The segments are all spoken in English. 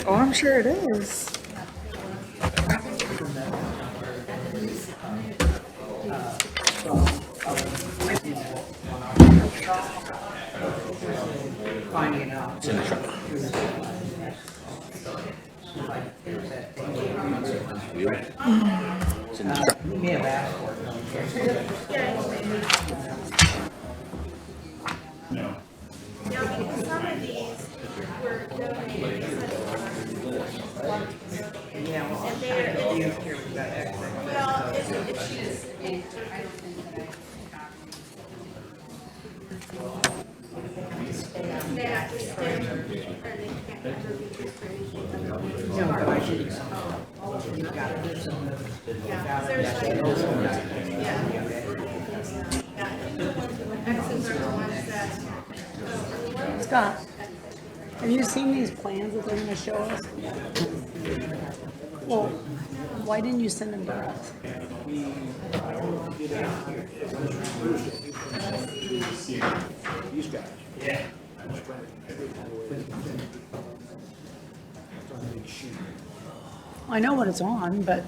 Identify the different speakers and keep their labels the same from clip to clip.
Speaker 1: Oh, I'm sure it is.
Speaker 2: Finding out.
Speaker 3: It's in the truck. Wheel? It's in the truck.
Speaker 2: He may have asked for it.
Speaker 4: No.
Speaker 5: Now, some of these were donated.
Speaker 2: Yeah, well,
Speaker 5: And they're,
Speaker 2: here we got extra.
Speaker 5: well, it's, that is
Speaker 2: No, but I should. You got it.
Speaker 5: yeah, there's like, yeah. X's are the ones that,
Speaker 1: Scott, have you seen these plans that they're gonna show us? Well, why didn't you send them to us?
Speaker 4: These guys. Yeah.
Speaker 1: I know what it's on, but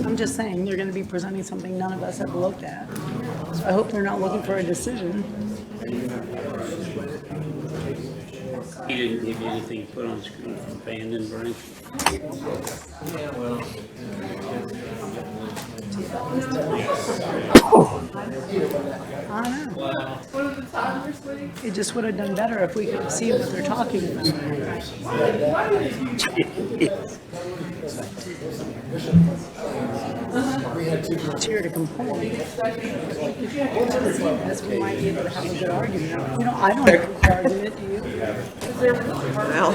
Speaker 1: I'm just saying, they're gonna be presenting something none of us have looked at. So I hope they're not looking for a decision.
Speaker 6: He didn't give you anything to put on the screen from Vandenbrink.
Speaker 1: I don't know. It just would have done better if we could see what they're talking about. It's here to complain. Yes, we might be able to have a good argument. You know, I don't have a good argument, do you?
Speaker 7: Well,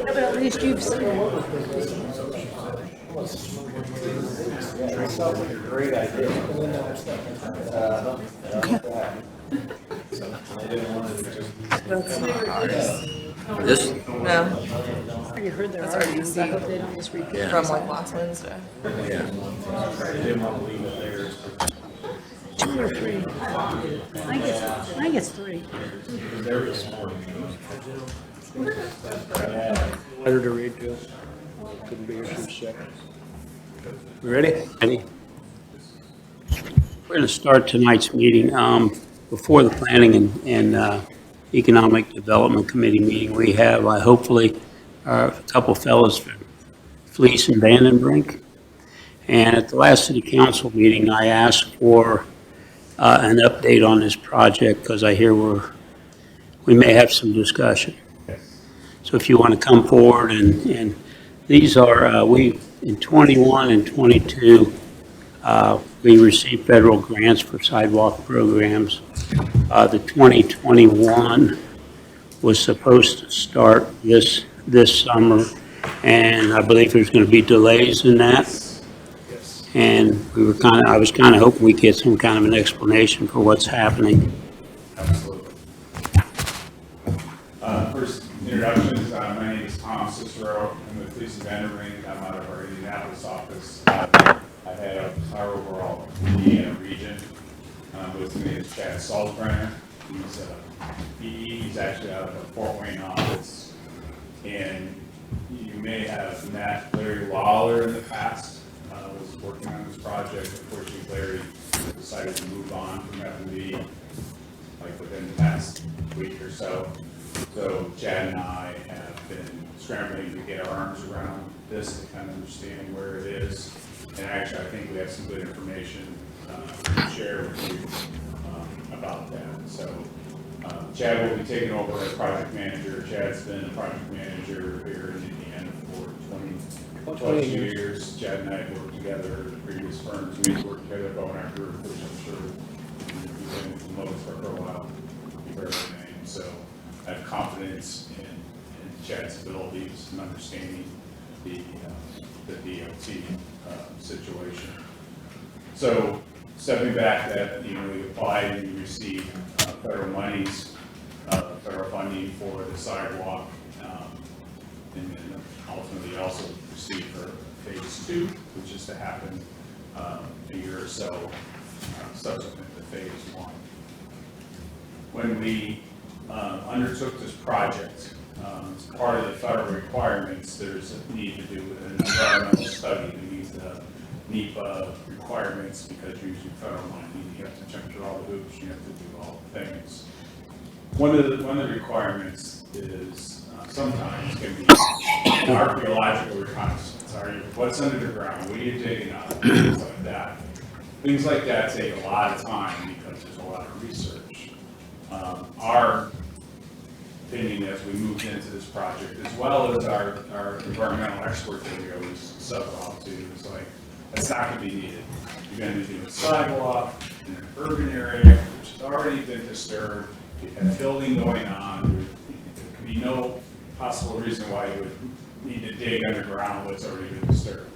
Speaker 1: Yeah, but at least you've seen it.
Speaker 4: Great idea.
Speaker 1: That's not ours.
Speaker 3: This?
Speaker 7: no,
Speaker 1: I already heard their
Speaker 7: That's already
Speaker 1: arguments. I
Speaker 7: seen.
Speaker 1: hope they don't just repeat.
Speaker 3: Yeah.
Speaker 7: from like last Wednesday.
Speaker 3: Yeah.
Speaker 4: They didn't want to leave it there.
Speaker 1: 2 or 3. I think it's 3.
Speaker 4: They're just supporting.
Speaker 8: Harder to read too. Couldn't be here 2 seconds.
Speaker 6: You ready? Ready. We're going to start tonight's meeting. Before the Planning and Economic Development Committee meeting, we have hopefully a couple fellows from Fleece and Vandenbrink. And at the last city council meeting, I asked for an update on this project because I hear we may have some discussion. So if you want to come forward, and these are, in 21 and 22, we received federal grants for sidewalk programs. The 2021 was supposed to start this summer, and I believe there's going to be delays in that. And I was kind of hoping we'd get some kind of an explanation for what's happening.
Speaker 4: Absolutely. First introductions, my name is Tom Cicero. I'm with Fleece and Vanderbrink. I'm out of our Indianapolis office. I head up our overall Indiana region. With me is Chad Salzbrenner. He's PE. He's actually out of the Fort Wayne office. And you may have met Larry Lawler in the past. Was working on this project. Unfortunately, Larry decided to move on from F&B like within the past week or so. So Chad and I have been scrambling to get our arms around this to kind of understand where it is. And actually, I think we have some good information to share with you about that. So Chad will be taking over as project manager. Chad's been a project manager here in Indiana for 20 years. Chad and I have worked together at previous firms. We've worked together going our group, which I'm sure you've been with Lowe's for a while. You've heard the name. So I have confidence in Chad's abilities and understanding the DOT situation. So stepping back, that we applied and we received federal monies, federal funding for the sidewalk, and then ultimately also received for phase 2, which is to happen a year or so subsequent to phase one. When we undertook this project, as part of the federal requirements, there's a need to do an environmental study to meet the NEPA requirements, because you're using federal money, you have to jump through all the hoops, you have to do all the things. One of the requirements is sometimes can be an archaeological reconnaissance. What's under the ground? What are you digging up? Things like that. Things like that take a lot of time because there's a lot of research. Our opinion as we moved into this project, as well as our environmental expert that we always sub off to, is like, that's not going to be needed. You're going to be doing a sidewalk in an urban area which has already been disturbed. You have building going on. There could be no possible reason why you would need to dig underground what's already been disturbed.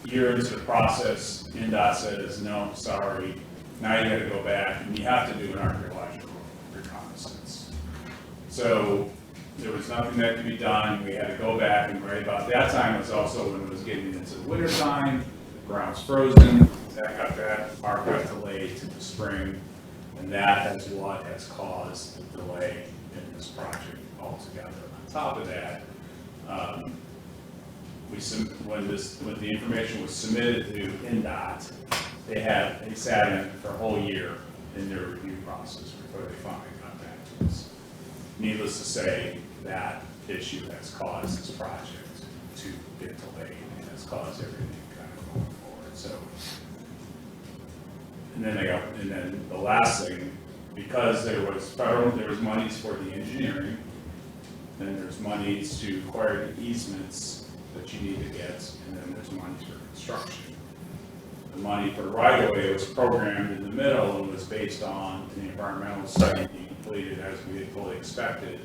Speaker 4: Year into the process, NDOT says, no, sorry, now you got to go back and you have to do an archaeological reconnaissance. So there was nothing that could be done. We had to go back, and right about that time was also when it was getting into the winter time, the ground's frozen, that part got delayed to the spring, and that is what has caused the delay in this project altogether. On top of that, when the information was submitted to NDOT, they sat in for a whole year in their review process before they finally got back to us. Needless to say, that issue has caused this project to get delayed and has caused everything kind of going forward. So, and then the last thing, because there was monies for the engineering, then there's monies to acquire the easements that you need to get, and then there's monies for construction. The money for the right-of-way was programmed in the middle and was based on the environmental study being completed as we had fully expected.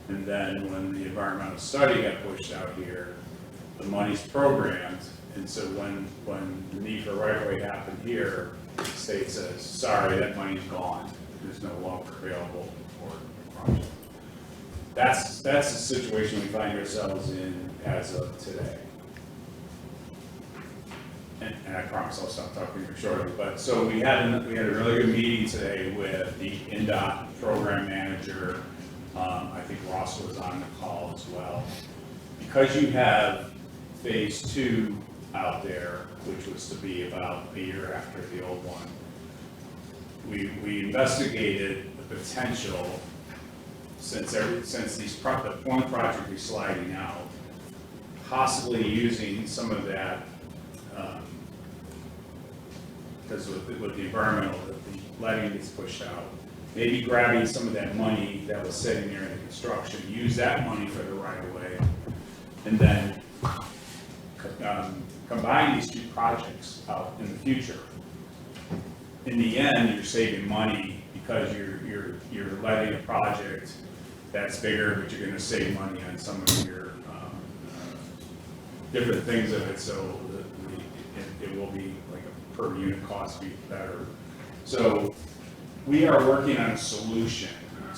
Speaker 4: And then when the environmental study got pushed out here, the money's programmed, and so when the need for right-of-way happened here, the state says, sorry, that money's gone. It's no longer available for the project. That's the situation we find ourselves in as of today. And I promise I'll stop talking here shortly. But so we had a really good meeting today with the NDOT program manager. I think Ross was on the call as well. Because you have phase 2 out there, which was to be about a year after the old one, we investigated the potential, since the one project is sliding out, possibly using some of that, because with the environmental, the letting gets pushed out, maybe grabbing some of that money that was sitting there in the construction, use that money for the right-of-way, and then combine these two projects out in the future. In the end, you're saving money because you're letting a project that's bigger, but you're going to save money on some of your different things of it, so it will be like a per unit cost be better. So we are working on a solution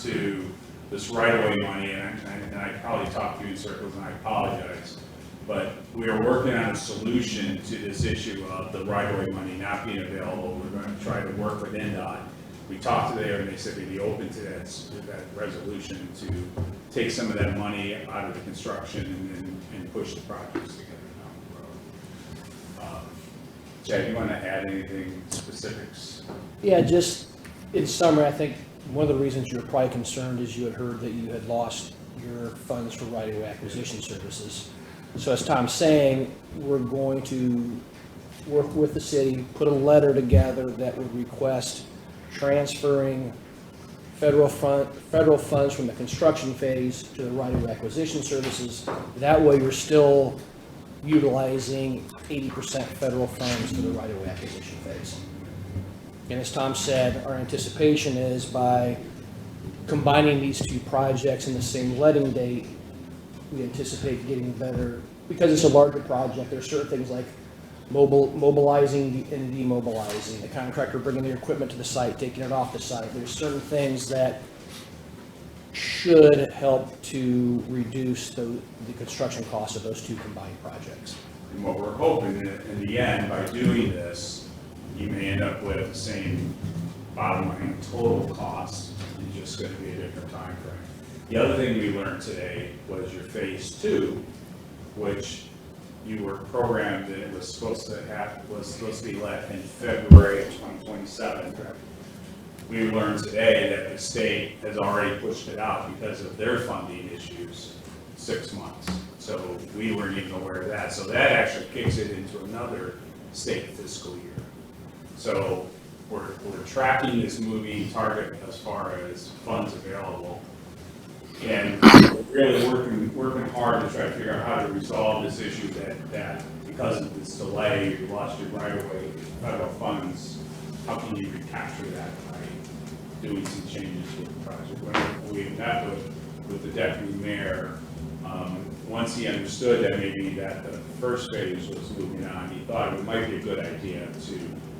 Speaker 4: to this right-of-way money, and I probably talked to you in circles, and I apologize, but we are working on a solution to this issue of the right-of-way money not being available. We're going to try to work with NDOT. We talked to them, and they said they'd be open to that resolution to take some of that money out of the construction and push the projects together down the road. Chad, you want to add anything specifics?
Speaker 8: Yeah, just in summary, I think one of the reasons you were probably concerned is you had heard that you had lost your funds for right-of-way acquisition services. So as Tom's saying, we're going to work with the city, put a letter together that would request transferring federal funds from the construction phase to the right-of-way acquisition services. That way you're still utilizing 80% federal funds for the right-of-way acquisition phase. And as Tom said, our anticipation is by combining these two projects in the same letting date, we anticipate getting better, because it's a larger project. There's certain things like mobilizing and demobilizing, the contractor bringing their equipment to the site, taking it off the site. There's certain things that should help to reduce the construction cost of those two combined projects.
Speaker 4: And what we're hoping in the end, by doing this, you may end up with the same bottom line total cost, it's just gonna be a different time frame. The other thing we learned today was your phase 2, which you were programmed that it was supposed to be let in February of 2027. We learned today that the state has already pushed it out because of their funding issues, 6 months. So we weren't even aware of that. So that actually kicks it into another state fiscal year. So we're tracking this moving target as far as funds available. And we're really working hard to try to figure out how to resolve this issue that because of this delay, you lost your right-of-way federal funds. How can you recapture that by doing some changes with the project? When we met with the deputy mayor, once he understood that maybe that the first phase was moving on, he thought it might be a good idea to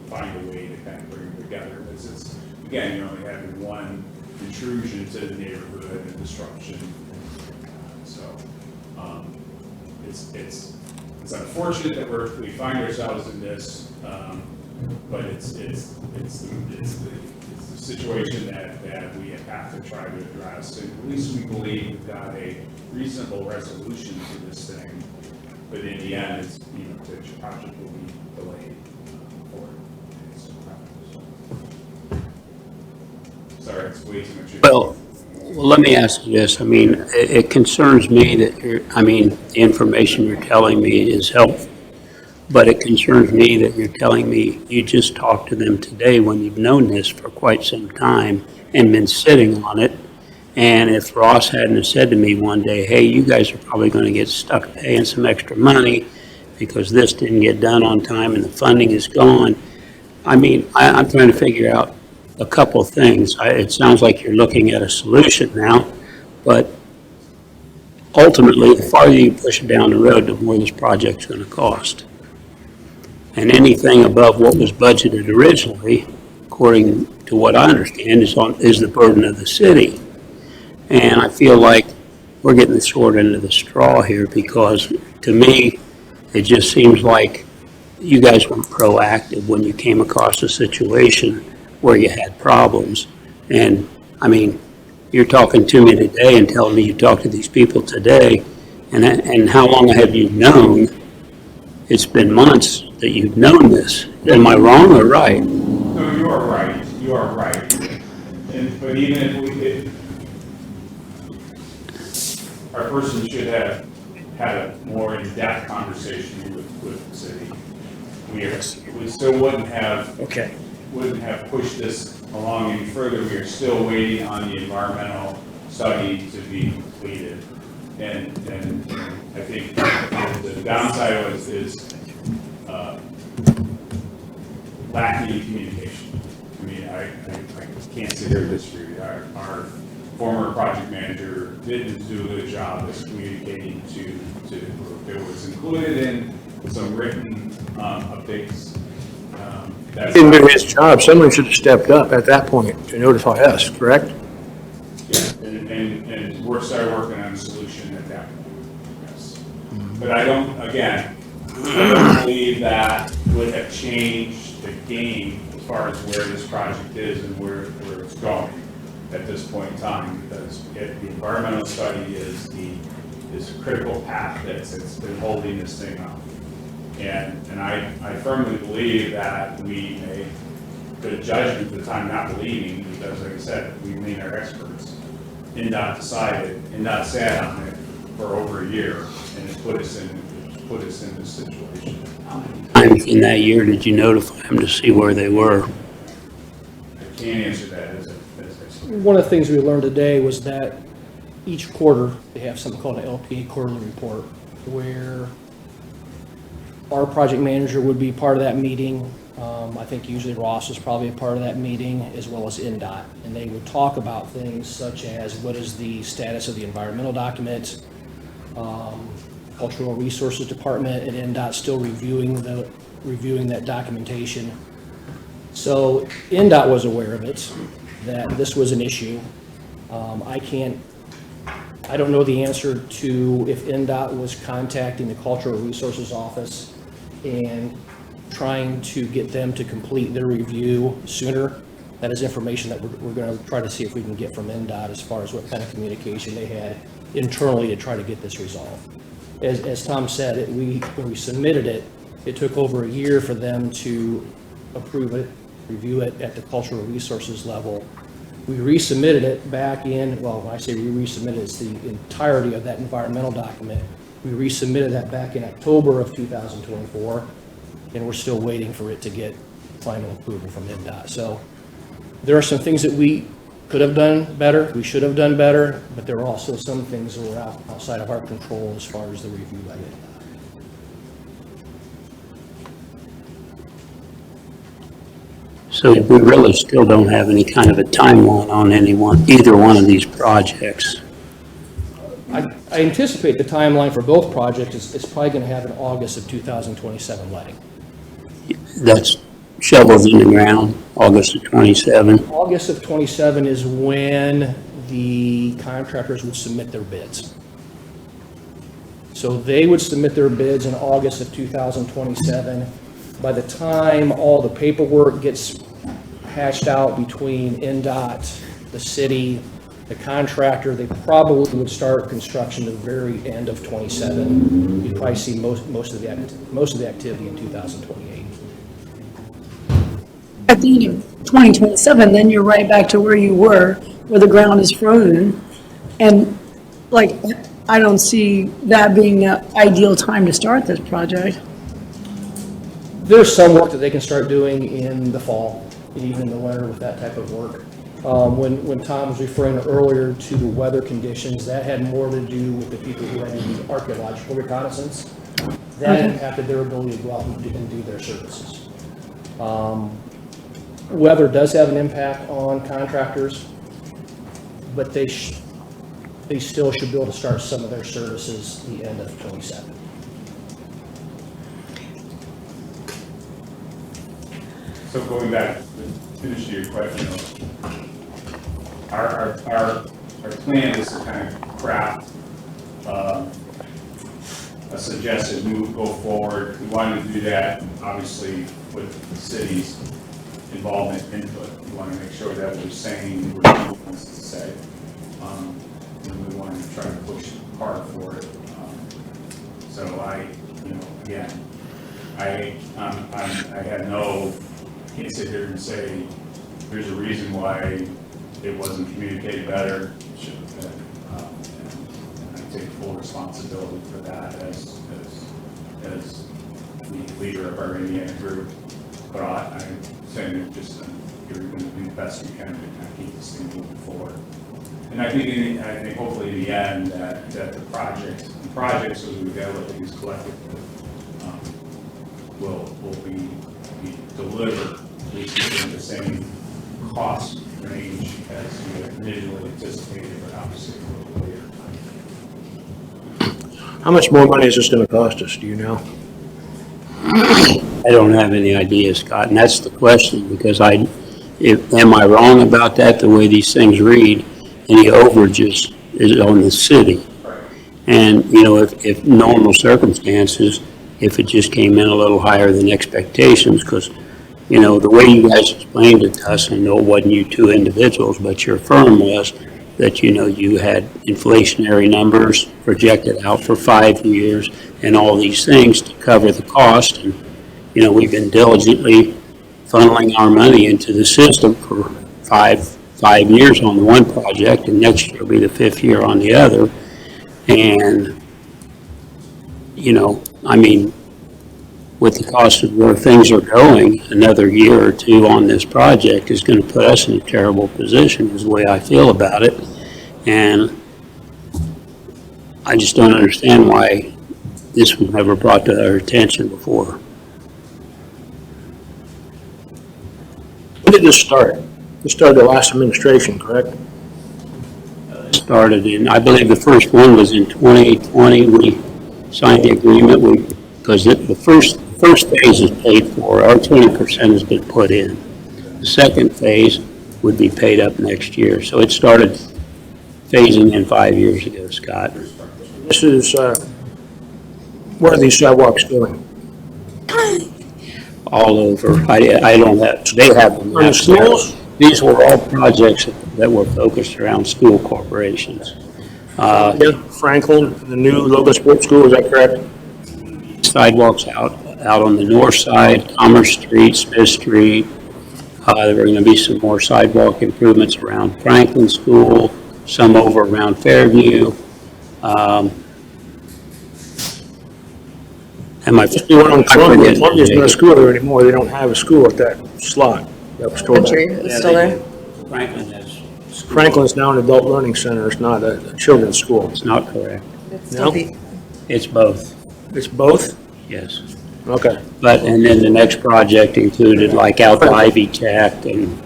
Speaker 4: find a way to kind of bring them together. Because it's, again, you're only having one intrusion to the neighborhood and disruption. So it's unfortunate that we find ourselves in this, but it's the situation that we have to try to address. And at least we believe we've got a reasonable resolution to this thing. But in the end, it's, the project will be delayed for it. Sorry, it's way too much.
Speaker 6: Well, let me ask you this. I mean, it concerns me that the information you're telling me is helpful, but it concerns me that you're telling me you just talked to them today when you've known this for quite some time and been sitting on it. And if Ross hadn't have said to me one day, hey, you guys are probably going to get stuck paying some extra money because this didn't get done on time and the funding is gone. I mean, I'm trying to figure out a couple of things. It sounds like you're looking at a solution now, but ultimately, the farther you push it down the road, the more this project's going to cost. And anything above what was budgeted originally, according to what I understand, is the burden of the city. And I feel like we're getting the short end of the straw here because, to me, it just seems like you guys weren't proactive when you came across a situation where you had problems. And, I mean, you're talking to me today and telling me you talked to these people today, and how long have you known? It's been months that you've known this. Am I wrong or right?
Speaker 4: No, you are right. You are right. But even if our person should have had a more in-depth conversation with the city. We still wouldn't have pushed this along any further. We are still waiting on the environmental study to be completed. And I think the downside of it is lacking in communication. I mean, I can't sit here and disagree. Our former project manager didn't do a good job of communicating to the group. It was included in some written updates.
Speaker 9: Didn't do his job. Someone should have stepped up at that point to notify us, correct?
Speaker 4: Yeah, and we started working on a solution at that point, yes. But I don't believe that would have changed the game as far as where this project is and where it's going at this point in time, because the environmental study is a critical path that's been holding this thing up. And I firmly believe that we made good judgment at the time, not believing, because like I said, we made our experts. NDOT decided, NDOT sat on it for over a year, and it's put us in this situation.
Speaker 6: How many times in that year did you notify them to see where they were?
Speaker 4: I can't answer that as
Speaker 8: One of the things we learned today was that each quarter, they have something called an LPA quarterly report, where our project manager would be part of that meeting. I think usually Ross is probably a part of that meeting, as well as NDOT. And they would talk about things such as what is the status of the environmental document, Cultural Resources Department and NDOT still reviewing that documentation. So NDOT was aware of it, that this was an issue. I can't I don't know the answer to if NDOT was contacting the Cultural Resources Office and trying to get them to complete their review sooner. That is information that we're going to try to see if we can get from NDOT as far as what kind of communication they had internally to try to get this resolved. As Tom said, when we submitted it, it took over a year for them to approve it, review it at the Cultural Resources level. We resubmitted it back in, well, when I say we resubmitted, it's the entirety of that environmental document. We resubmitted that back in October of 2024, and we're still waiting for it to get final approval from NDOT. So there are some things that we could have done better, we should have done better, but there are also some things that were outside of our control as far as the review by NDOT.
Speaker 6: So we really still don't have any kind of a timeline on either one of these projects.
Speaker 8: I anticipate the timeline for both projects is probably going to have an August of 2027 letting.
Speaker 6: That's shovels in the ground, August of 27.
Speaker 8: August of 27 is when the contractors would submit their bids. So they would submit their bids in August of 2027. By the time all the paperwork gets hashed out between NDOT, the city, the contractor, they probably would start construction the very end of 27. You'd probably see most of the activity in 2028.
Speaker 1: At the end of 2027, then you're right back to where you were, where the ground is frozen. And like, I don't see that being an ideal time to start this project.
Speaker 8: There's some work that they can start doing in the fall, and even in the winter with that type of work. When Tom was referring earlier to the weather conditions, that had more to do with the people who had to do archaeological reconnaissance. That impacted their ability to go out and do their services. Weather does have an impact on contractors, but they still should be able to start some of their services the end of 27.
Speaker 4: So going back, to finish your question, our plan is to kind of craft a suggested move, go forward. We wanted to do that, obviously, with the city's involvement, input. We want to make sure that we're saying what we want to say. And we want to try to push hard for it. So again, I can't sit here and say there's a reason why it wasn't communicated better. It should have been, and I take full responsibility for that as the leader of our Indiana group. But I'm saying just you're going to do the best you can to kind of keep this thing moving forward. And I think hopefully in the end that the projects as we go with these collectively will be delivered at least within the same cost range as we had originally anticipated, but obviously a little later.
Speaker 9: How much more money is this going to cost us, do you know?
Speaker 6: I don't have any idea, Scott, and that's the question, because am I wrong about that, the way these things read? Any overages is on the city. And, if normal circumstances, if it just came in a little higher than expectations, because, the way you guys explained it to us, I know it wasn't you two individuals, but your firm was, that, you had inflationary numbers projected out for 5 years and all these things to cover the cost. And, we've been diligently funneling our money into the system for five years on the one project, and next year will be the 5th year on the other. And, with the cost of where things are going, another year or two on this project is going to put us in a terrible position, is the way I feel about it. And I just don't understand why this was never brought to our attention before.
Speaker 9: When did this start? This started the last administration, correct?
Speaker 6: Started in, I believe the first one was in 2020. We signed the agreement because the first phase is paid for. Our 20% has been put in. The second phase would be paid up next year. So it started phasing in 5 years ago, Scott.
Speaker 9: This is, where are these sidewalks going?
Speaker 6: All over. I don't have, they have them.
Speaker 9: On the schools?
Speaker 6: These were all projects that were focused around school corporations.
Speaker 9: Franklin, the new local sports school, is that correct?
Speaker 6: Sidewalks out on the north side, Commerce Street, Smith Street. There were going to be some more sidewalk improvements around Franklin School, some over around Fairview. And my.
Speaker 9: You went on Columbia, Columbia's not a school there anymore, they don't have a school at that slot. That was toward
Speaker 7: Country
Speaker 9: that.
Speaker 7: is still there.
Speaker 6: Franklin is.
Speaker 9: Franklin's now an adult learning center, it's not a children's school.
Speaker 6: It's not correct.
Speaker 7: It's
Speaker 9: No?
Speaker 7: still the,
Speaker 6: It's both,
Speaker 9: It's both?
Speaker 6: yes.
Speaker 9: Okay.
Speaker 6: But, and then the next project included like out to Ivy Tech and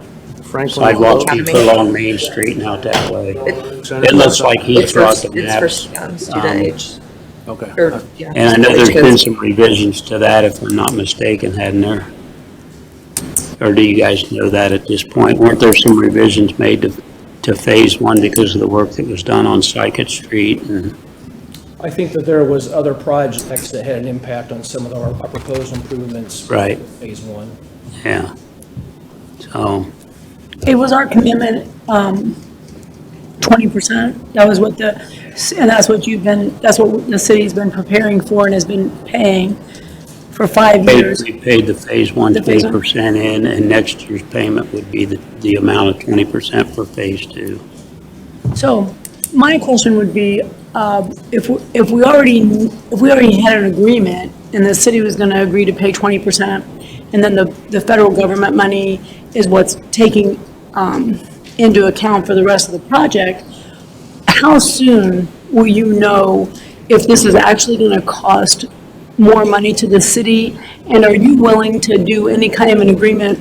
Speaker 9: Franklin.
Speaker 6: sidewalks be put along Main Street and out that way. It looks like he
Speaker 7: it's for,
Speaker 6: brought the
Speaker 7: it's
Speaker 6: maps.
Speaker 7: for student age,
Speaker 9: Okay.
Speaker 7: or, yeah.
Speaker 6: And I know there's
Speaker 7: student
Speaker 6: been
Speaker 7: age
Speaker 6: some revisions to that, if I'm not mistaken, hadn't there? Or do you guys know that at this point? Weren't there some revisions made to phase one because of the work that was done on Psychic Street? And
Speaker 8: I think that there was other projects that had an impact on some of our proposed improvements.
Speaker 6: Right.
Speaker 8: Phase one.
Speaker 6: yeah. So,
Speaker 1: It was our commitment, 20%. That was what and that's what that's what the city's been preparing for and has been paying for 5 years.
Speaker 6: we paid the phase one
Speaker 1: The phase one.
Speaker 6: 20% in, and next year's payment would be the amount of 20% for phase two.
Speaker 1: So my question would be, if we already had an agreement and the city was going to agree to pay 20%, and then the federal government money is what's taking into account for the rest of the project, how soon will you know if this is actually going to cost more money to the city? And are you willing to do any kind of an agreement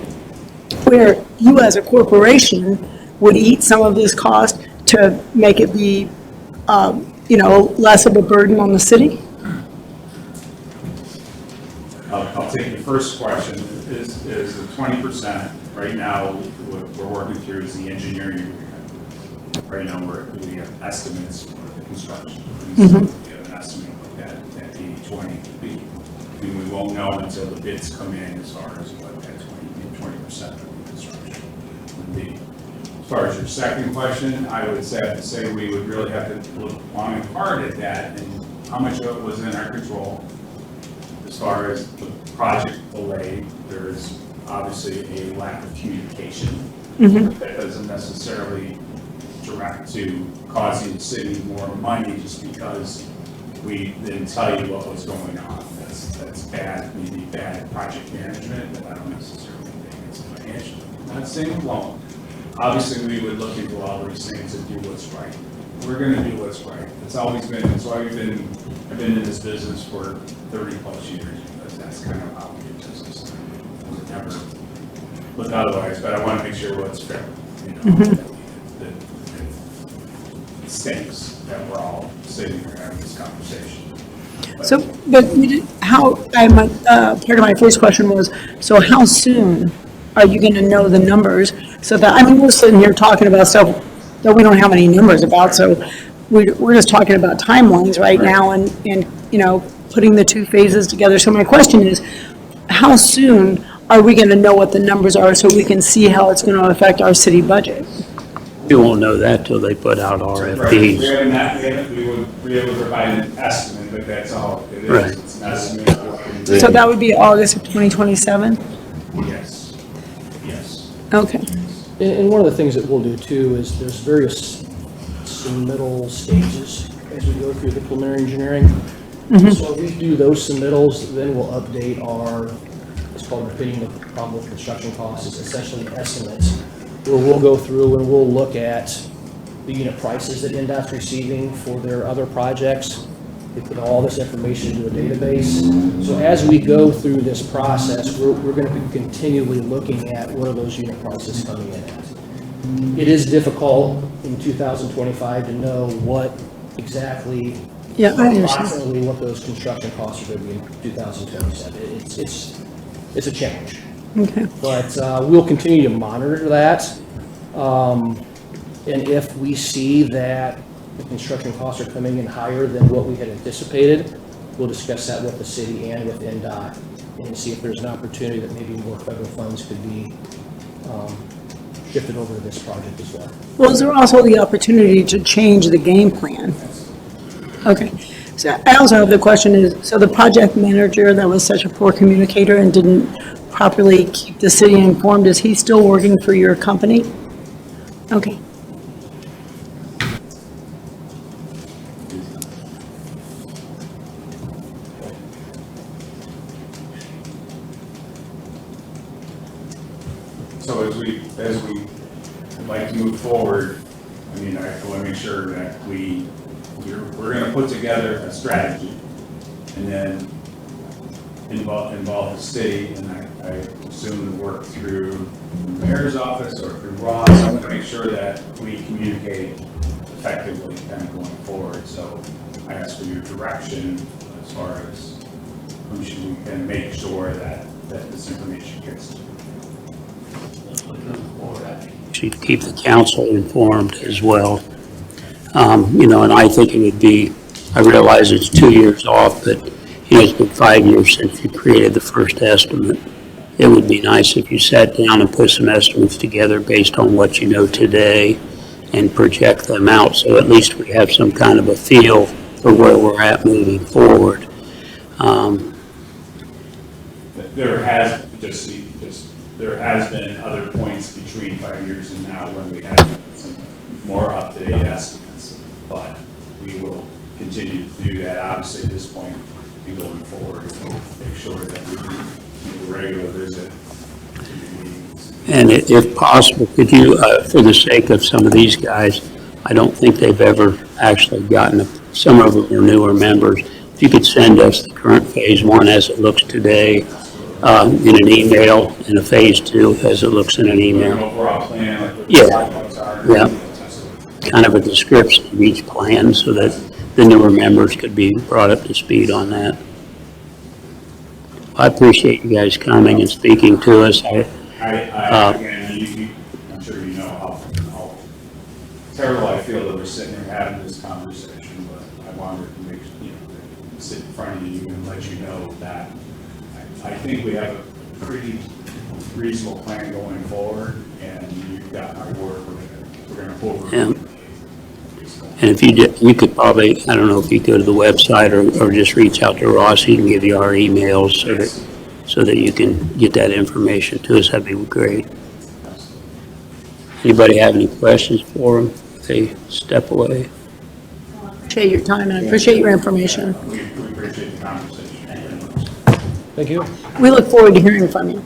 Speaker 1: where you as a corporation would eat some of this cost to make it be, less of a burden on the city?
Speaker 4: I'll take the first question, is the 20%, right now, what we're working through is the engineering agreement. Right now, we have estimates for the construction. We have an estimate of that 80/20 would be. We won't know until the bids come in as far as what that 20% of the construction would be. As far as your second question, I would have to say we would really have to look long and hard at that and how much of it was in our control. As far as the project delay, there is obviously a lack of communication that doesn't necessarily direct to causing the city more money just because we didn't tell you what was going on. That's bad, maybe bad project management, but I don't necessarily think it's financial. I'm not saying alone. Obviously, we would look into all these things and do what's right. We're gonna do what's right. It's always been, it's why I've been in this business for 30 plus years, because that's kind of how we do business. I would never look otherwise, but I wanna make sure what's fair, that it stinks that we're all sitting here having this conversation.
Speaker 1: So, but part of my first question was, so how soon are you going to know the numbers? So that, we're sitting here talking about stuff that we don't have any numbers about, so we're just talking about timelines right now and putting the two phases together. So my question is, how soon are we going to know what the numbers are so we can see how it's going to affect our city budget?
Speaker 6: We won't know that till they put out
Speaker 4: Right.
Speaker 6: RFPs.
Speaker 4: We would be able to provide an estimate, but that's all it is.
Speaker 6: Right.
Speaker 4: It's an estimate.
Speaker 1: So that would be August of 2027?
Speaker 4: Yes, yes.
Speaker 1: Okay.
Speaker 8: And one of the things that we'll do too is there's various submittal stages as we go through the preliminary engineering. So if we do those submittals, then we'll update it's called Predicting the Probable Construction Costs, it's essentially estimates, where we'll go through and we'll look at the unit prices that NDOT's receiving for their other projects. They put all this information into a database. So as we go through this process, we're going to be continually looking at what are those unit prices coming in at. It is difficult in 2025 to know what exactly,
Speaker 1: Yeah, I understand.
Speaker 8: approximately what those construction costs are going to be in 2027. It's a challenge.
Speaker 1: Okay.
Speaker 8: But we'll continue to monitor that. And And if we see that the construction costs are coming in higher than what we had anticipated, we'll discuss that with the city and with NDOT and see if there's an opportunity that maybe more federal funds could be shifted over to this project as well.
Speaker 1: Well, is there also the opportunity to change the game plan? Okay. So I also have the question is, so the project manager that was such a poor communicator and didn't properly keep the city informed, is he still working for your company? Okay.
Speaker 4: So as we like to move forward, I mean, I want to make sure that we're going to put together a strategy and then involve the city, and I assume to work through the mayor's office or through Ross. I want to make sure that we communicate effectively kind of going forward. So I ask for your direction as far as who should we can make sure that this information gets to.
Speaker 6: Should keep the council informed as well. And I think it would be, I realize it's 2 years off, but, it's been 5 years since you created the first estimate. It would be nice if you sat down and put some estimates together based on what you know today and project them out, so at least we have some kind of a feel for where we're at moving forward.
Speaker 4: There has been other points between 5 years and now when we have some more up-to-date estimates, but we will continue to do that. Obviously, at this point, and going forward, we'll make sure that we do a regular visit to the meetings.
Speaker 6: And if possible, could you, for the sake of some of these guys, I don't think they've ever actually gotten, some of them are newer members, if you could send us the current Phase 1 as it looks today, in an email, and a Phase 2 as it looks in an email.
Speaker 4: Overall plan, like what the
Speaker 6: Yeah.
Speaker 4: sidewalks are.
Speaker 6: Yeah. Kind of a description of each plan so that the newer members could be brought up to speed on that. I appreciate you guys coming and speaking to us.
Speaker 4: Again, I'm sure you know how terrible I feel that we're sitting here having this conversation, but I wanted to sit in front of you and let you know that I think we have a pretty reasonable plan going forward, and you've got my word, we're gonna pull.
Speaker 6: Yeah. And if you could probably, I don't know if you go to the website or just reach out to Ross, he can give you our emails so that you can get that information to us, that'd be great. Anybody have any questions for him? If they step away.
Speaker 1: Appreciate your time and I appreciate your information.
Speaker 4: We appreciate the conversation.
Speaker 8: Thank you.
Speaker 1: We look forward to hearing from you.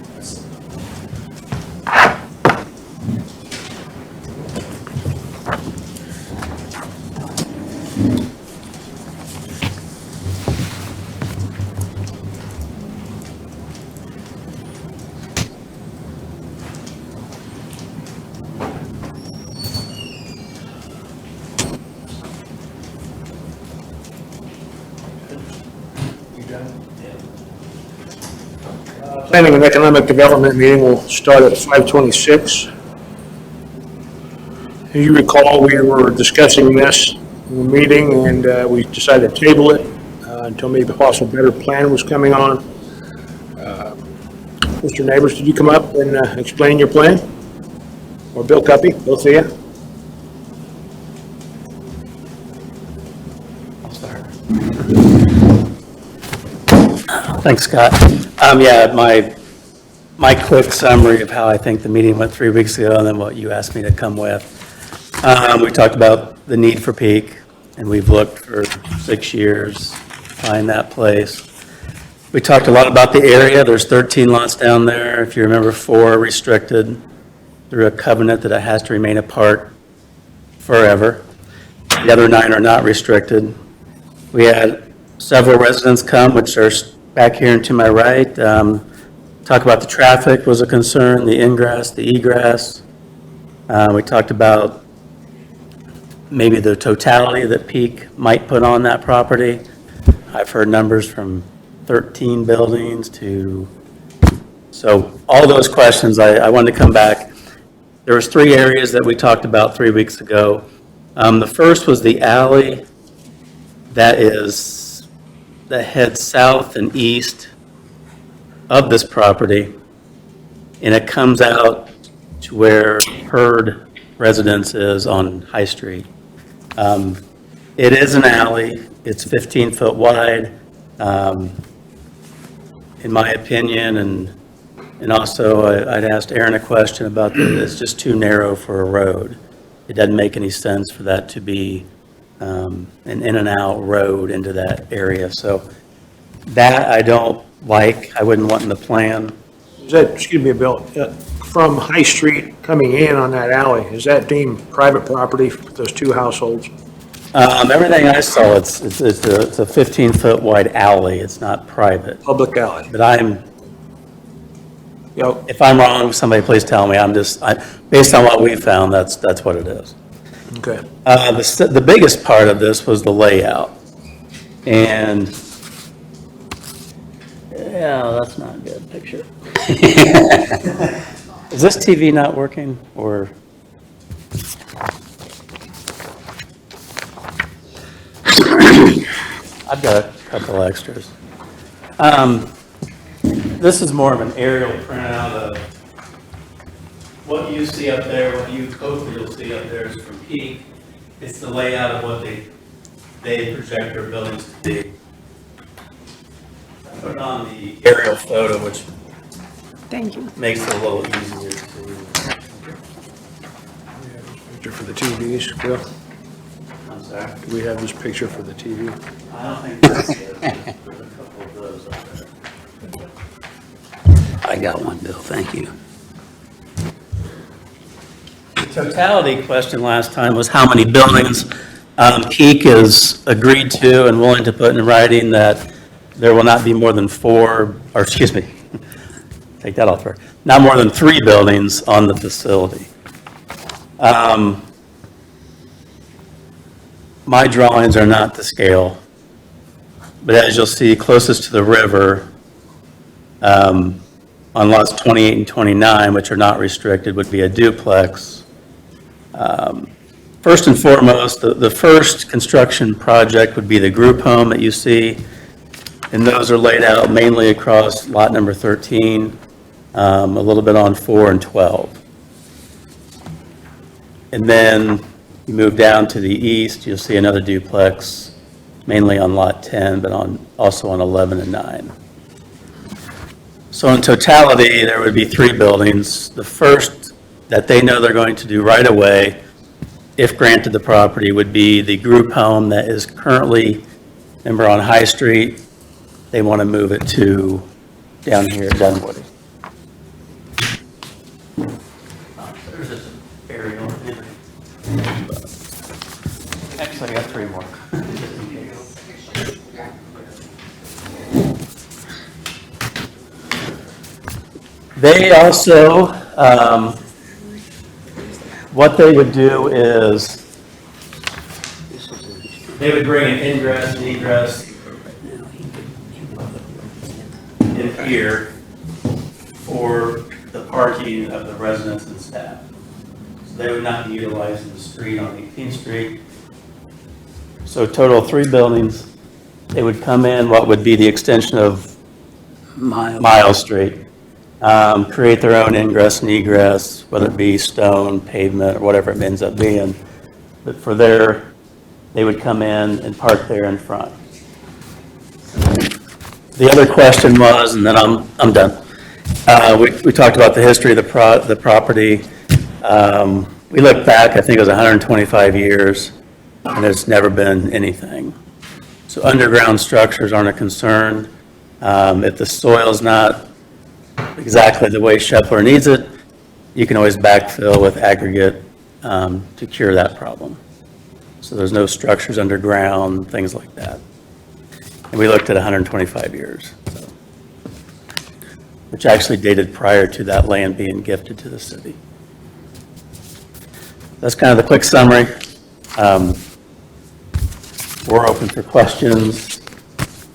Speaker 9: Planning and Economic Development meeting will start at 5:26. As you recall, we were discussing this in the meeting, and we decided to table it until maybe a possible better plan was coming on. Mr. Neighbors, did you come up and explain your plan? Or Bill Cuppy, both of you?
Speaker 10: Thanks, Scott. Yeah, my quick summary of how I think the meeting went 3 weeks ago and then what you asked me to come with. We talked about the need for peak, and we've looked for 6 years to find that place. We talked a lot about the area. There's 13 lots down there. If you remember, 4 are restricted through a covenant that it has to remain a park forever. The other 9 are not restricted. We had several residents come, which are back here and to my right. Talk about the traffic was a concern, the ingress, the egress. We talked about maybe the totality that Peak might put on that property. I've heard numbers from 13 buildings to, so all those questions, I wanted to come back. there was 3 areas that we talked about 3 weeks ago. The first was the alley that heads south and east of this property, and it comes out to where Hurd residence is on High Street. It is an alley. It's 15 foot wide. In my opinion, and also I'd asked Aaron a question about it's just too narrow for a road. It doesn't make any sense for that to be an in and out road into that area. So that I don't like. I wouldn't want in the plan.
Speaker 9: Is that, excuse me, Bill, from High Street coming in on that alley, is that deemed private property for those 2 households?
Speaker 10: Everything I saw, it's a 15 foot wide alley. It's not private.
Speaker 9: Public alley?
Speaker 10: But
Speaker 9: Yep.
Speaker 10: if I'm wrong, somebody please tell me. Based on what we found, that's what it is.
Speaker 9: Okay.
Speaker 10: The biggest part of this was the layout. And, yeah, that's not a good picture. Is this TV not working, or? I've got a couple extras. This is more of an aerial printout of what you see up there, what you hopefully you'll see up there is from Peak. It's the layout of what they project their buildings to be. I put on the aerial photo, which
Speaker 1: Thank you.
Speaker 10: makes it a little easier to.
Speaker 9: Picture for the TVs, Bill?
Speaker 10: I'm sorry.
Speaker 9: Do we have this picture for the TV?
Speaker 10: I don't think that's it. There's a couple of those up there.
Speaker 6: I got one, Bill, thank you.
Speaker 10: The totality question last time was how many buildings. Peak is agreed to and willing to put in writing that there will not be more than 4, or excuse me, take that off there, not more than 3 buildings on the facility. My drawings are not to scale, but as you'll see, closest to the river, on lots 28 and 29, which are not restricted, would be a duplex. First and foremost, the first construction project would be the group home that you see, and those are laid out mainly across lot number 13, a little bit on 4 and 12. And then you move down to the east, you'll see another duplex, mainly on lot 10, but also on 11 and 9. So in totality, there would be 3 buildings. The first that they know they're going to do right away, if granted the property, would be the group home that is currently, remember, on High Street. They want to move it to down here at Dunwoody. There's this aerial. Actually, I got 3 more. They also, what they would do is, they would bring an ingress and egress in here for the parking of the residents and staff. So they would not be utilizing the street on 18th Street. So total 3 buildings. They would come in what would be the extension of Miles Street. Create their own ingress and egress, whether it be stone, pavement, or whatever it ends up being. But for they would come in and park there in front. The other question was, and then I'm done. We talked about the history of the property. We looked back, I think it was 125 years, and there's never been anything. So underground structures aren't a concern. If the soil is not exactly the way Shepler needs it, you can always backfill with aggregate to cure that problem. So there's no structures underground, things like that. And we looked at 125 years, so, which actually dated prior to that land being gifted to the city. That's kind of the quick summary. We're open for questions.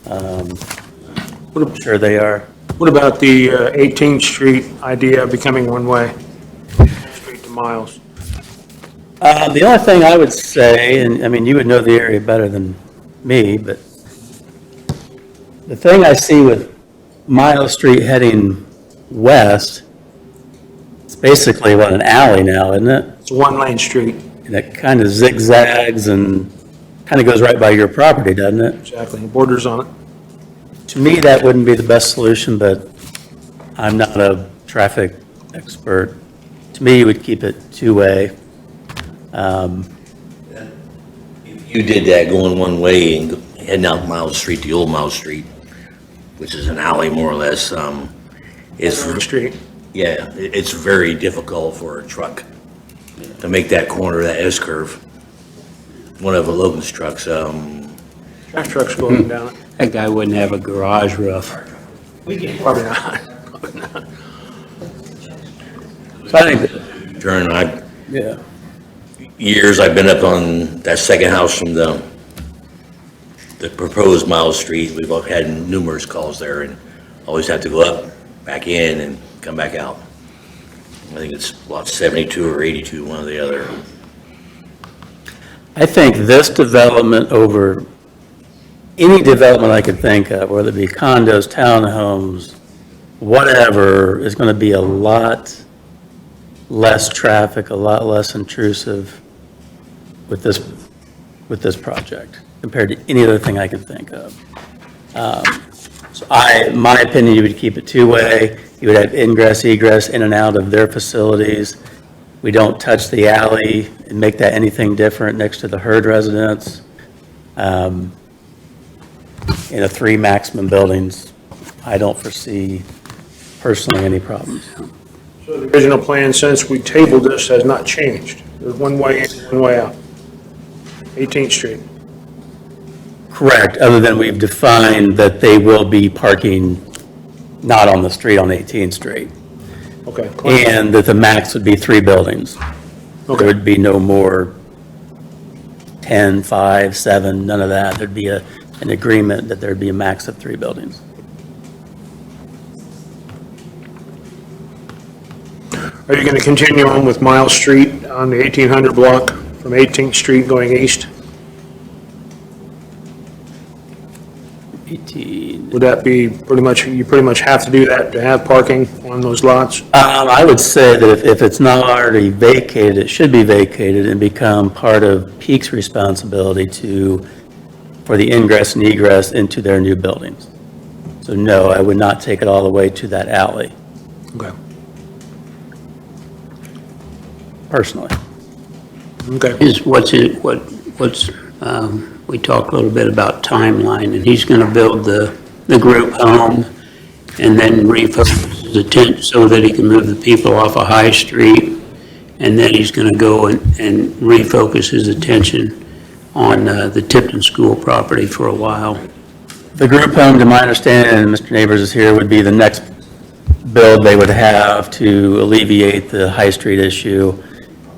Speaker 10: I'm sure they are.
Speaker 9: What about the 18th Street idea of becoming one-way? Street to Miles?
Speaker 10: The only thing I would say, and I mean, you would know the area better than me, but the thing I see with Miles Street heading west, it's basically what, an alley now, isn't it?
Speaker 9: It's a one-lane street.
Speaker 10: And it kind of zigzags and kind of goes right by your property, doesn't it?
Speaker 9: Exactly, borders on it.
Speaker 10: To me, that wouldn't be the best solution, but I'm not a traffic expert. To me, you would keep it two-way.
Speaker 3: You did that going one way and heading out Miles Street, the old Miles Street, which is an alley more or less. It's,
Speaker 9: Street.
Speaker 3: yeah, it's very difficult for a truck to make that corner, that S-curve. One of Logan's trucks,
Speaker 9: Trash trucks going down it.
Speaker 6: That guy wouldn't have a garage roof.
Speaker 9: Probably not. Probably not.
Speaker 10: So I think,
Speaker 3: turn,
Speaker 10: yeah.
Speaker 3: years I've been up on that second house from the proposed Miles Street. We've all had numerous calls there and always have to go up, back in and come back out. I think it's lot 72 or 82, one or the other.
Speaker 10: I think this development over any development I could think of, whether it be condos, townhomes, whatever, is going to be a lot less traffic, a lot less intrusive with this project compared to any other thing I can think of. So my opinion, you would keep it two-way. You would have ingress, egress in and out of their facilities. We don't touch the alley and make that anything different next to the Hurd residence. In the 3 maximum buildings, I don't foresee personally any problems.
Speaker 9: So the original plan, since we tabled this, has not changed. There's one way in, one way out. 18th Street.
Speaker 10: Correct, other than we've defined that they will be parking not on the street, on 18th Street.
Speaker 9: Okay.
Speaker 10: And that the max would be 3 buildings. There
Speaker 9: Okay.
Speaker 10: would be no more 10, 5, 7, none of that. There'd be an agreement that there'd be a max of 3 buildings.
Speaker 9: Are you going to continue on with Miles Street on the 1800 block from 18th Street going east?
Speaker 10: 18.
Speaker 9: Would that be pretty much, you pretty much have to do that to have parking on those lots?
Speaker 10: I would say that if it's not already vacated, it should be vacated and become part of Peak's responsibility for the ingress and egress into their new buildings. So no, I would not take it all the way to that alley,
Speaker 9: Okay.
Speaker 10: personally.
Speaker 9: Okay.
Speaker 6: We talked a little bit about timeline, and he's gonna build the group home and then refocus his attention so that he can move the people off of High Street. And then he's gonna go and refocus his attention on the Tipton School property for a while.
Speaker 10: The group home, to my understanding, and Mr. Neighbors is here, would be the next build they would have to alleviate the High Street issue.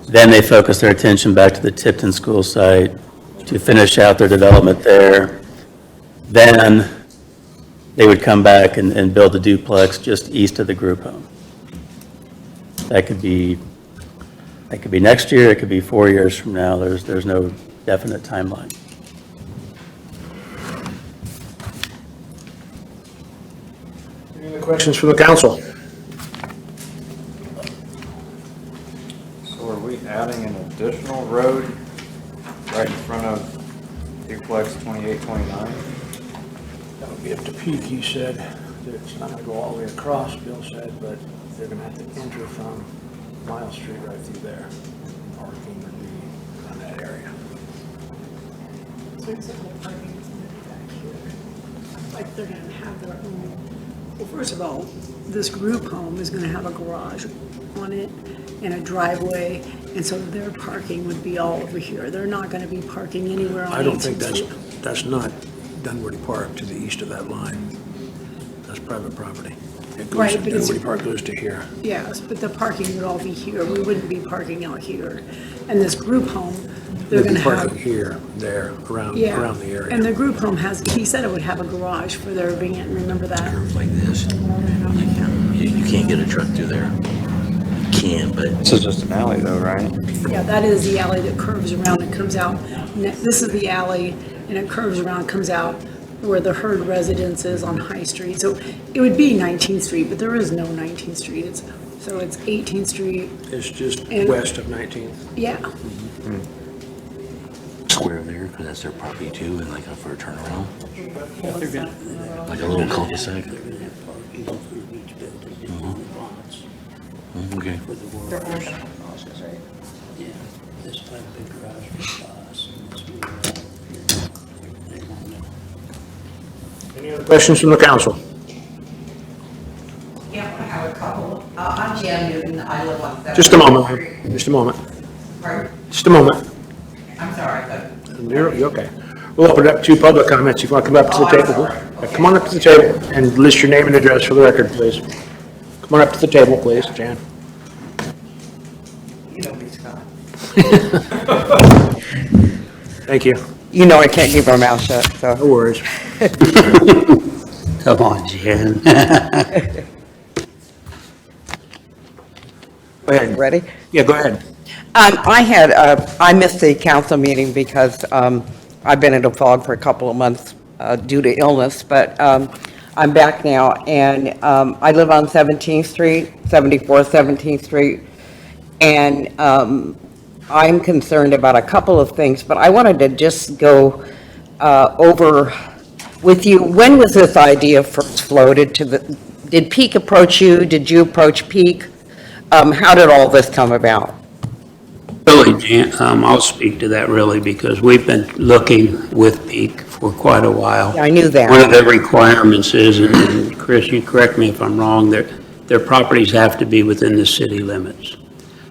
Speaker 10: Then they focus their attention back to the Tipton School site to finish out their development there. Then they would come back and build the duplex just east of the group home. That could be next year, it could be 4 years from now. There's no definite timeline.
Speaker 9: Any other questions from the council?
Speaker 11: So are we adding an additional road right in front of duplex 2829?
Speaker 8: That would be up to Peak, he said. It's not gonna go all the way across, Bill said, but they're gonna have to enter from Miles Street right through there. Parking would be in that area.
Speaker 1: Like they're gonna have their own, well, first of all, this group home is gonna have a garage on it and a driveway, and so their parking would be all over here. They're not gonna be parking anywhere on 18th
Speaker 12: I don't think
Speaker 1: Street.
Speaker 12: that's not Dunwoody Park to the east of that line. That's private property. It goes,
Speaker 1: Right, but it's-
Speaker 12: Dunwoody Park goes to here.
Speaker 1: Yes, but the parking would all be here. We wouldn't be parking out here. And this group home, they're
Speaker 12: They'd be
Speaker 1: gonna
Speaker 12: parking
Speaker 1: have,
Speaker 12: here, there, around
Speaker 1: yeah.
Speaker 12: the area.
Speaker 1: And the group home has, he said it would have a garage for their van, remember that?
Speaker 3: Like this. You can't get a truck through there. can, but
Speaker 11: This is just an alley though, right?
Speaker 1: Yeah, that is the alley that curves around and comes out. This is the alley, and it curves around, comes out where the Hurd residence is on High Street. So it would be 19th Street, but there is no 19th Street. So it's 18th Street,
Speaker 12: It's just
Speaker 1: And-
Speaker 12: west of 19th.
Speaker 1: yeah.
Speaker 3: square there, because that's their property too, and like for a turnaround, like a little cul-de-sac. Okay.
Speaker 6: Yeah, this type of garage for us, and this will-
Speaker 9: Any other questions from the council?
Speaker 2: Yeah, I have a couple. I'm Jan Newton, I live on 7th
Speaker 9: Just a moment,
Speaker 2: Street.
Speaker 9: ma'am. Just a moment.
Speaker 2: Pardon?
Speaker 9: Just a moment.
Speaker 2: I'm sorry, but.
Speaker 9: You're okay. We'll open it up to public comments. If you want to come up to the
Speaker 2: Oh, I'm
Speaker 9: table.
Speaker 2: sorry. Okay.
Speaker 9: Come on up to the table and list your name and address for the record, please. Come on up to the table, please, Jan.
Speaker 2: You know me, Scott.
Speaker 9: Thank you.
Speaker 2: You know I can't keep my mouth shut, so.
Speaker 9: No worries.
Speaker 6: Come on, Jan.
Speaker 9: Go ahead.
Speaker 2: Ready?
Speaker 9: Yeah, go ahead.
Speaker 2: I missed the council meeting because I've been in a fog for a couple of months due to illness, but I'm back now, and I live on 17th Street, 74 17th Street, and I'm concerned about a couple of things, but I wanted to just go over with you. When was this idea first floated to the, did Peak approach you? Did you approach Peak? How did all this come about?
Speaker 6: Really, Jan, I'll speak to that really, because we've been looking with Peak for quite a while.
Speaker 2: I knew that.
Speaker 6: One of the requirements is, and Chris, you correct me if I'm wrong, their properties have to be within the city limits.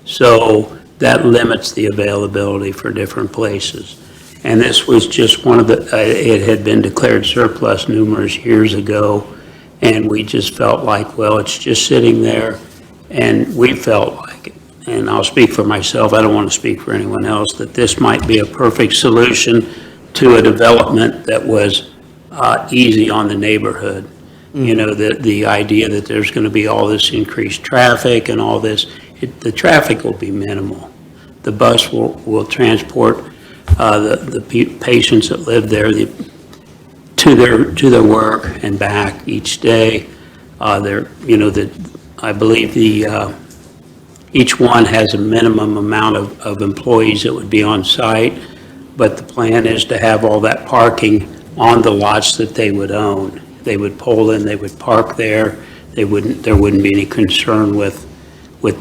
Speaker 6: So that limits the availability for different places. And this was just one of the, it had been declared surplus numerous years ago, and we just felt like, well, it's just sitting there, and we felt like it. And I'll speak for myself, I don't want to speak for anyone else, that this might be a perfect solution to a development that was easy on the neighborhood. You know, the idea that there's going to be all this increased traffic and all this, the traffic will be minimal. The bus will transport the patients that live there to their work and back each day. I believe each one has a minimum amount of employees that would be on site, but the plan is to have all that parking on the lots that they would own. They would pull in, they would park there. There wouldn't be any concern with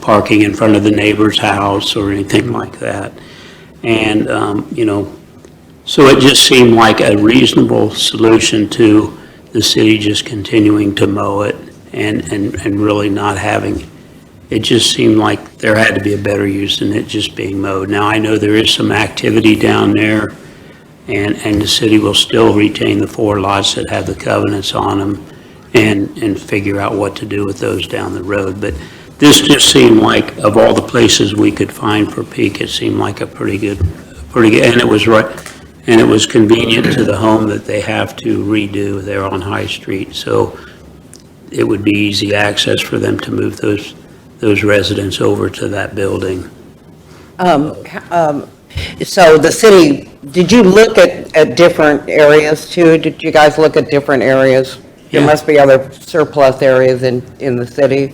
Speaker 6: parking in front of the neighbor's house or anything like that. And, so it just seemed like a reasonable solution to the city just continuing to mow it and really not having, it just seemed like there had to be a better use than it just being mowed. Now, I know there is some activity down there, and the city will still retain the 4 lots that have the covenants on them and figure out what to do with those down the road. But this just seemed like, of all the places we could find for Peak, it seemed like a pretty good, and it was right, and it was convenient to the home that they have to redo there on High Street. So it would be easy access for them to move those residents over to that building.
Speaker 2: So the city, did you look at different areas too? Did you guys look at different areas? There
Speaker 6: Yeah.
Speaker 2: must be other surplus areas in the city.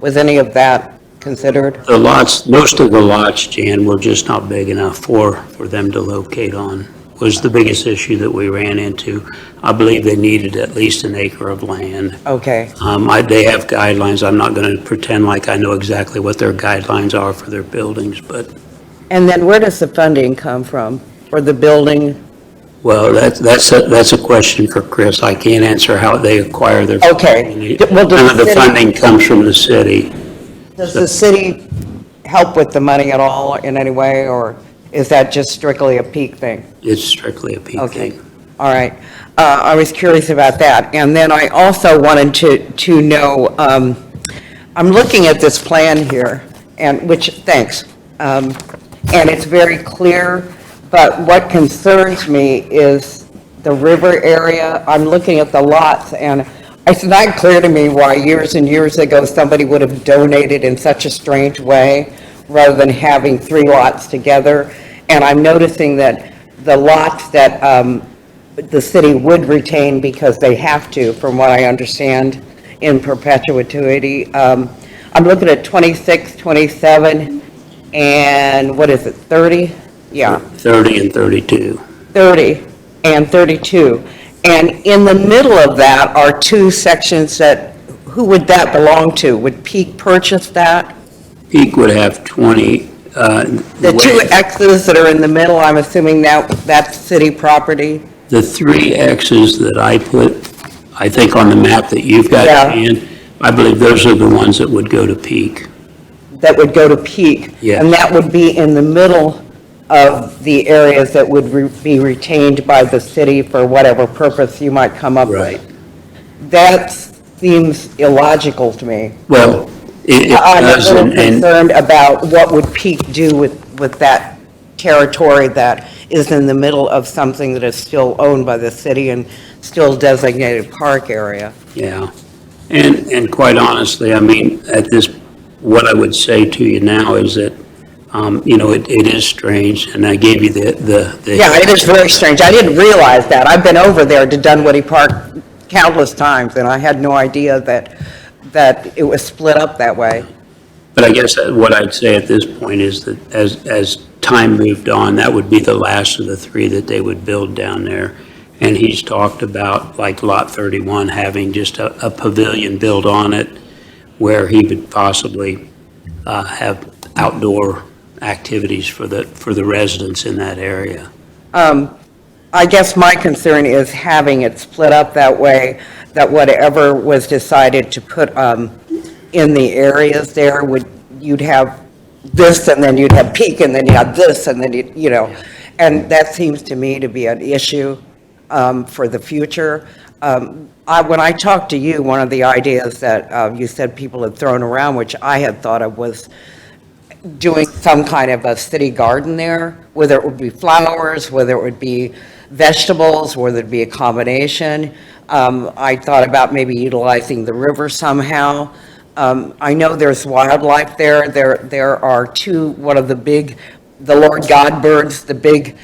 Speaker 2: Was any of that considered?
Speaker 6: The lots, most of the lots, Jan, were just not big enough for them to locate on, was the biggest issue that we ran into. I believe they needed at least an acre of land.
Speaker 2: Okay,
Speaker 6: They have guidelines. I'm not going to pretend like I know exactly what their guidelines are for their buildings, but,
Speaker 2: and then where does the funding come from for the building?
Speaker 6: well, that's a question for Chris. I can't answer how they acquire their.
Speaker 2: Okay. Well, does
Speaker 6: None of
Speaker 2: the
Speaker 6: the
Speaker 2: city-
Speaker 6: funding comes from the city.
Speaker 2: Does the city help with the money at all in any way, or is that just strictly a Peak thing?
Speaker 6: It's strictly a peak
Speaker 2: Okay,
Speaker 6: thing.
Speaker 2: all right. I was curious about that. And then I also wanted to know, I'm looking at this plan here, thanks. And it's very clear, but what concerns me is the river area. I'm looking at the lots, and It's not clear to me why years and years ago, somebody would have donated in such a strange way, rather than having 3 lots together. And I'm noticing that the lots that the city would retain, because they have to, from what I understand, in perpetuity. I'm looking at 26, 27, and what is it, 30? Yeah.
Speaker 6: 30 and 32.
Speaker 2: 30 and 32. And in the middle of that are 2 sections that, who would that belong to? Would Peak purchase that?
Speaker 6: Peak would have 20.
Speaker 2: The 2 X's that are in the middle, I'm assuming that's city property?
Speaker 6: The 3 X's that I put, I think on the map that you've got
Speaker 2: Yeah.
Speaker 6: in, I believe those are the ones that would go to Peak.
Speaker 2: That would go to Peak?
Speaker 6: Yes.
Speaker 2: And that would be in the middle of the areas that would be retained by the city for whatever purpose you might come up with?
Speaker 6: Right.
Speaker 2: That seems illogical to me.
Speaker 6: Well, it
Speaker 2: I'm a
Speaker 6: does,
Speaker 2: little
Speaker 6: and
Speaker 2: concerned about what would Peak do with that territory that is in the middle of something that is still owned by the city and still designated park area.
Speaker 6: yeah. And quite honestly, I mean, at this, what I would say to you now is that, it is strange, and I gave you the.
Speaker 2: Yeah, it is very strange. I didn't realize that. I've been over there to Dunwoody Park countless times, and I had no idea that it was split up that way.
Speaker 6: But I guess what I'd say at this point is that as time moved on, that would be the last of the 3 that they would build down there. And he's talked about, like Lot 31, having just a pavilion built on it where he would possibly have outdoor activities for the residents in that area.
Speaker 2: I guess my concern is having it split up that way, that whatever was decided to put in the areas there, you'd have this, and then you'd have Peak, and then you have this, and then and that seems to me to be an issue for the future. When I talked to you, one of the ideas that you said people had thrown around, which I had thought of, was doing some kind of a city garden there, whether it would be flowers, whether it would be vegetables, whether it be a combination. I thought about maybe utilizing the river somehow. I know there's wildlife there. There are 2, one of the Lord God birds, the big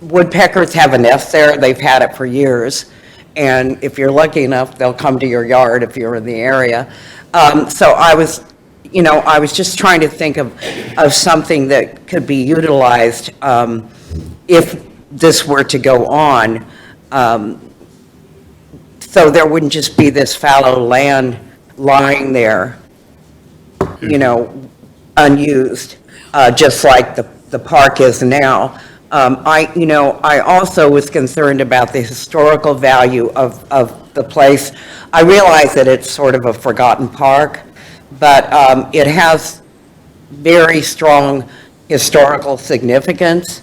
Speaker 2: woodpeckers have a nest there. They've had it for years. And if you're lucky enough, they'll come to your yard if you're in the area. So I was just trying to think of something that could be utilized if this were to go on. So there wouldn't just be this fallow land lying there, unused, just like the park is now. I also was concerned about the historical value of the place. I realize that it's sort of a forgotten park, but it has very strong historical significance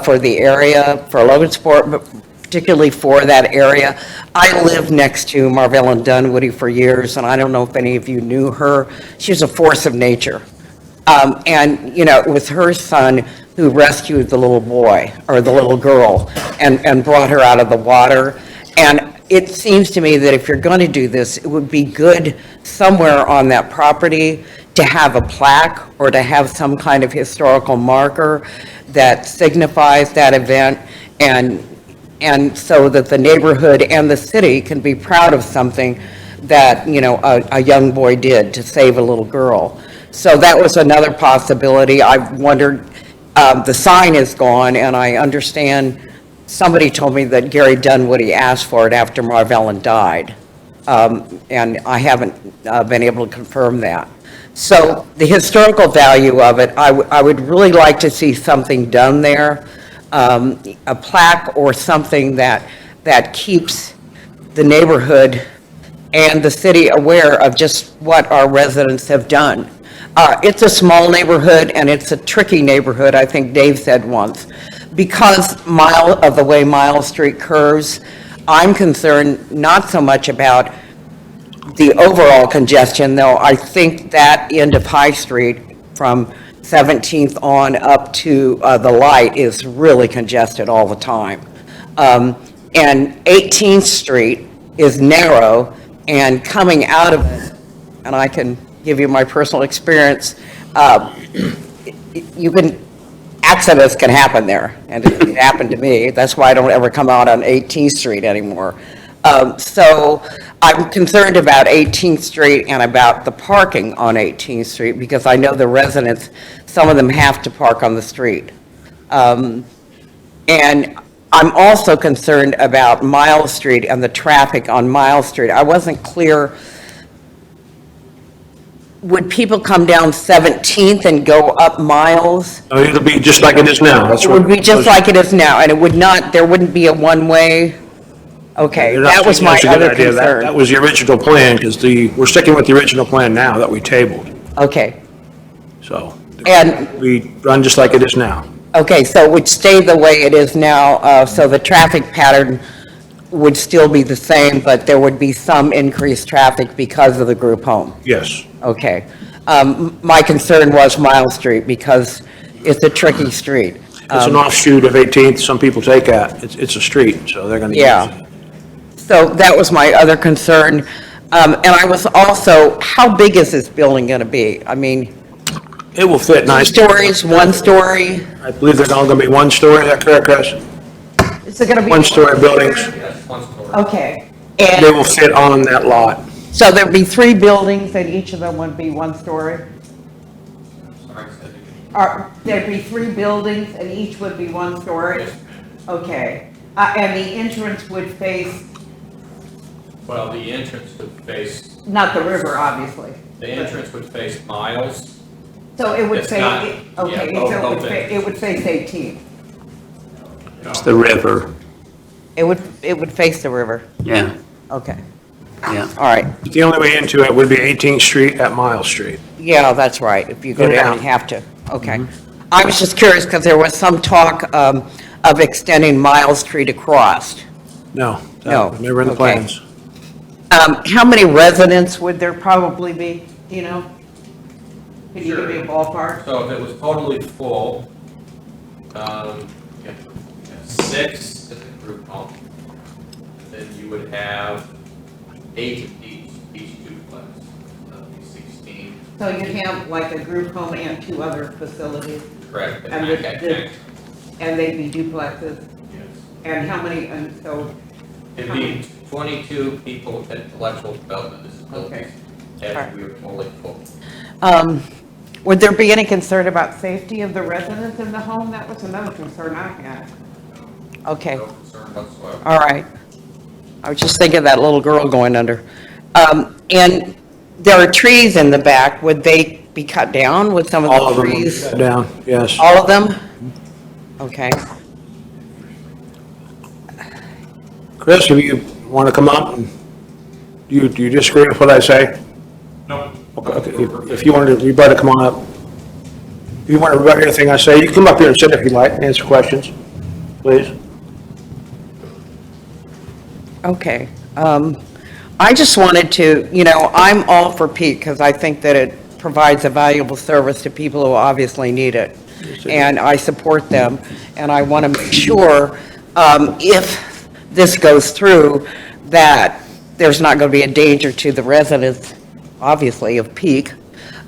Speaker 2: for the area, for Logansport, but particularly for that area. I lived next to Marvell Dunwoody for years, and I don't know if any of you knew her. She's a force of nature. And, it was her son who rescued the little boy, or the little girl, and brought her out of the water. And it seems to me that if you're going to do this, it would be good somewhere on that property to have a plaque or to have some kind of historical marker that signifies that event, and so that the neighborhood and the city can be proud of something that, a young boy did to save a little girl. So that was another possibility. I've wondered, the sign is gone, and I understand, somebody told me that Gary Dunwoody asked for it after Marvell died, and I haven't been able to confirm that. So the historical value of it, I would really like to see something done there, a plaque or something that keeps the neighborhood and the city aware of just what our residents have done. It's a small neighborhood, and it's a tricky neighborhood, I think Dave said once. Because of the way Miles Street curves, I'm concerned not so much about the overall congestion, though I think that end of High Street from 17th on up to the light is really congested all the time. And 18th Street is narrow, and coming out of it, and I can give you my personal experience, you can, accidents can happen there, and it happened to me. That's why I don't ever come out on 18th Street anymore. So I'm concerned about 18th Street and about the parking on 18th Street, because I know the residents, some of them have to park on the street. And I'm also concerned about Miles Street and the traffic on Miles Street. I wasn't clear, would people come down 17th and go up Miles?
Speaker 9: Oh, it'll be just like it is now. That's
Speaker 2: It
Speaker 9: what.
Speaker 2: would be just like it is now, and it would not, there wouldn't be a one-way? Okay,
Speaker 9: You're
Speaker 2: that
Speaker 9: not-
Speaker 2: was my
Speaker 9: that's a good
Speaker 2: other
Speaker 9: idea. That
Speaker 2: concern.
Speaker 9: was the original plan, because we're sticking with the original plan now that we tabled,
Speaker 2: Okay,
Speaker 9: so.
Speaker 2: And-
Speaker 9: We run just like it is now.
Speaker 2: okay, so it would stay the way it is now, so the traffic pattern would still be the same, but there would be some increased traffic because of the group home?
Speaker 9: Yes.
Speaker 2: Okay. My concern was Miles Street, because it's a tricky street.
Speaker 9: It's an offshoot of 18th, some people take that. It's a street, so they're going to use
Speaker 2: Yeah.
Speaker 9: it.
Speaker 2: So that was my other concern. And I was also, how big is this building going to be? I mean,
Speaker 9: It will fit
Speaker 2: two
Speaker 9: nice.
Speaker 2: stories, one story?
Speaker 9: I believe they're all going to be one story, is that correct, Chris?
Speaker 2: Is it going to be?
Speaker 9: One-story buildings.
Speaker 2: Okay.
Speaker 9: They
Speaker 2: And
Speaker 9: will fit on that lot.
Speaker 2: so there'd be 3 buildings, and each of them would be 1 story? There'd be 3 buildings, and each would be 1 story? Okay. And the entrance would face,
Speaker 13: Well, the entrance would face,
Speaker 2: not the river, obviously.
Speaker 13: the entrance would face Miles.
Speaker 2: So it would
Speaker 13: It's
Speaker 2: face,
Speaker 13: not-
Speaker 2: okay,
Speaker 13: yeah,
Speaker 2: so
Speaker 13: both
Speaker 2: it would face 18.
Speaker 6: It's the river,
Speaker 2: It would face the river.
Speaker 6: yeah,
Speaker 2: Okay,
Speaker 6: yeah.
Speaker 2: all right.
Speaker 9: The only way into it would be 18th Street at Miles Street.
Speaker 2: Yeah, that's right. If you go
Speaker 9: Go
Speaker 2: down,
Speaker 9: down.
Speaker 2: you have to. Okay. I was just curious because there was some talk of extending Miles Street across.
Speaker 9: No.
Speaker 2: No,
Speaker 9: Never in the
Speaker 2: okay.
Speaker 9: plans.
Speaker 2: How many residents would there probably be, do you know? Can you give me a ballpark?
Speaker 13: So if it was totally full, yeah, 6 at the group home, then you would have 8 of each duplex, that would be 16,
Speaker 2: So you'd have like a group home and 2 other facilities,
Speaker 13: correct?
Speaker 2: And and they'd be duplexes?
Speaker 13: Yes.
Speaker 2: And how many, and so,
Speaker 13: It'd be 22 people with intellectual development disabilities,
Speaker 2: Alright.
Speaker 13: and we were totally full.
Speaker 2: would there be any concern about safety of the residents in the home? That was another concern I had. Okay.
Speaker 13: No concern whatsoever.
Speaker 2: All right. I was just thinking of that little girl going under. And there are trees in the back. Would they be cut down with some of
Speaker 9: All of
Speaker 2: the
Speaker 9: them will be
Speaker 2: trees?
Speaker 9: cut down, yes.
Speaker 2: All of them? Okay.
Speaker 9: Chris, if you want to come up, and do you disagree with what I say?
Speaker 4: No.
Speaker 9: Okay, if you wanted to, you better come on up. If you want to rebut anything I say, you can come up here and sit if you'd like, answer questions, please.
Speaker 2: Okay. I just wanted to, I'm all for peak because I think that it provides a valuable service to people who obviously need it. And I support them. And I want to make sure, if this goes through, that there's not going to be a danger to the residents, obviously, of peak.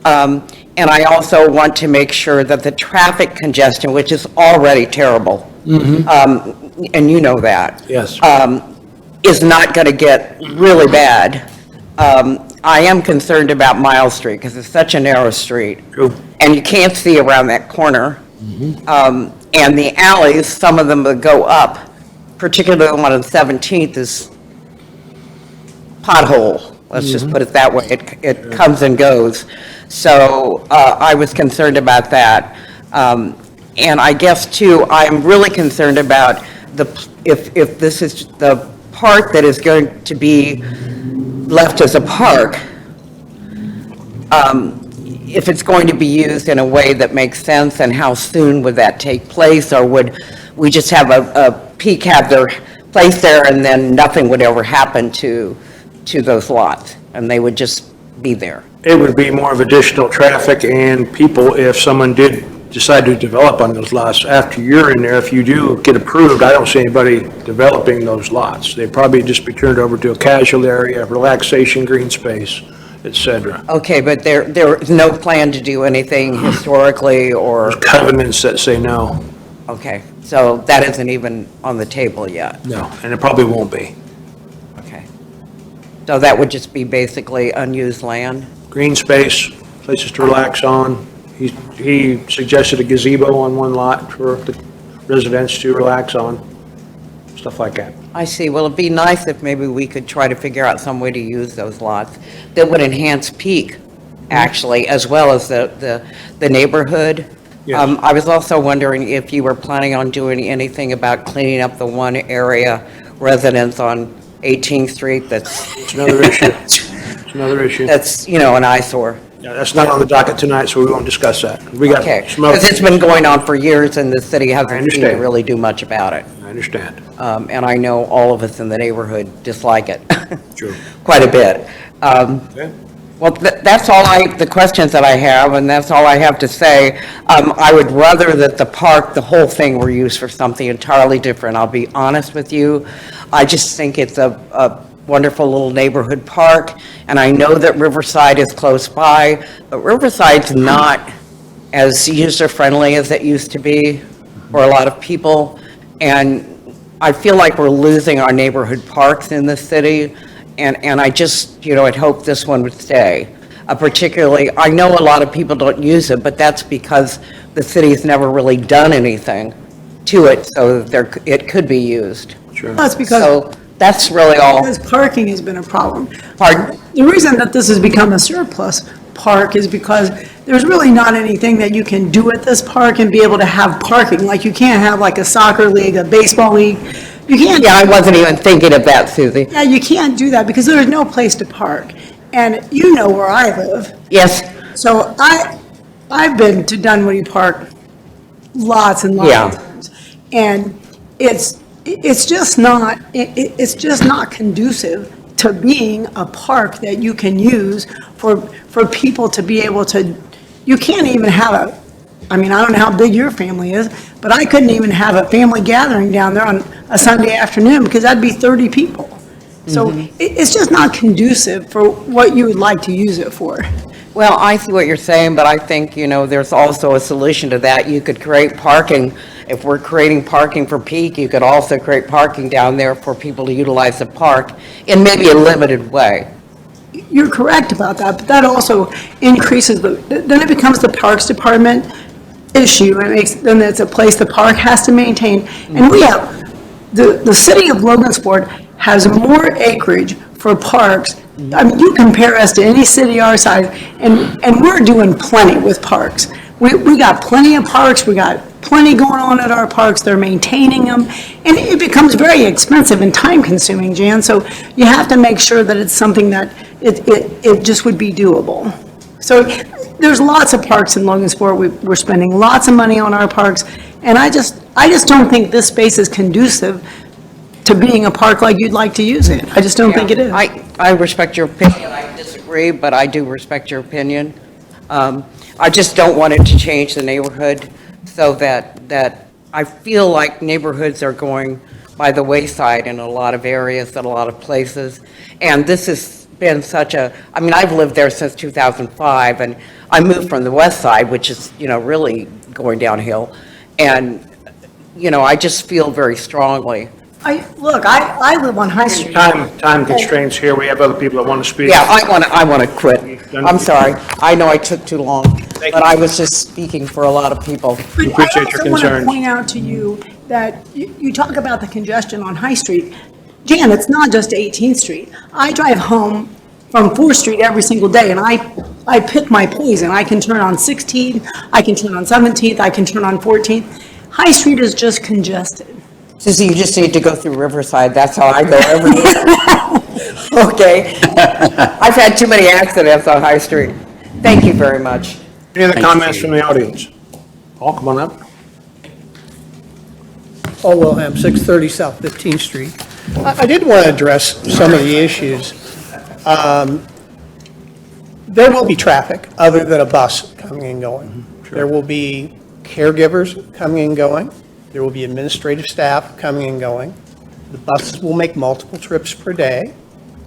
Speaker 2: And I also want to make sure that the traffic congestion, which is already terrible, and you know that.
Speaker 9: Yes.
Speaker 2: Is not going to get really bad. I am concerned about Miles Street because it's such a narrow street.
Speaker 9: True.
Speaker 2: And you can't see around that corner. And the alleys, some of them that go up, particularly the one on 17th, is pothole. Let's just put it that way. It comes and goes. So I was concerned about that. And I guess, too, I'm really concerned about if this is the part that is going to be left as a park, if it's going to be used in a way that makes sense, and how soon would that take place? Or would we just have a peak have their place there and then nothing would ever happen to those lots, and they would just be there?
Speaker 9: It would be more of additional traffic and people if someone did
Speaker 12: decide to develop on those lots, after you're in there, if you do get approved, I don't see anybody developing those lots. They'd probably just be turned over to a casual area, relaxation, green space, et cetera.
Speaker 2: Okay, but there is no plan to do anything historically or,
Speaker 12: Covenants that say no.
Speaker 2: okay, so that isn't even on the table yet.
Speaker 12: No, and it probably won't be.
Speaker 2: Okay. So that would just be basically unused land?
Speaker 12: Green space, places to relax on. He suggested a gazebo on one lot for the residents to relax on, stuff like that.
Speaker 2: I see. Well, it'd be nice if maybe we could try to figure out some way to use those lots that would enhance Peak, actually, as well as the neighborhood.
Speaker 12: Yes.
Speaker 2: I was also wondering if you were planning on doing anything about cleaning up the one area residence on 18th Street
Speaker 12: It's another issue. It's another issue.
Speaker 2: that's, an eyesore.
Speaker 12: Yeah, that's not on the docket tonight, so we won't discuss that. We got
Speaker 2: Okay,
Speaker 12: smoke.
Speaker 2: because it's been going on for years and the city hasn't seemed to
Speaker 12: understand.
Speaker 2: really do much about it.
Speaker 12: I understand.
Speaker 2: And I know all of us in the neighborhood dislike it.
Speaker 12: True.
Speaker 2: Quite a bit.
Speaker 12: Okay.
Speaker 2: Well, that's all the questions that I have, and that's all I have to say. I would rather that the park, the whole thing, were used for something entirely different. I'll be honest with you. I just think it's a wonderful little neighborhood park, and I know that Riverside is close by, but Riverside's not as user-friendly as it used to be for a lot of people, and I feel like we're losing our neighborhood parks in the city, and I just, I'd hope this one would stay. Particularly, I know a lot of people don't use it, but that's because the city's never really done anything to it, so that it could be used.
Speaker 12: Sure.
Speaker 1: That's because,
Speaker 2: So that's really all.
Speaker 1: because parking has been a problem.
Speaker 2: Pardon?
Speaker 1: The reason that this has become a surplus park is because there's really not anything that you can do at this park and be able to have parking. Like, you can't have like a soccer league, a baseball league. You can't.
Speaker 2: Yeah, I wasn't even thinking of that, Susie.
Speaker 1: Yeah, you can't do that because there's no place to park. And you know where I live.
Speaker 2: Yes,
Speaker 1: So I've been to Dunwoody Park lots and lots
Speaker 2: Yeah.
Speaker 1: of times. And it's just not conducive to being a park that you can use for people to be able to, you can't even have I don't know how big your family is, but I couldn't even have a family gathering down there on a Sunday afternoon because that'd be 30 people. So it's just not conducive for what you would like to use it for.
Speaker 2: well, I see what you're saying, but I think, there's also a solution to that. You could create parking. If we're creating parking for Peak, you could also create parking down there for people to utilize the park in maybe a limited way.
Speaker 1: You're correct about that, but that also increases then it becomes the Parks Department issue, and then it's a place the park has to maintain. And we have, the city of Logansport has more acreage for parks. You compare us to any city our size, and we're doing plenty with parks. We got plenty of parks, we got plenty going on at our parks, they're maintaining them, and it becomes very expensive and time-consuming, Jan, so you have to make sure that it's something that it just would be doable. So there's lots of parks in Logansport, we're spending lots of money on our parks, and I just don't think this space is conducive to being a park like you'd like to use it. I just don't think it is.
Speaker 2: I respect your opinion. I disagree, but I do respect your opinion. I just don't want it to change the neighborhood so that I feel like neighborhoods are going by the wayside in a lot of areas, in a lot of places. And this has been I've lived there since 2005, and I moved from the west side, which is, really going downhill. And, I just feel very strongly.
Speaker 1: I live on High Street.
Speaker 12: Time constraints here. We have other people that want to speak.
Speaker 2: Yeah, I want to quit. I'm sorry. I know I took too long, but I was just speaking for a lot of people.
Speaker 12: We appreciate your
Speaker 1: I also want to
Speaker 12: concerns.
Speaker 1: point out to you that you talk about the congestion on High Street. Jan, it's not just 18th Street. I drive home from 4th Street every single day, and I pick my poison. I can turn on 16th, I can turn on 17th, I can turn on 14th. High Street is just congested.
Speaker 2: Susie, you just need to go through Riverside. That's how I go every day. Okay. I've had too many accidents on High Street. Thank you very much.
Speaker 12: Any other comments from the audience? Paul, come on up.
Speaker 14: Paul Wilhelm, 630 South 15th Street. I did want to address some of the issues. There will be traffic other than a bus coming and going. There will be caregivers coming and going. There will be administrative staff coming and going. The buses will make multiple trips per day.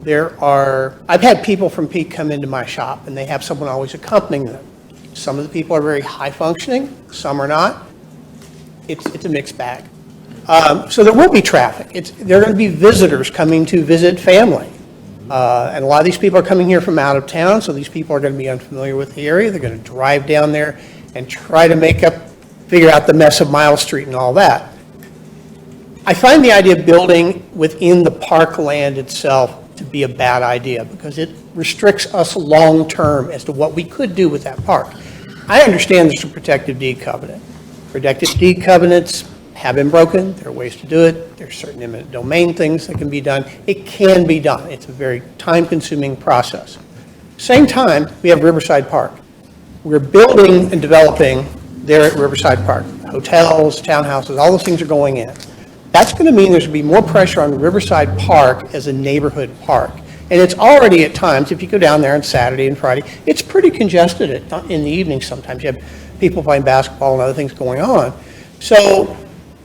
Speaker 14: I've had people from Peak come into my shop, and they have someone always accompanying them. Some of the people are very high functioning, some are not. It's a mixed bag. So there will be traffic. There are going to be visitors coming to visit family. And a lot of these people are coming here from out of town, so these people are going to be unfamiliar with the area. They're going to drive down there and try to figure out the mess of Miles Street and all that. I find the idea of building within the park land itself to be a bad idea because it restricts us long-term as to what we could do with that park. I understand there's a protective deed covenant. Protective deed covenants have been broken. There are ways to do it. There's certain eminent domain things that can be done. It can be done. It's a very time-consuming process. Same time, we have Riverside Park. We're building and developing there at Riverside Park. Hotels, townhouses, all those things are going in. That's going to mean there's going to be more pressure on Riverside Park as a neighborhood park. And it's already at times, if you go down there on Saturday and Friday, it's pretty congested in the evening sometimes. You have people playing basketball and other things going on. So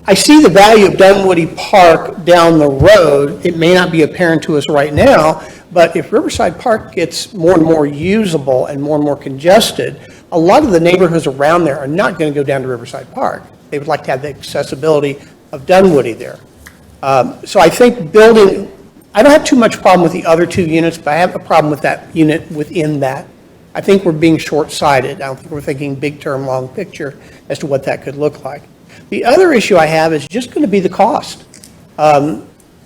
Speaker 14: I see the value of Dunwoody Park down the road. It may not be apparent to us right now, but if Riverside Park gets more and more usable and more congested, a lot of the neighborhoods around there are not going to go down to Riverside Park. They would like to have the accessibility of Dunwoody there. So I think building, I don't have too much problem with the other two units, but I have a problem with that unit within that. I think we're being short-sighted. I don't think we're thinking big-term, long picture as to what that could look like. The other issue I have is just going to be the cost.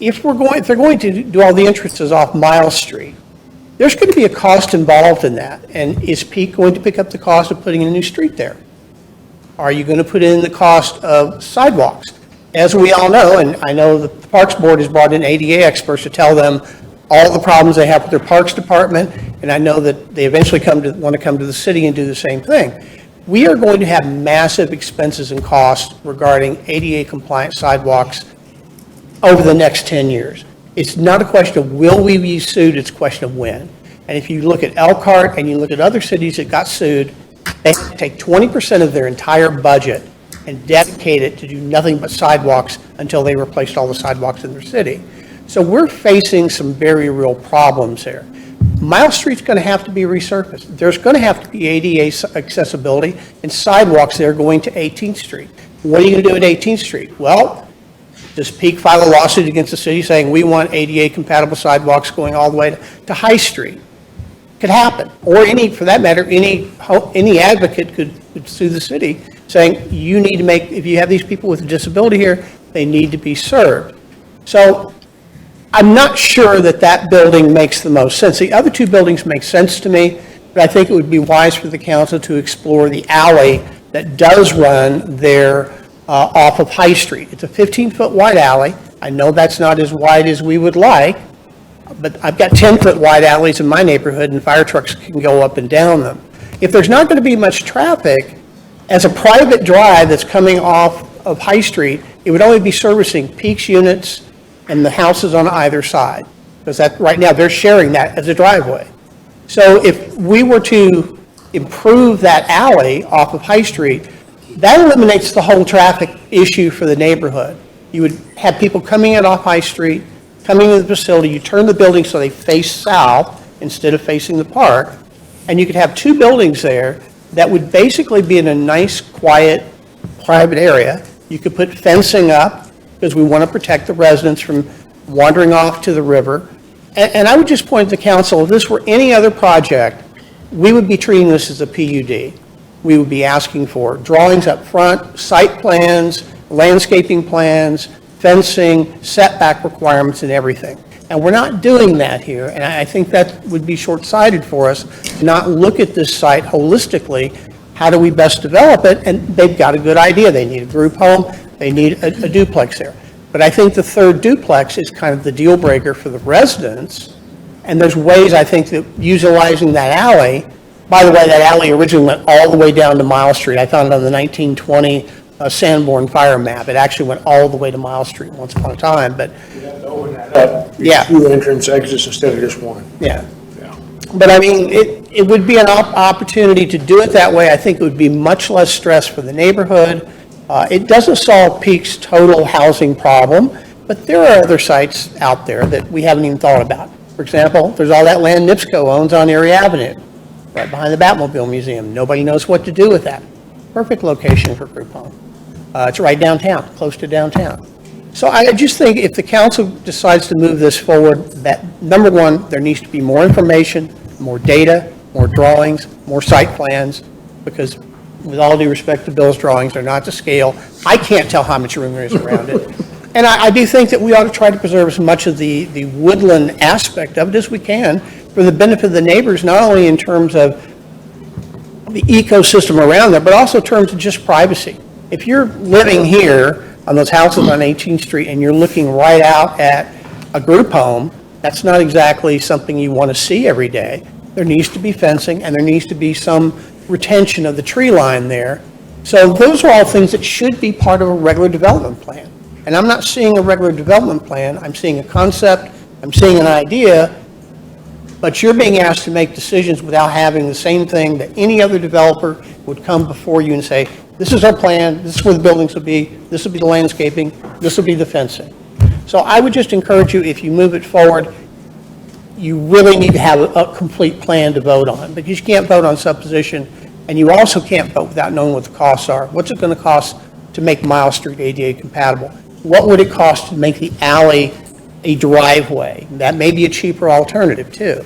Speaker 14: If they're going to do all the entrances off Miles Street, there's going to be a cost involved in that. And is Peak going to pick up the cost of putting in a new street there? Are you going to put in the cost of sidewalks? As we all know, and I know the Parks Board has brought in ADA experts to tell them all the problems they have with their Parks Department, and I know that they eventually want to come to the city and do the same thing. We are going to have massive expenses and costs regarding ADA compliant sidewalks over the next 10 years. It's not a question of will we be sued, it's a question of when. And if you look at Elkhart and you look at other cities that got sued, they take 20% of their entire budget and dedicate it to do nothing but sidewalks until they replaced all the sidewalks in their city. So we're facing some very real problems there. Miles Street's going to have to be resurfaced. There's going to have to be ADA accessibility and sidewalks there going to 18th Street. What are you going to do at 18th Street? Well, does Peak file a lawsuit against the city saying we want ADA compatible sidewalks going all the way to High Street? Could happen. Or for that matter, any advocate could sue the city saying you need to if you have these people with a disability here, they need to be served. So I'm not sure that building makes the most sense. The other two buildings make sense to me, but I think it would be wise for the council to explore the alley that does run there off of High Street. It's a 15-foot wide alley. I know that's not as wide as we would like, but I've got 10-foot wide alleys in my neighborhood, and fire trucks can go up and down them. If there's not going to be much traffic, as a private drive that's coming off of High Street, it would only be servicing Peak's units and the houses on either side, because right now they're sharing that as a driveway. So if we were to improve that alley off of High Street, that eliminates the whole traffic issue for the neighborhood. You would have people coming in off High Street, coming into the facility, you turn the building so they face south instead of facing the park, and you could have two buildings there that would basically be in a nice, quiet, private area. You could put fencing up, because we want to protect the residents from wandering off to the river. And I would just point to the council, if this were any other project, we would be treating this as a PUD. We would be asking for drawings up front, site plans, landscaping plans, fencing, setback requirements, and everything. And we're not doing that here, and I think that would be short-sighted for us to not look at this site holistically. How do we best develop it? And they've got a good idea. They need a group home. They need a duplex there. But I think the third duplex is kind of the deal breaker for the residents. And there's ways, I think, that utilizing that alley, by the way, that alley originally went all the way down to Miles Street. I found it on the 1920 Sanborn fire map. It actually went all the way to Miles Street once upon a time, but
Speaker 12: Yeah. Two entrance exits instead of just one.
Speaker 14: yeah. But I mean, it would be an opportunity to do it that way. I think it would be much less stress for the neighborhood. It doesn't solve Peak's total housing problem, but there are other sites out there that we haven't even thought about. For example, there's all that land NIPSCO owns on Erie Avenue, right behind the Batmobile Museum. Nobody knows what to do with that. Perfect location for group home. It's right downtown, close to downtown. So I just think if the council decides to move this forward, that, number one, there needs to be more information, more data, more drawings, more site plans, because with all due respect to Bill's drawings, they're not to scale. I can't tell how much room there is around it. And I do think that we ought to try to preserve as much of the woodland aspect of it as we can for the benefit of the neighbors, not only in terms of the ecosystem around there, but also in terms of just privacy. If you're living here on those houses on 18th Street and you're looking right out at a group home, that's not exactly something you want to see every day. There needs to be fencing and there needs to be some retention of the tree line there. So those are all things that should be part of a regular development plan. And I'm not seeing a regular development plan. I'm seeing a concept, I'm seeing an idea, but you're being asked to make decisions without having the same thing that any other developer would come before you and say, this is our plan, this is where the buildings will be, this will be the landscaping, this will be the fencing. So I would just encourage you, if you move it forward, you really need to have a complete plan to vote on, because you can't vote on supposition, and you also can't vote without knowing what the costs are. What's it going to cost to make Miles Street ADA compatible? What would it cost to make the alley a driveway? That may be a cheaper alternative too,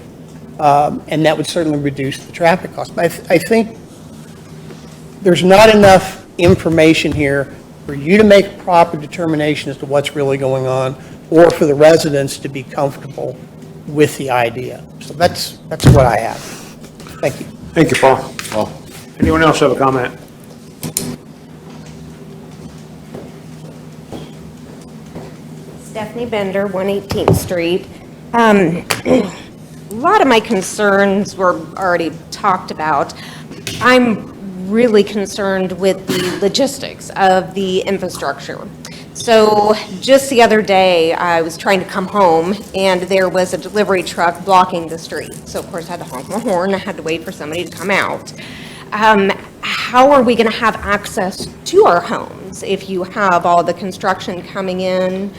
Speaker 14: and that would certainly reduce the traffic costs. But I think there's not enough information here for you to make a proper determination as to what's really going on, or for the residents to be comfortable with the idea. So that's what I have. Thank you.
Speaker 12: Thank you, Paul. Anyone else have a comment?
Speaker 5: Stephanie Bender, 118th Street. A lot of my concerns were already talked about. I'm really concerned with the logistics of the infrastructure. So just the other day, I was trying to come home and there was a delivery truck blocking the street. So of course I had to honk my horn, I had to wait for somebody to come out. How are we going to have access to our homes if you have all the construction coming in,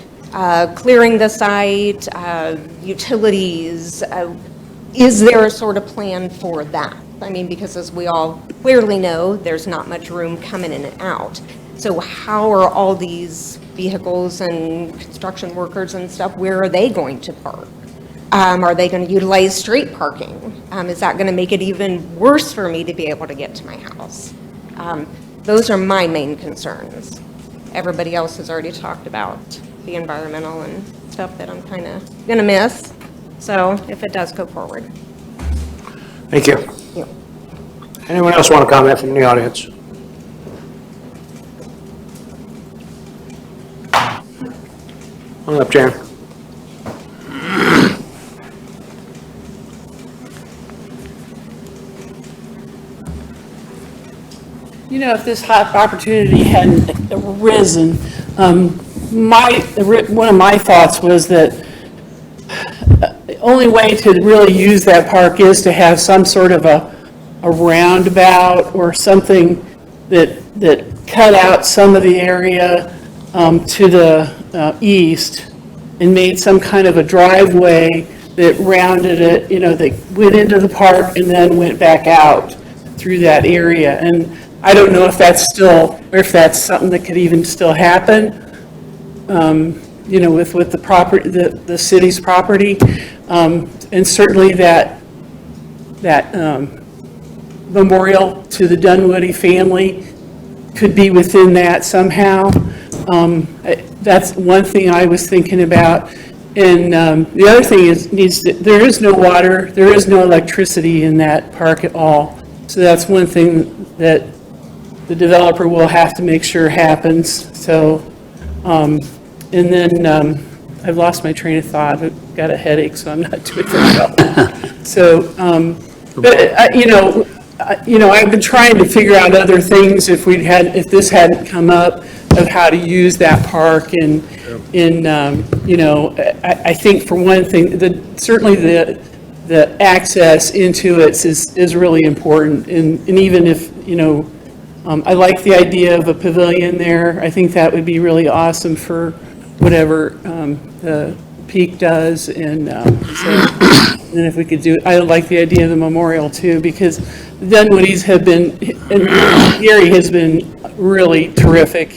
Speaker 5: clearing the site, utilities? Is there a sort of plan for that? I mean, because as we all clearly know, there's not much room coming in and out. So how are all these vehicles and construction workers and stuff, where are they going to park? Are they going to utilize street parking? Is that going to make it even worse for me to be able to get to my house? Those are my main concerns. Everybody else has already talked about the environmental and stuff that I'm kind of going to miss. So if it does go forward.
Speaker 12: Thank you.
Speaker 5: Yeah.
Speaker 12: Anyone else want to comment from the audience? Come on up, Jan.
Speaker 15: You know, if this opportunity hadn't arisen, one of my thoughts was that the only way to really use that park is to have some sort of a roundabout or something that cut out some of the area to the east and made some kind of a driveway that rounded it, you know, that went into the park and then went back out through that area. And I don't know if that's still, or if that's something that could even still happen, you know, with the property, the city's property, and certainly that memorial to the Dunwoody family could be within that somehow. That's one thing I was thinking about. And the other thing is, there is no water, there is no electricity in that park at all. So that's one thing that the developer will have to make sure happens. So, and then I've lost my train of thought. I've got a headache, so I'm not doing very well. So, but you know, I've been trying to figure out other things if this hadn't come up, of how to use that park. And you know, I think for one thing, certainly the the access into it is really important. And even if, I like the idea of a pavilion there. I think that would be really awesome for whatever the Peak does. And then if we could do, I like the idea of the memorial too, because the Dunwoody's have been, and Gary has been really terrific.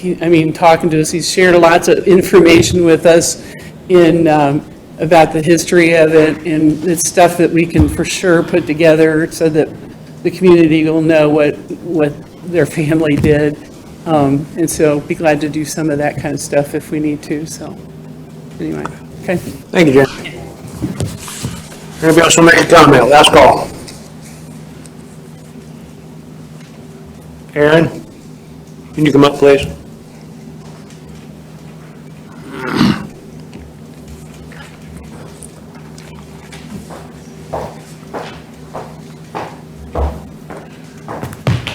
Speaker 15: Talking to us, he's shared lots of information with us about the history of it, and it's stuff that we can for sure put together so that the community will know what their family did. And so be glad to do some of that kind of stuff if we need to, so, anyway, okay.
Speaker 12: Thank you, Jen. Anybody else want to make a comment? Last call. Aaron, can you come up, please?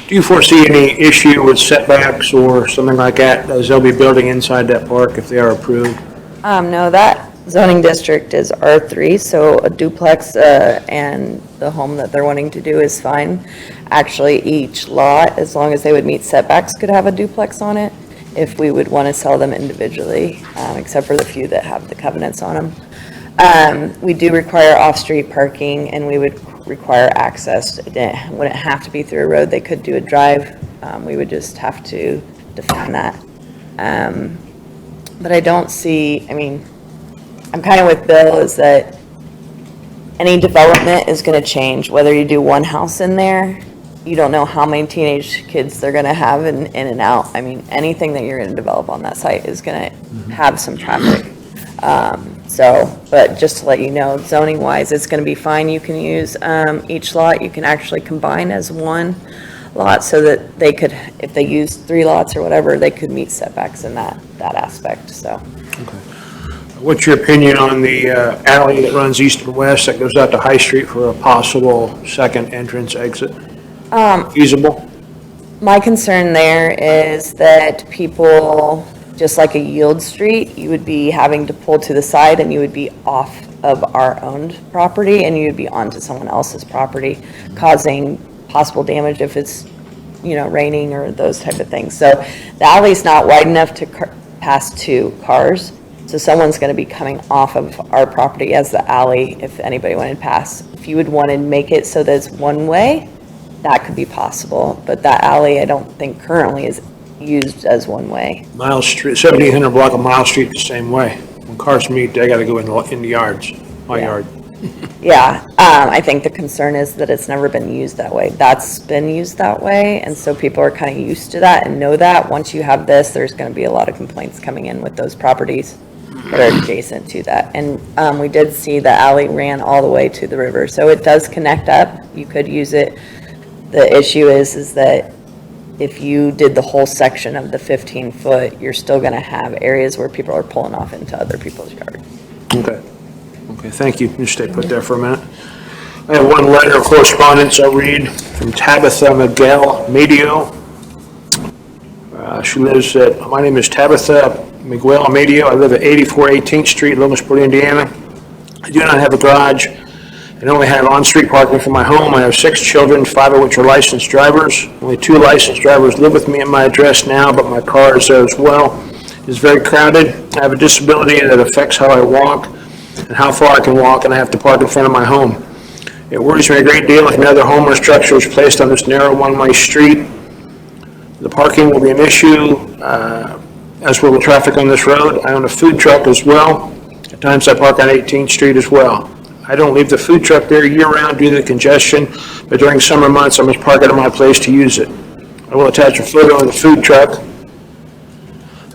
Speaker 12: Do you foresee any issue with setbacks or something like that as they'll be building inside that park if they are approved?
Speaker 7: No, that zoning district is R3, so a duplex and the home that they're wanting to do is fine. Actually, each lot, as long as they would meet setbacks, could have a duplex on it if we would want to sell them individually, except for the few that have the covenants on them. We do require off-street parking, and we would require access. It wouldn't have to be through a road. They could do a drive. We would just have to define that. But I don't see, I'm kind of with Bill, is that any development is going to change. Whether you do one house in there, you don't know how many teenage kids they're going to have in and out. Anything that you're going to develop on that site is going to have some traffic. But just to let you know, zoning wise, it's going to be fine. You can use each lot. You can actually combine as one lot so that they could, if they use 3 lots or whatever, they could meet setbacks in that aspect, so.
Speaker 12: What's your opinion on the alley that runs east and west that goes out to High Street for a possible second entrance exit? Feasible?
Speaker 7: My concern there is that people, just like a yield street, you would be having to pull to the side and you would be off of our owned property and you'd be onto someone else's property, causing possible damage if it's, raining or those type of things. So the alley's not wide enough to pass 2 cars. So someone's going to be coming off of our property as the alley if anybody wanted to pass. If you would want to make it so that it's one way, that could be possible. But that alley, I don't think currently is used as one way.
Speaker 12: Miles Street, 7800 block of Miles Street the same way. When cars meet, they got to go in the yards, my yard.
Speaker 7: Yeah, I think the concern is that it's never been used that way. That's been used that way, and so people are kind of used to that and know that. Once you have this, there's going to be a lot of complaints coming in with those properties that are adjacent to that. And we did see the alley ran all the way to the river, so it does connect up. You could use it. The issue is that if you did the whole section of the 15-foot, you're still going to have areas where people are pulling off into other people's yards.
Speaker 12: Okay, thank you. Just stay put there for a minute. I have one letter of correspondence I'll read from Tabitha Miguel Medio. She lives at, my name is Tabitha Miguel Medio. I live at 84 18th Street, Logansport, Indiana. I do not have a garage and only have on-street parking for my home. I have 6 children, 5 of which are licensed drivers. Only 2 licensed drivers live with me at my address now, but my car is there as well. It is very crowded. I have a disability that affects how I walk and how far I can walk, and I have to park in front of my home. It worries me a great deal if another home or structure is placed on this narrow one-way street. The parking will be an issue, as will the traffic on this road. I own a food truck as well. At times I park on 18th Street as well. I don't leave the food truck there year-round due to the congestion, but during summer months I must park it at my place to use it. I will attach a photo of the food truck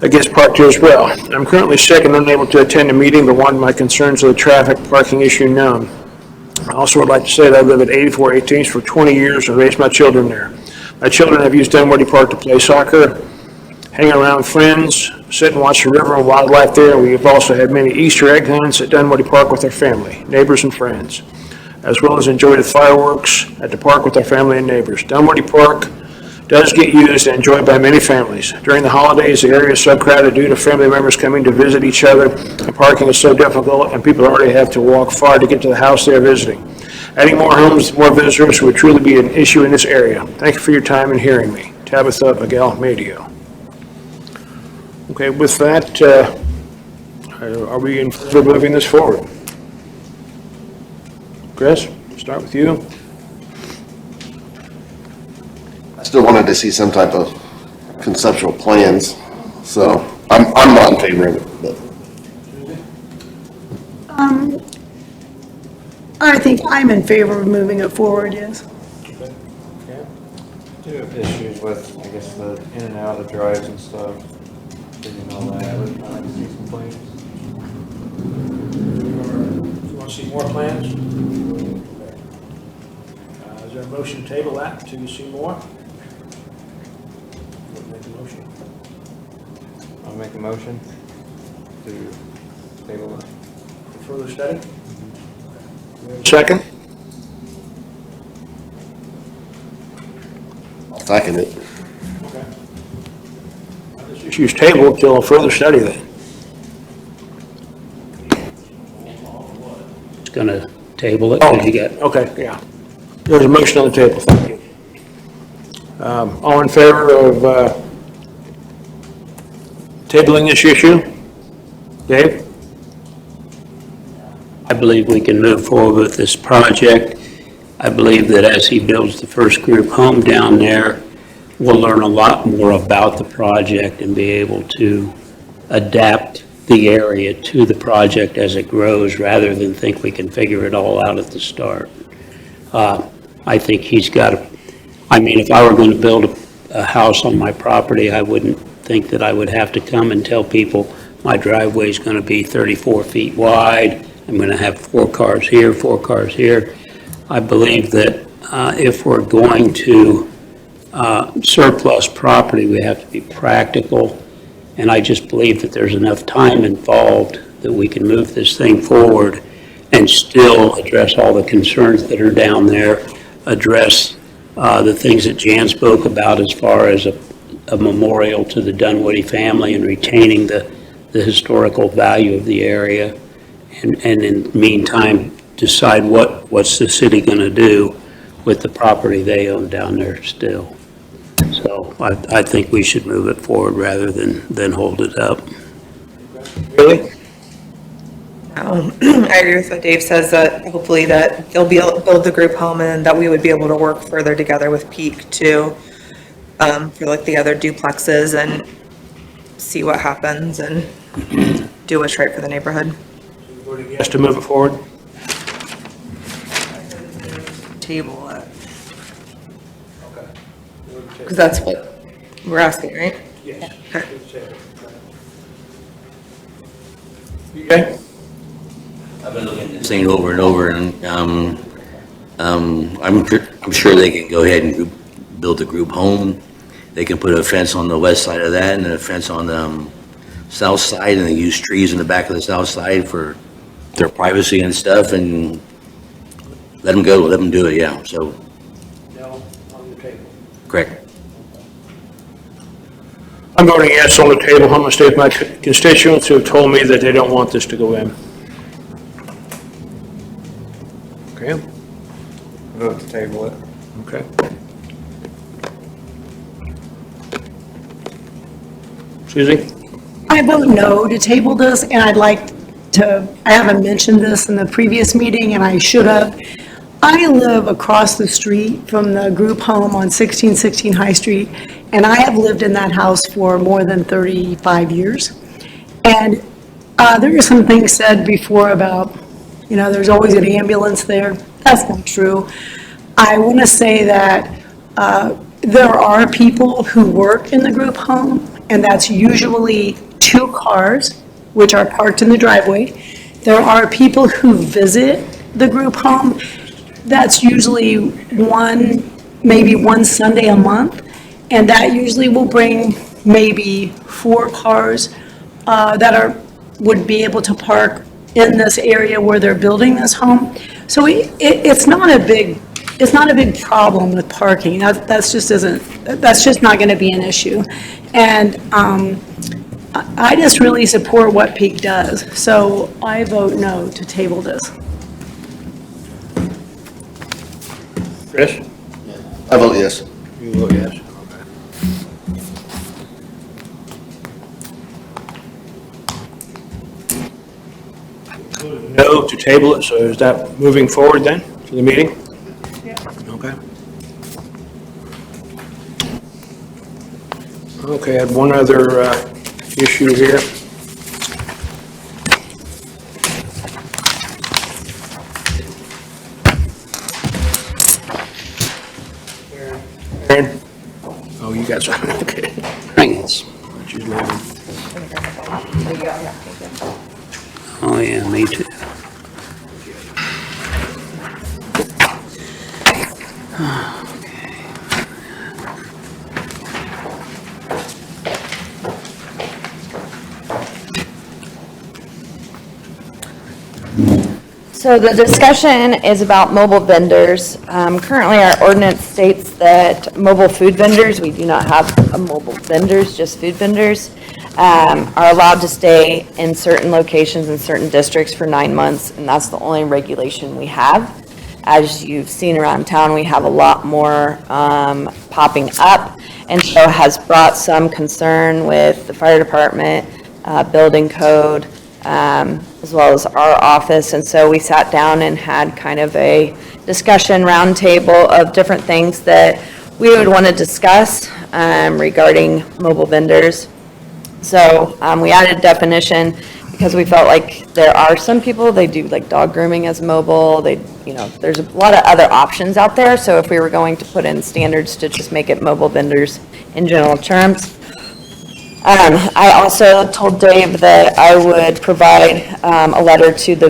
Speaker 12: that gets parked here as well. I'm currently sick and unable to attend a meeting, but wanted my concerns of the traffic parking issue known. I also would like to say that I live at 84 18th for 20 years and raised my children there. My children have used Dunwoody Park to play soccer, hang around friends, sit and watch the river and wildlife there. We have also had many Easter egg hunts at Dunwoody Park with our family, neighbors, and friends, as well as enjoy the fireworks at the park with our family and neighbors. Dunwoody Park does get used and enjoyed by many families. During the holidays, the area is so crowded due to family members coming to visit each other, and parking is so difficult, and people already have to walk far to get to the house they are visiting. Adding more homes, more visitors would truly be an issue in this area. Thank you for your time and hearing me. Tabitha Miguel Madio. Okay, with that, are we in favor of moving this forward? Chris, start with you.
Speaker 16: I still wanted to see some type of conceptual plans, so I'm not in favor of it, but.
Speaker 1: I think I'm in favor of moving it forward, yes.
Speaker 11: Do have issues with, I guess, the in and out of the drives and stuff, and all that, I would like to see some plans.
Speaker 12: You want to see more plans? Is there a motion to table that to see more? Make a motion.
Speaker 11: I'll make a motion to table it.
Speaker 12: For further study? Second?
Speaker 16: I'll second it.
Speaker 12: Okay. This issue's tabled till further study then.
Speaker 6: It's going to table it, 'cause you got
Speaker 12: Okay, yeah. There's a motion on the table, thank you. All in favor of tabling this issue? Dave?
Speaker 6: I believe we can move forward with this project. I believe that as he builds the first group home down there, we'll learn a lot more about the project and be able to adapt the area to the project as it grows, rather than think we can figure it all out at the start. I think he's got to, I mean, if I were going to build a house on my property, I wouldn't think that I would have to come and tell people my driveway is going to be 34 feet wide. I'm going to have 4 cars here, 4 cars here. I believe that if we're going to surplus property, we have to be practical. And I just believe that there's enough time involved that we can move this thing forward and still address all the concerns that are down there, address the things that Jan spoke about as far as a memorial to the Dunwoody family and retaining the historical value of the area. And in the meantime, decide what's the city going to do with the property they own down there still. So I think we should move it forward rather than hold it up.
Speaker 12: Really?
Speaker 17: I agree with what Dave says, that hopefully that they'll be able to build the group home and that we would be able to work further together with Peak too, for like the other duplexes and see what happens and do what's right for the neighborhood.
Speaker 12: Voting yes to move it forward?
Speaker 17: Table it. Because that's what we're asking, right?
Speaker 12: Yes.
Speaker 17: Okay.
Speaker 12: Okay.
Speaker 3: I've been looking at this thing over and over, and I'm sure they can go ahead and build a group home. They can put a fence on the west side of that and a fence on the south side, and they use trees in the back of the south side for their privacy and stuff, and let them go, let them do it, yeah, so,
Speaker 12: No, on the table.
Speaker 3: correct.
Speaker 12: I'm voting yes on the table. I'm going to stay with my constituents who have told me that they don't want this to go in. Okay,
Speaker 11: Vote to table it.
Speaker 12: okay. Susie?
Speaker 1: I vote no to table this, and I'd like to, I haven't mentioned this in the previous meeting, and I should have. I live across the street from the group home on 1616 High Street, and I have lived in that house for more than 35 years. And there were some things said before about, you know, there's always an ambulance there. That's not true. I want to say that there are people who work in the group home, and that's usually 2 cars, which are parked in the driveway. There are people who visit the group home. That's usually maybe one Sunday a month, and that usually will bring maybe 4 cars that would be able to park in this area where they're building this home. So it's not a big it's not a big problem with parking. That's just not going to be an issue. And I just really support what Peak does. So I vote no to table this.
Speaker 12: Chris?
Speaker 16: I vote yes.
Speaker 12: You vote yes. No to table it, so is that moving forward then to the meeting?
Speaker 1: Yeah.
Speaker 12: Okay. Okay, I had one other issue here. Aaron? Oh, you got something, okay.
Speaker 6: Thanks.
Speaker 12: She's leaving.
Speaker 6: Oh, yeah, me too.
Speaker 7: So the discussion is about mobile vendors. Currently, our ordinance states that mobile food vendors, we do not have a mobile vendors, just food vendors, are allowed to stay in certain locations in certain districts for 9 months, and that's the only regulation we have. As you've seen around town, we have a lot more popping up, and so has brought some concern with the fire department, building code, as well as our office. And so we sat down and had kind of a discussion roundtable of different things that we would want to discuss regarding mobile vendors. So we added definition because we felt like there are some people, they do like dog grooming as mobile, there's a lot of other options out there. So if we were going to put in standards to just make it mobile vendors in general terms. I also told Dave that I would provide a letter to the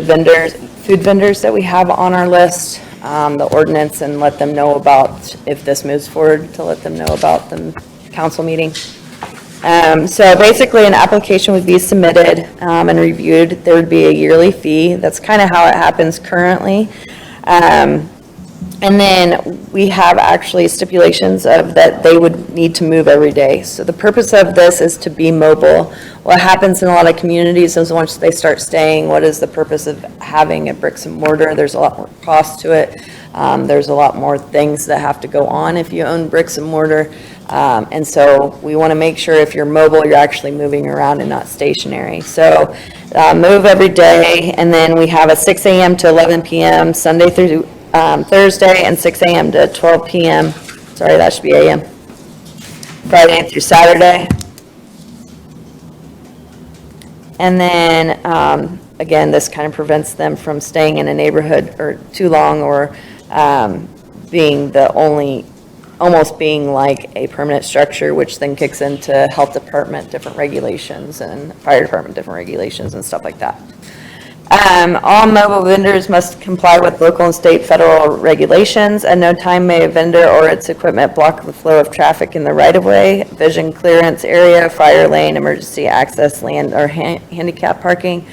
Speaker 7: food vendors that we have on our list, the ordinance, and let them know about, if this moves forward, to let them know about the council meeting. So basically, an application would be submitted and reviewed. There would be a yearly fee. That's kind of how it happens currently. And then we have actually stipulations of that they would need to move every day. So the purpose of this is to be mobile. What happens in a lot of communities is once they start staying, what is the purpose of having a bricks and mortar? There's a lot more cost to it. There's a lot more things that have to go on if you own bricks and mortar. And so we want to make sure if you're mobile, you're actually moving around and not stationary. So move every day. And then we have a 6 a.m. to 11 p.m. Sunday through Thursday, and 6 a.m. to 12 p.m. Sorry, that should be a.m. Friday through Saturday. And then, again, this kind of prevents them from staying in a neighborhood or too long, or being almost being like a permanent structure, which then kicks into health department, different regulations, and fire department, different regulations and stuff like that. All mobile vendors must comply with local and state federal regulations. At no time may a vendor or its equipment block the flow of traffic in the right-of-way, vision clearance area, fire lane, emergency access, land or handicap parking,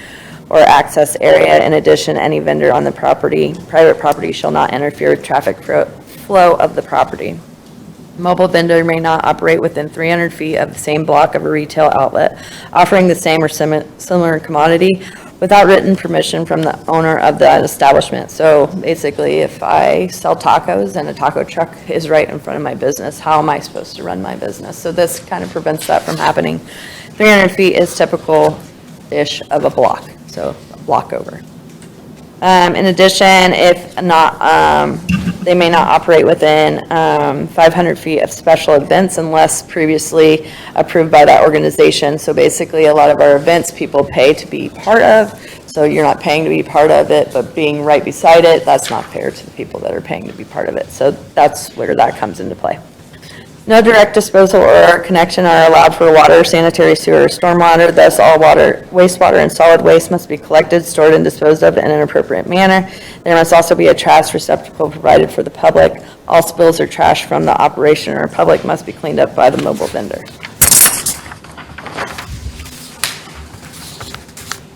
Speaker 7: or access area. In addition, any vendor on the private property shall not interfere with traffic flow of the property. Mobile vendor may not operate within 300 feet of the same block of a retail outlet, offering the same or similar commodity without written permission from the owner of that establishment. So basically, if I sell tacos and a taco truck is right in front of my business, how am I supposed to run my business? So this kind of prevents that from happening. 300 feet is typical-ish of a block, so a block over. In addition, if not, they may not operate within 500 feet of special events unless previously approved by that organization. So basically, a lot of our events people pay to be part of. So you're not paying to be part of it, but being right beside it, that's not fair to the people that are paying to be part of it. So that's where that comes into play. No direct disposal or connection are allowed for water, sanitary sewer, or stormwater. Thus, all water, wastewater, and solid waste must be collected, stored, and disposed of in an appropriate manner. There must also be a trash receptacle provided for the public. All spills or trash from the operation or public must be cleaned up by the mobile vendor.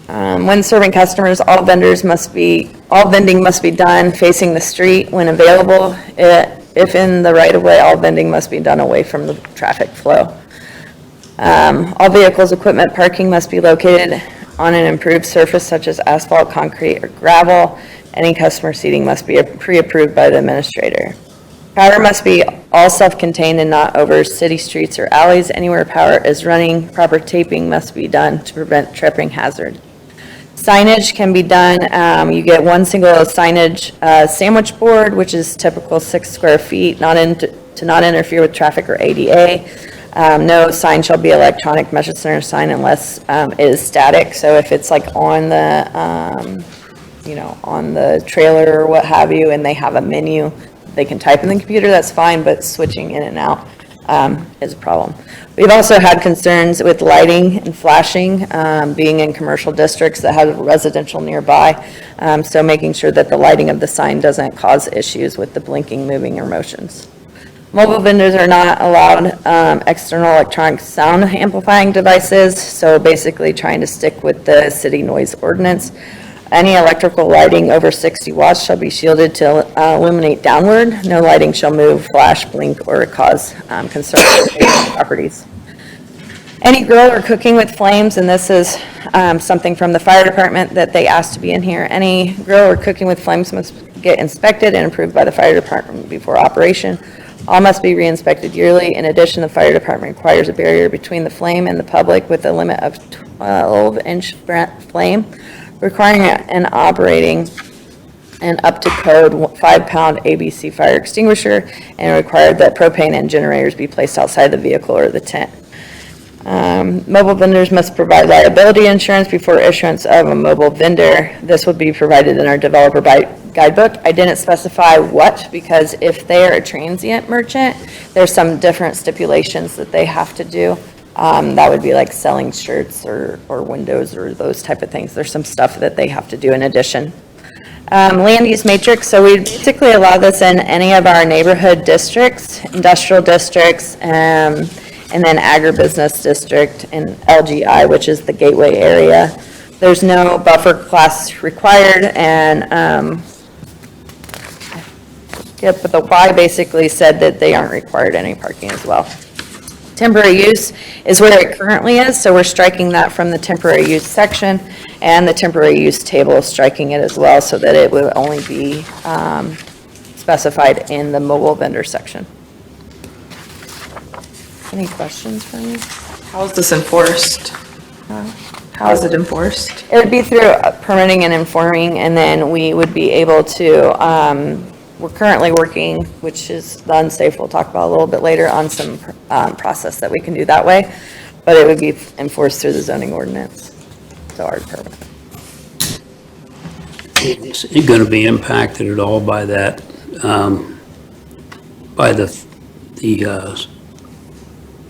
Speaker 7: When serving customers, all vending must be done facing the street when available. If in the right-of-way, all vending must be done away from the traffic flow. All vehicles, equipment, parking must be located on an improved surface such as asphalt, concrete, or gravel. Any customer seating must be pre-approved by the administrator. Power must be all self-contained and not over city streets or alleys. Anywhere power is running, proper taping must be done to prevent tripping hazard. Signage can be done, you get one single signage sandwich board, which is typical 6 square feet, to not interfere with traffic or ADA. No sign shall be electronic message center sign unless it is static. So if it's like on the, on the trailer or what have you, and they have a menu, they can type in the computer, that's fine, but switching in and out is a problem. We've also had concerns with lighting and flashing, being in commercial districts that have residential nearby. So making sure that the lighting of the sign doesn't cause issues with the blinking, moving, or motions. Mobile vendors are not allowed external electronic sound amplifying devices, so basically trying to stick with the city noise ordinance. Any electrical lighting over 60 watts shall be shielded to illuminate downward. No lighting shall move, flash, blink, or cause concern for properties. Any grill or cooking with flames, and this is something from the fire department that they asked to be in here. Any grill or cooking with flames must get inspected and approved by the fire department before operation. All must be re-inspected yearly. In addition, the fire department requires a barrier between the flame and the public with a limit of 12-inch flame, requiring an operating and up to code 5-pound ABC fire extinguisher, and required that propane and generators be placed outside the vehicle or the tent. Mobile vendors must provide liability insurance before issuance of a mobile vendor. This would be provided in our developer guidebook. I didn't specify what, because if they're a transient merchant, there's some different stipulations that they have to do. That would be like selling shirts or windows or those type of things. There's some stuff that they have to do in addition. Land use matrix, so we basically allow this in any of our neighborhood districts, industrial districts, and then agribusiness district and LGI, which is the gateway area. There's no buffer class required, and but the Y basically said that they aren't required any parking as well. Temporary use is where it currently is, so we're striking that from the temporary use section, and the temporary use table is striking it as well, so that it would only be specified in the mobile vendor section. Any questions for me?
Speaker 17: How is this enforced? How is it enforced?
Speaker 7: It would be through permitting and informing, and then we would be able to, we're currently working, which is the unsafe, we'll talk about a little bit later, on some process that we can do that way, but it would be enforced through the zoning ordinance, so our permit.
Speaker 6: Is it going to be impacted at all by that, by the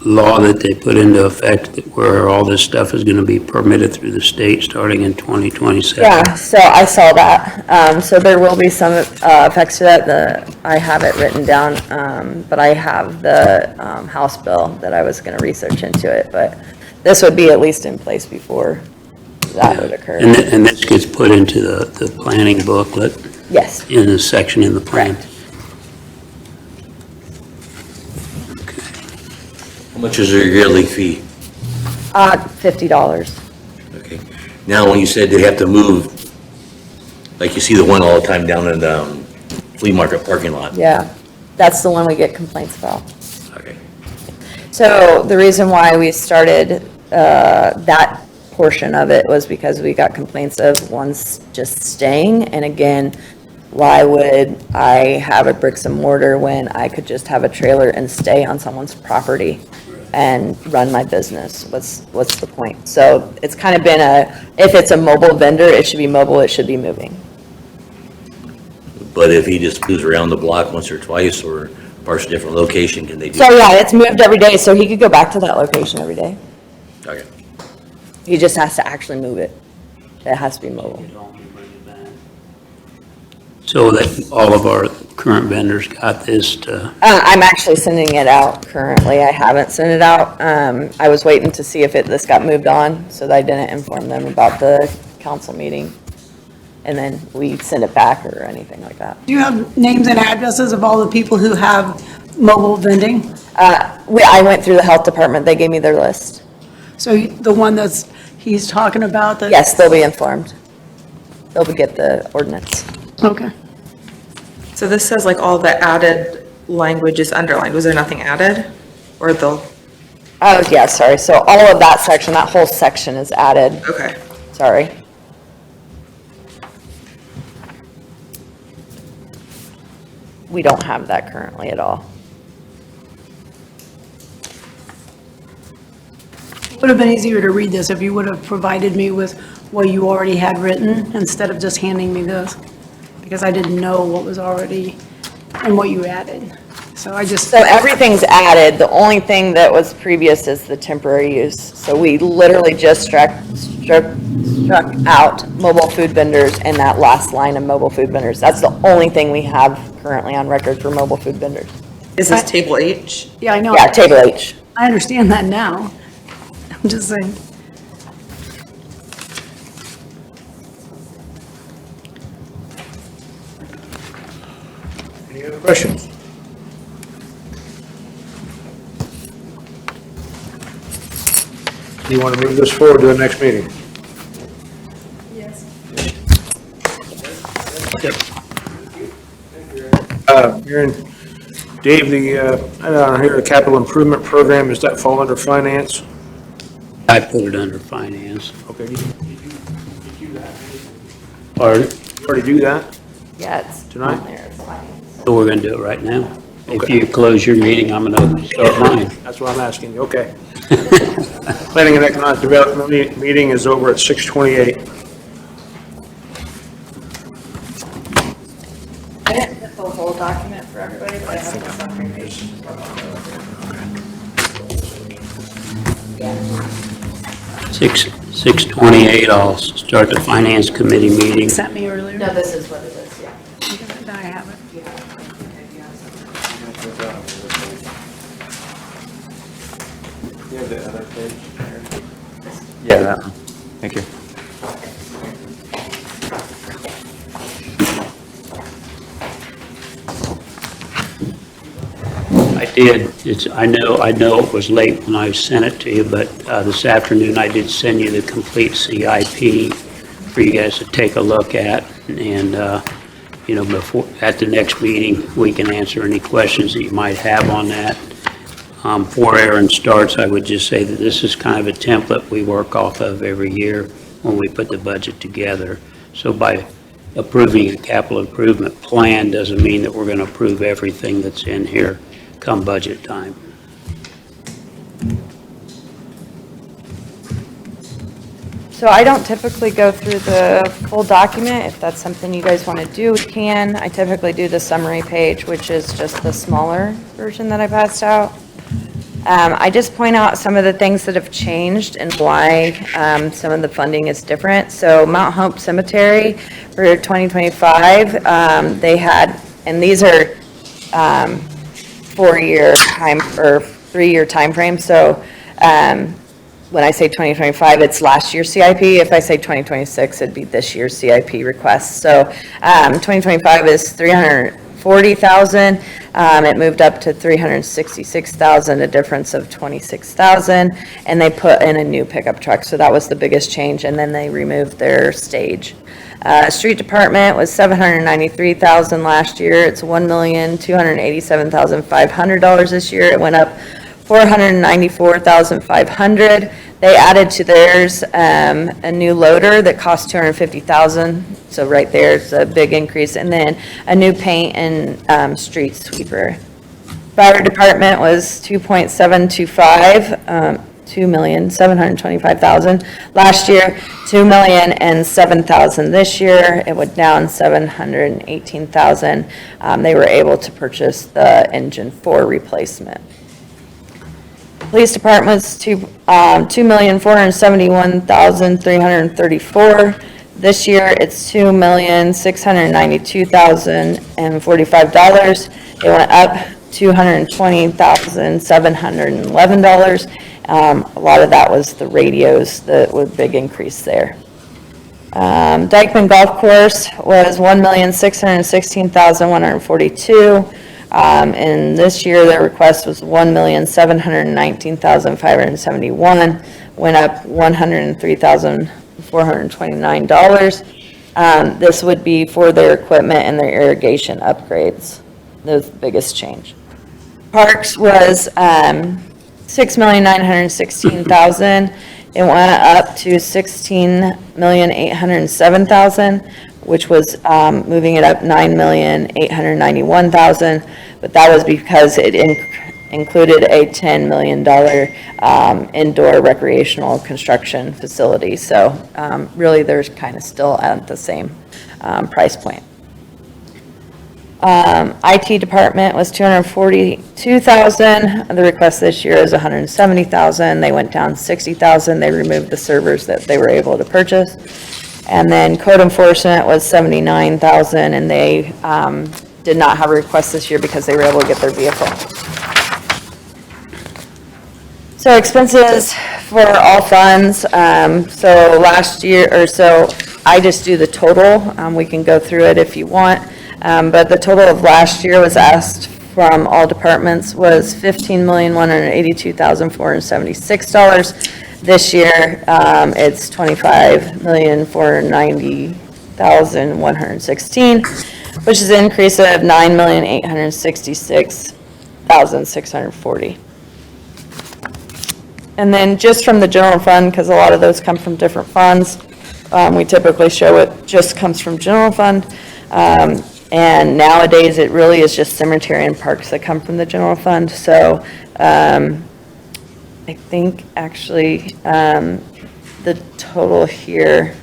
Speaker 6: law that they put into effect where all this stuff is going to be permitted through the state starting in 2027?
Speaker 7: Yeah, so I saw that. So there will be some effects to that. I have it written down, but I have the House bill that I was going to research into it. But this would be at least in place before that would occur.
Speaker 6: And this gets put into the planning booklet?
Speaker 7: Yes.
Speaker 6: In the section in the plan?
Speaker 7: Correct.
Speaker 3: How much is your yearly fee?
Speaker 7: $50.
Speaker 3: Okay. Now, when you said they have to move, like you see the one all the time down in the flea market parking lot.
Speaker 7: Yeah, that's the one we get complaints about.
Speaker 3: Okay.
Speaker 7: So the reason why we started that portion of it was because we got complaints of ones just staying. And again, why would I have a bricks and mortar when I could just have a trailer and stay on someone's property and run my business? What's the point? So it's kind of been if it's a mobile vendor, it should be mobile, it should be moving.
Speaker 3: But if he just moves around the block once or twice or parks a different location, can they do?
Speaker 7: So yeah, it's moved every day, so he could go back to that location every day.
Speaker 3: Okay.
Speaker 7: He just has to actually move it. It has to be mobile.
Speaker 6: So that all of our current vendors got this to,
Speaker 7: I'm actually sending it out currently. I haven't sent it out. I was waiting to see if this got moved on, so that I didn't inform them about the council meeting, and then we send it back or anything like that.
Speaker 1: Do you have names and addresses of all the people who have mobile vending?
Speaker 7: I went through the health department, they gave me their list.
Speaker 1: So the one he's talking about that?
Speaker 7: Yes, they'll be informed. They'll get the ordinance.
Speaker 1: Okay.
Speaker 17: So this says like all the added language is underlined. Was there nothing added? Or they'll,
Speaker 7: Oh, yeah, sorry, so all of that section, that whole section is added.
Speaker 17: okay.
Speaker 7: Sorry. We don't have that currently at all.
Speaker 1: It would have been easier to read this if you would have provided me with what you already had written instead of just handing me this, because I didn't know what was already and what you added. So I just.
Speaker 7: So everything's added, the only thing that was previous is the temporary use. So we literally just struck out mobile food vendors and that last line of mobile food vendors. That's the only thing we have currently on record for mobile food vendors.
Speaker 17: Is this table H?
Speaker 1: Yeah, I know.
Speaker 7: Yeah, table H.
Speaker 1: I understand that now. I'm just saying.
Speaker 12: Any other questions? Do you want to move this forward to the next meeting?
Speaker 1: Yes.
Speaker 12: Aaron, Dave, I don't hear the capital improvement program, does that fall under finance?
Speaker 6: I put it under finance.
Speaker 12: Okay, did you do that?
Speaker 6: Pardon?
Speaker 12: You already do that
Speaker 7: Yeah, it's
Speaker 12: tonight?
Speaker 7: on there, it's finance.
Speaker 6: So we're going to do it right now. If
Speaker 12: Okay.
Speaker 6: you close your meeting, I'm going to start mine.
Speaker 12: That's what I'm asking you, okay. Planning and Economic Development meeting is over at 6:28.
Speaker 7: I didn't put the whole document for everybody, but I have the summary page.
Speaker 6: 6:28, I'll start the finance committee meeting.
Speaker 1: Sent me earlier.
Speaker 7: No, this is what it is, yeah.
Speaker 1: I have it.
Speaker 11: You have the other page there? Yeah, that one. Thank you.
Speaker 6: I did, I know it was late when I sent it to you, but this afternoon I did send you the complete CIP for you guys to take a look at, and, before, at the next meeting, we can answer any questions that you might have on that. Before Aaron starts, I would just say that this is kind of a template we work off of every year when we put the budget together. So by approving a capital improvement plan doesn't mean that we're going to approve everything that's in here come budget time.
Speaker 7: So I don't typically go through the full document. If that's something you guys want to do, we can. I typically do the summary page, which is just the smaller version that I passed out. I just point out some of the things that have changed and why some of the funding is different. So Mount Hope Cemetery for 2025, they had, and these are 4-year time or 3-year time frame. So when I say 2025, it's last year's CIP. If I say 2026, it'd be this year's CIP request. So 2025 is $340,000. It moved up to $366,000, a difference of $26,000, and they put in a new pickup truck. So that was the biggest change, and then they removed their stage. Street department was $793,000 last year. It's $1,287,500 this year. It went up $494,500. They added to theirs a new loader that cost $250,000. So right there's a big increase, and then a new paint and street sweeper. Fire department was $2.725. $2,725,000 last year, $2,007,000 this year. It went down $718,000. They were able to purchase the engine 4 replacement. Police department was $2,471,334. This year, it's $2,692,045. It went up $220,711. A lot of that was the radios, that was a big increase there. Dykeman Golf Course was $1,616,142. And this year, their request was $1,719,571, went up $103,429. This would be for their equipment and their irrigation upgrades, the biggest change. Parks was $6,916,000. It went up to $16,807,000, which was moving it up $9,891,000. But that was because it included a $10 million indoor recreational construction facility. So really, they're kind of still at the same price point. IT department was $242,000. The request this year is $170,000. They went down $60,000. They removed the servers that they were able to purchase. And then code enforcement was $79,000, and they did not have a request this year because they were able to get their vehicle. So expenses for all funds. So last year, or so I just do the total. We can go through it if you want. But the total of last year was asked from all departments was $15,182,476. This year, it's $25,490,116, which is an increase of $9,866,640. And then just from the general fund, because a lot of those come from different funds, we typically show it just comes from general fund. And nowadays, it really is just cemetery and parks that come from the general fund. So I think actually the total here,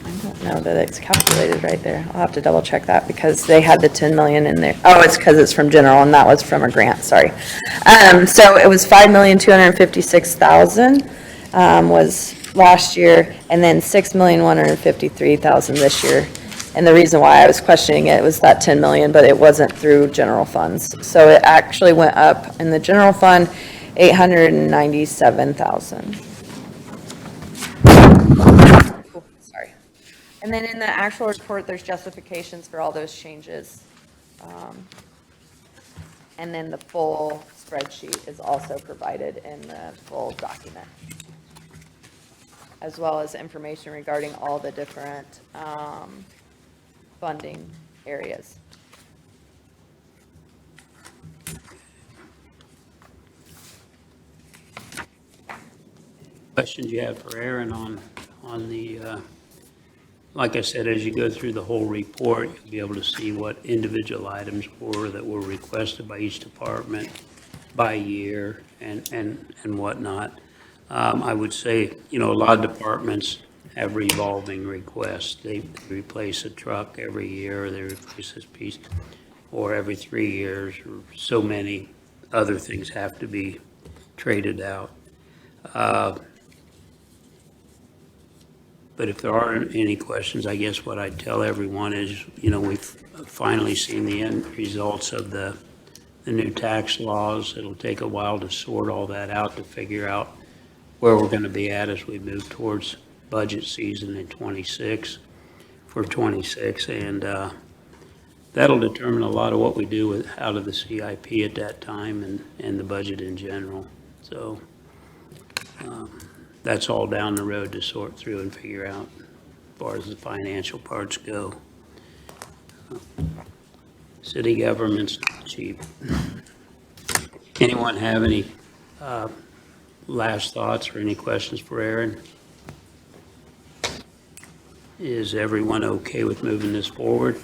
Speaker 7: I don't know that it's calculated right there. I'll have to double check that because they had the 10 million in there. Oh, it's because it's from general and that was from a grant, sorry. So it was $5,256,000 was last year, and then $6,153,000 this year. And the reason why I was questioning it was that 10 million, but it wasn't through general funds. So it actually went up in the general fund, $897,000. Sorry. And then in the actual report, there's justifications for all those changes. And then the full spreadsheet is also provided in the full document, as well as information regarding all the different funding areas.
Speaker 6: Questions you have for Aaron on the, like I said, as you go through the whole report, you'll be able to see what individual items were that were requested by each department by year and whatnot. I would say, a lot of departments have revolving requests. They replace a truck every year, or they replace this piece, or every 3 years, or so many other things have to be traded out. But if there aren't any questions, I guess what I'd tell everyone is, we've finally seen the end results of the new tax laws. It'll take a while to sort all that out, to figure out where we're going to be at as we move towards budget season in 26, and that'll determine a lot of what we do out of the CIP at that time and the budget in general. So that's all down the road to sort through and figure out as far as the financial parts go. City government's not cheap. Anyone have any last thoughts or any questions for Aaron? Is everyone okay with moving this forward?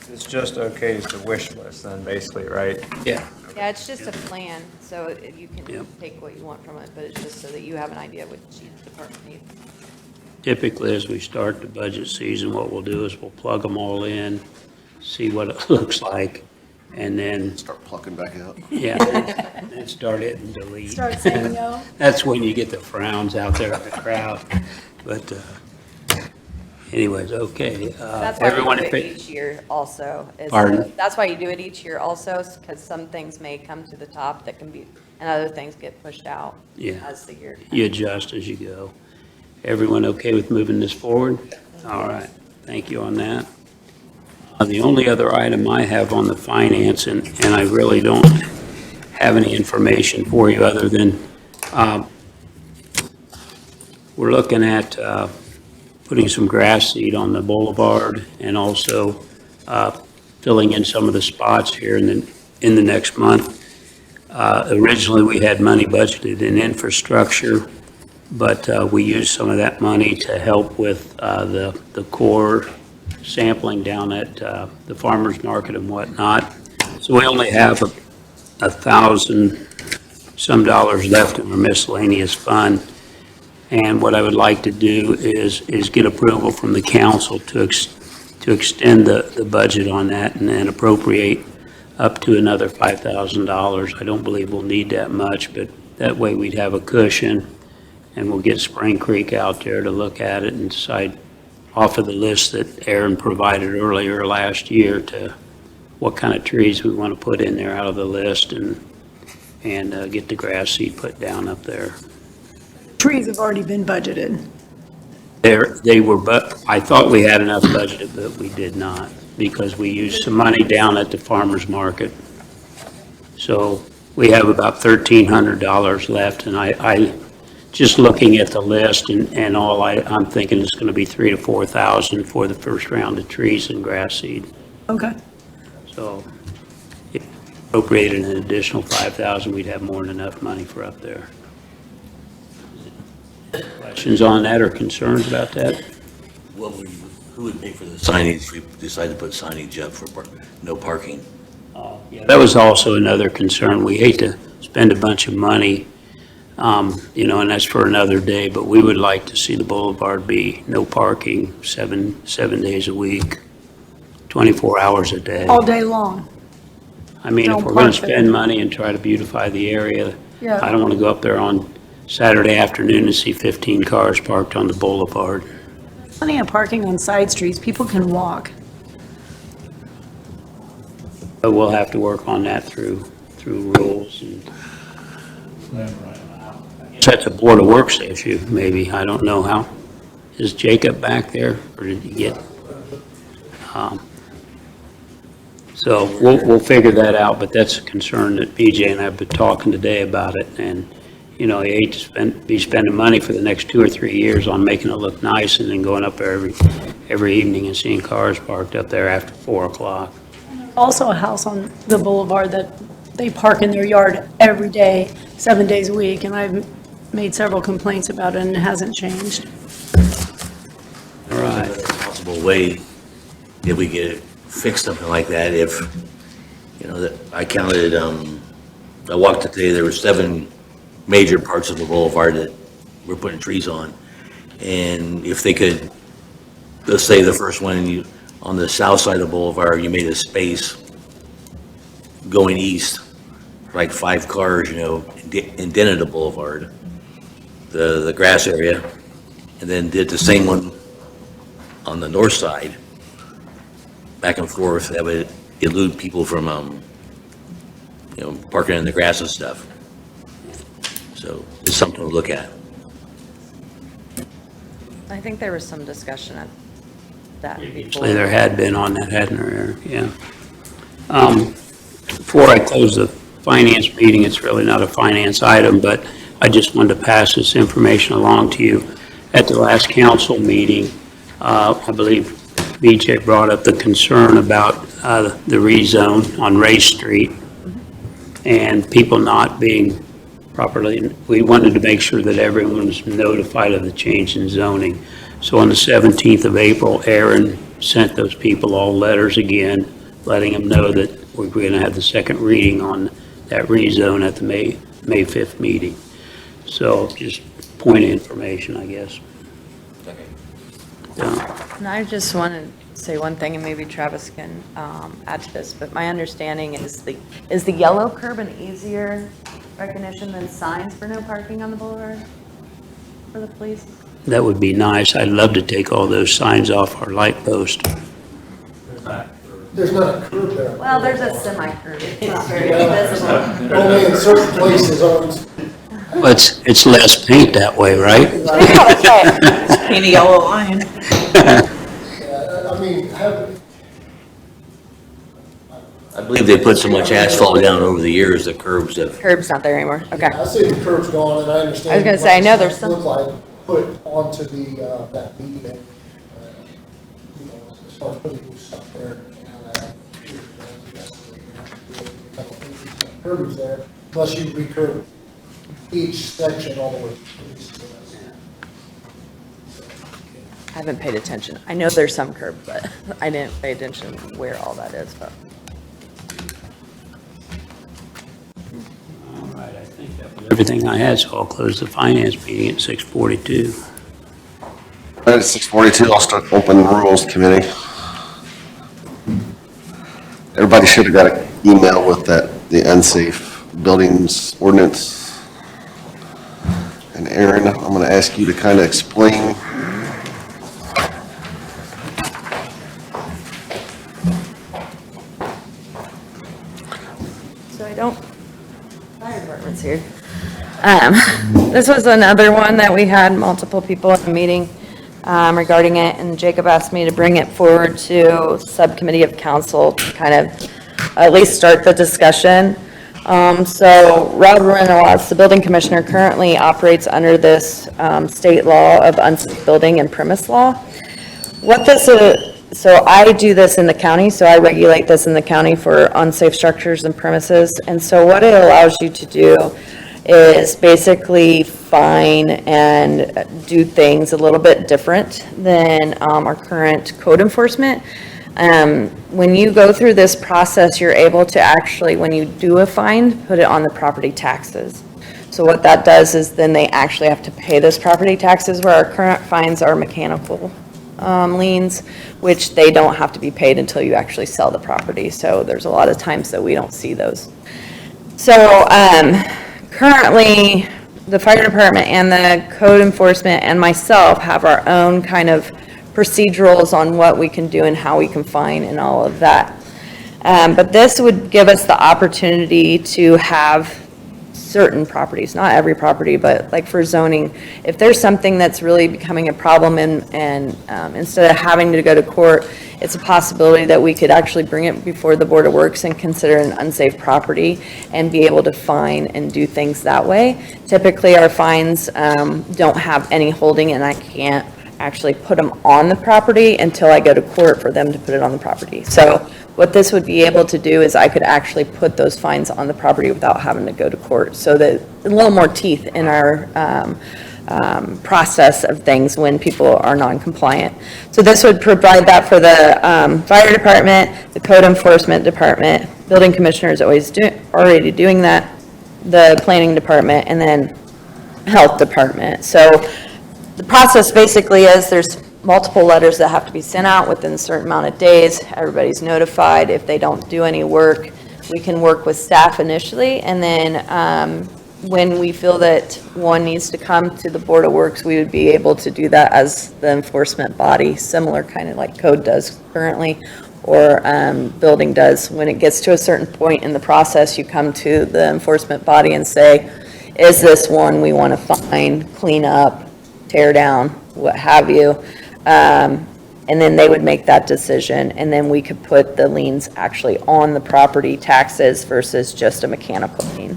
Speaker 11: It's just okay as a wish list then, basically, right?
Speaker 6: Yeah.
Speaker 7: Yeah, it's just a plan, so you can take what you want from it, but it's just so that you have an idea what each department needs.
Speaker 6: Typically, as we start the budget season, what we'll do is we'll plug them all in, see what it looks like, and then
Speaker 16: Start plucking back out.
Speaker 6: Yeah, and start it and delete.
Speaker 1: Start saying no.
Speaker 6: That's when you get the frowns out there in the crowd. But, anyways, okay.
Speaker 7: That's why you
Speaker 6: Everyone
Speaker 7: do
Speaker 6: in
Speaker 7: it
Speaker 6: fa-
Speaker 7: each year also.
Speaker 6: Pardon?
Speaker 7: That's why you do it each year also, because some things may come to the top that can be, and other things get pushed out
Speaker 6: Yeah.
Speaker 7: as the year.
Speaker 6: You adjust as you go. Everyone okay with moving this forward? All right, thank you on that. The only other item I have on the finance, and I really don't have any information for you other than, we're looking at putting some grass seed on the boulevard and also filling in some of the spots here in the next month. Originally, we had money budgeted in infrastructure, but we used some of that money to help with the core sampling down at the farmer's market and whatnot. So we only have $1,000 some left in our miscellaneous fund. And what I would like to do is get approval from the council to extend the budget on that and then appropriate up to another $5,000. I don't believe we'll need that much, but that way we'd have a cushion, and we'll get Spring Creek out there to look at it and decide off of the list that Aaron provided earlier last year to what kind of trees we want to put in there out of the list and get the grass seed put down up there.
Speaker 1: Trees have already been budgeted.
Speaker 6: But I thought we had enough budgeted, but we did not, because we used some money down at the farmer's market. So we have about $1,300 left, and I just looking at the list and all, I'm thinking it's going to be $3,000 to $4,000 for the first round of trees and grass seed.
Speaker 1: Okay.
Speaker 6: So if appropriated an additional $5,000, we'd have more than enough money for up there. Questions on that or concerns about that?
Speaker 3: Who would pay for the signage if we decide to put signage up for no parking?
Speaker 6: Yeah, that was also another concern. We hate to spend a bunch of money, and that's for another day, but we would like to see the boulevard be no parking 7 days a week, 24 hours a day.
Speaker 1: All day long.
Speaker 6: I mean,
Speaker 1: No
Speaker 6: if we're going to
Speaker 1: park there.
Speaker 6: spend money and try to beautify the area,
Speaker 1: Yeah.
Speaker 6: I don't want to go up there on Saturday afternoon and see 15 cars parked on the boulevard.
Speaker 1: Plenty of parking on side streets. People can walk.
Speaker 6: But we'll have to work on that through rules and. That's a Board of Works issue, maybe. I don't know how. Is Jacob back there, or did he get? So we'll figure that out, but that's a concern that BJ and I have been talking today about it. And, you hate to be spending money for the next 2 or 3 years on making it look nice and then going up there every evening and seeing cars parked up there after 4 o'clock.
Speaker 1: Also a house on the boulevard that they park in their yard every day, 7 days a week, and I've made several complaints about it and it hasn't changed.
Speaker 6: All right.
Speaker 3: Possible way, if we get it fixed, something like that, if, that I counted, I walked today, there were 7 major parts of the boulevard that we're putting trees on. And if they could, let's say the first one, on the south side of the boulevard, you made a space going east, like 5 cars, indented the boulevard, the grass area, and then did the same one on the north side, back and forth. That would elude people from, parking in the grass and stuff. So it's something to look at.
Speaker 7: I think there was some discussion at that before.
Speaker 6: Actually, there had been on that, hadn't there, yeah. Before I close the finance meeting, it's really not a finance item, but I just wanted to pass this information along to you. At the last council meeting, I believe BJ brought up the concern about the rezone on Ray Street and people not being properly, we wanted to make sure that everyone was notified of the change in zoning. So on the 17th of April, Aaron sent those people all letters again, letting them know that we're going to have the second reading on that rezone at the May 5th meeting. So just point of information, I guess.
Speaker 7: And I just want to say one thing, and maybe Travis can add to this, but my understanding is the yellow curb an easier recognition than signs for no parking on the boulevard for the police?
Speaker 6: that would be nice. I'd love to take all those signs off our light post.
Speaker 18: There's not a curb there.
Speaker 7: Well, there's a semi-curve. It's not very
Speaker 18: Yeah.
Speaker 7: visible.
Speaker 18: Only in certain places on.
Speaker 6: But it's less paint that way, right?
Speaker 17: Paint a yellow line.
Speaker 18: I mean,
Speaker 3: I believe they put so much asphalt down over the years, the curbs have,
Speaker 7: Curb's not there anymore, okay.
Speaker 18: I see the curb's gone, and I understand.
Speaker 7: I was gonna say, I know there's some-
Speaker 18: Look like put onto the, that bead and, you know, as far as putting new stuff there. Curbs there, unless you recurve each section all the way.
Speaker 7: I haven't paid attention. I know there's some curb, but I didn't pay attention where all that is, but.
Speaker 6: All right, I think that was everything I had, so I'll close the finance meeting at 6:42.
Speaker 16: At 6:42, I'll start open rules committee. Everybody should have got an email with the unsafe buildings ordinance. And Aaron, I'm going to ask you to kind of explain.
Speaker 7: So I don't, fire department's here. This was another one that we had multiple people at the meeting regarding it, and Jacob asked me to bring it forward to subcommittee of council to kind of at least start the discussion. So Rob Reynolds, the building commissioner, currently operates under this state law of unsafe building and premise law. What this is, so I do this in the county, so I regulate this in the county for unsafe structures and premises. And so what it allows you to do is basically fine and do things a little bit different than our current code enforcement. When you go through this process, you're able to actually, when you do a fine, put it on the property taxes. So what that does is then they actually have to pay those property taxes, where our current fines are mechanical liens, which they don't have to be paid until you actually sell the property. So there's a lot of times that we don't see those. So currently, the fire department and the code enforcement and myself have our own kind of procedurals on what we can do and how we can fine and all of that. But this would give us the opportunity to have certain properties, not every property, but like for zoning, if there's something that's really becoming a problem and instead of having to go to court, it's a possibility that we could actually bring it before the Board of Works and consider an unsafe property and be able to fine and do things that way. Typically, our fines don't have any holding, and I can't actually put them on the property until I go to court for them to put it on the property. So what this would be able to do is I could actually put those fines on the property without having to go to court, so that a little more teeth in our process of things when people are non-compliant. So this would provide that for the fire department, the code enforcement department, building commissioner is always already doing that, the planning department, and then health department. So the process basically is there's multiple letters that have to be sent out within a certain amount of days. Everybody's notified. If they don't do any work, we can work with staff initially, and then when we feel that one needs to come to the Board of Works, we would be able to do that as the enforcement body, similar kind of like code does currently, or building does. When it gets to a certain point in the process, you come to the enforcement body and say, is this one we want to fine, clean up, tear down, what have you, and then they would make that decision, and then we could put the liens actually on the property taxes versus just a mechanical lien.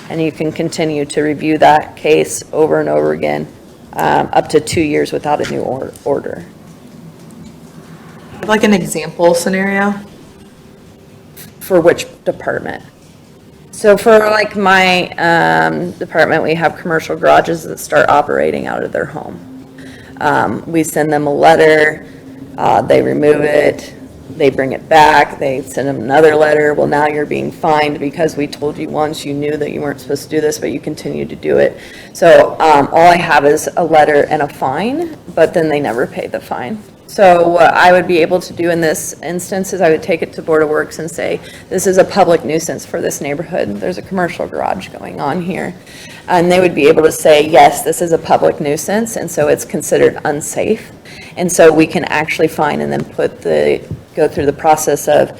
Speaker 7: And you can continue to review that case over and over again, up to 2 years without a new order.
Speaker 17: Like an example scenario?
Speaker 7: For which department? So for like my department, we have commercial garages that start operating out of their home. We send them a letter, they remove it, they bring it back, they send them another letter. Well, now you're being fined because we told you once, you knew that you weren't supposed to do this, but you continue to do it. So all I have is a letter and a fine, but then they never pay the fine. So what I would be able to do in this instance is I would take it to Board of Works and say, this is a public nuisance for this neighborhood. There's a commercial garage going on here. And they would be able to say, yes, this is a public nuisance, and so it's considered unsafe. And so we can actually fine and then go through the process of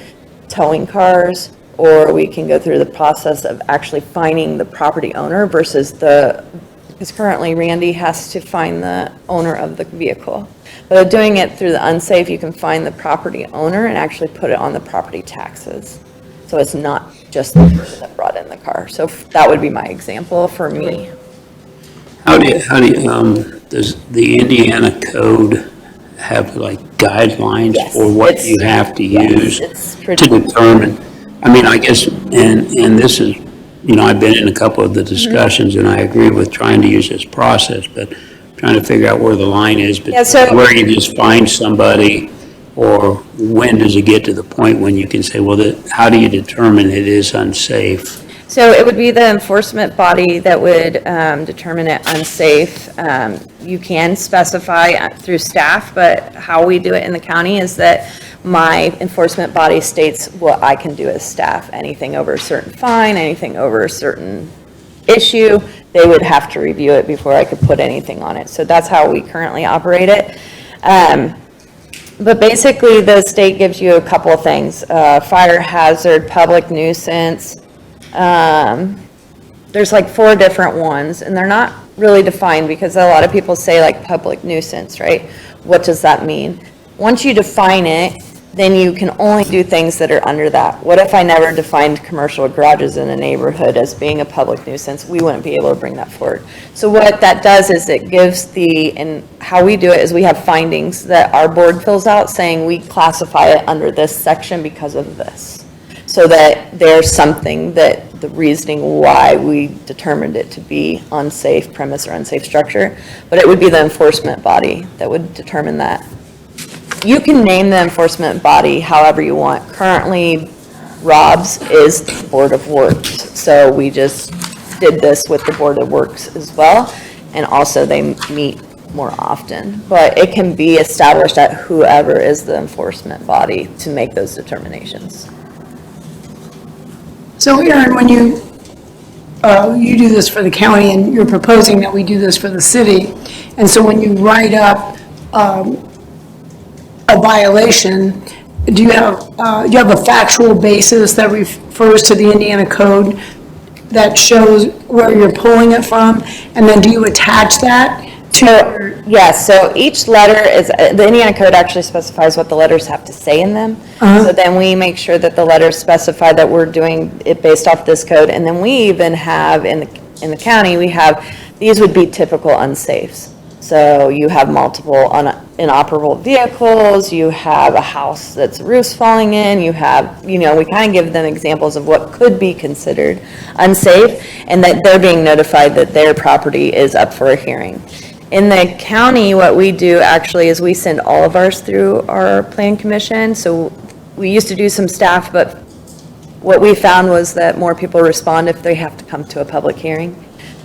Speaker 7: towing cars, or we can go through the process of actually fining the property owner versus because currently Randy has to fine the owner of the vehicle. But doing it through the unsafe, you can fine the property owner and actually put it on the property taxes. So it's not just the person that brought in the car. So that would be my example for me.
Speaker 6: How do you, does the Indiana code have like guidelines
Speaker 7: Yes,
Speaker 6: for what
Speaker 7: it's-
Speaker 6: you have to
Speaker 7: yes,
Speaker 6: use
Speaker 7: it's
Speaker 6: to
Speaker 7: pretty-
Speaker 6: determine? I mean, I guess, and this is, I've been in a couple of the discussions, and I agree with trying to use this process, but trying to figure out where the line is, but
Speaker 7: Yeah, so-
Speaker 6: where you just find somebody, or when does it get to the point when you can say, well, how do you determine it is unsafe?
Speaker 7: So it would be the enforcement body that would determine it unsafe. You can specify through staff, but how we do it in the county is that my enforcement body states what I can do as staff. Anything over a certain fine, anything over a certain issue, they would have to review it before I could put anything on it. So that's how we currently operate it. But basically, the state gives you a couple of things, fire hazard, public nuisance. There's like 4 different ones, and they're not really defined because a lot of people say like public nuisance, right? What does that mean? Once you define it, then you can only do things that are under that. What if I never defined commercial garages in a neighborhood as being a public nuisance? We wouldn't be able to bring that forward. So what that does is it gives and how we do it is we have findings that our board fills out saying we classify it under this section because of this. So that there's something that the reasoning why we determined it to be unsafe premise or unsafe structure, but it would be the enforcement body that would determine that. You can name the enforcement body however you want. Currently, Rob's is the Board of Works. So we just did this with the Board of Works as well. And also they meet more often. But it can be established at whoever is the enforcement body to make those determinations.
Speaker 1: So Aaron, when you do this for the county and you're proposing that we do this for the city, and so when you write up a violation, do you have a factual basis that refers to the Indiana code that shows where you're pulling it from? And then do you attach that to?
Speaker 7: Yes, so each letter is, the Indiana code actually specifies what the letters have to say in them. So then we make sure that the letters specify that we're doing it based off this code. And then we even have, in the county, we have, these would be typical unsafes. So you have multiple inoperable vehicles, you have a house that's roof's falling in, you have, we kind of give them examples of what could be considered unsafe, and that they're being notified that their property is up for a hearing. In the county, what we do actually is we send all of ours through our plan commission. So we used to do some staff, but what we found was that more people respond if they have to come to a public hearing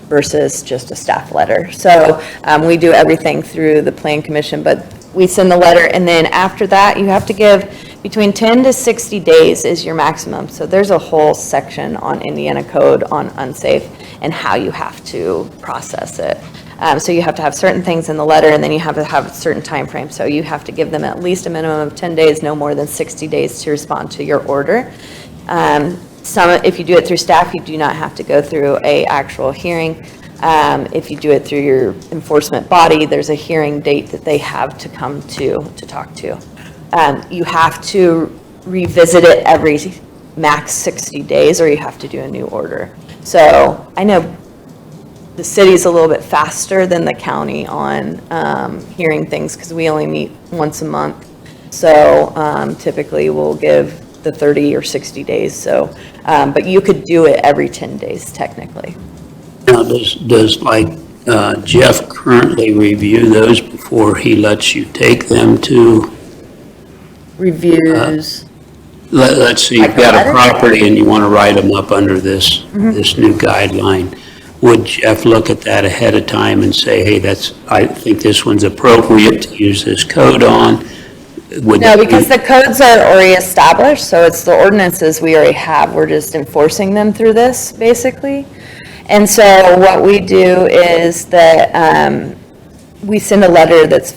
Speaker 7: versus just a staff letter. So we do everything through the plan commission, but we send the letter, and then after that, you have to give between 10 to 60 days is your maximum. So there's a whole section on Indiana code on unsafe and how you have to process it. So you have to have certain things in the letter, and then you have to have a certain time frame. So you have to give them at least a minimum of 10 days, no more than 60 days to respond to your order. If you do it through staff, you do not have to go through a actual hearing. If you do it through your enforcement body, there's a hearing date that they have to come to talk to. You have to revisit it every max 60 days, or you have to do a new order. So I know the city's a little bit faster than the county on hearing things because we only meet once a month. So typically we'll give the 30 or 60 days. So, but you could do it every 10 days technically.
Speaker 6: Now, does Jeff currently review those before he lets you take them to?
Speaker 7: Reviews.
Speaker 6: Let's say you've got a property and you want to write them up under this new guideline. Would Jeff look at that ahead of time and say, hey, I think this one's appropriate to use this code on?
Speaker 3: would
Speaker 7: No,
Speaker 3: that
Speaker 7: because the codes are already established, so it's the ordinances we already have. We're just enforcing them through this, basically. And so what we do is that we send a letter that's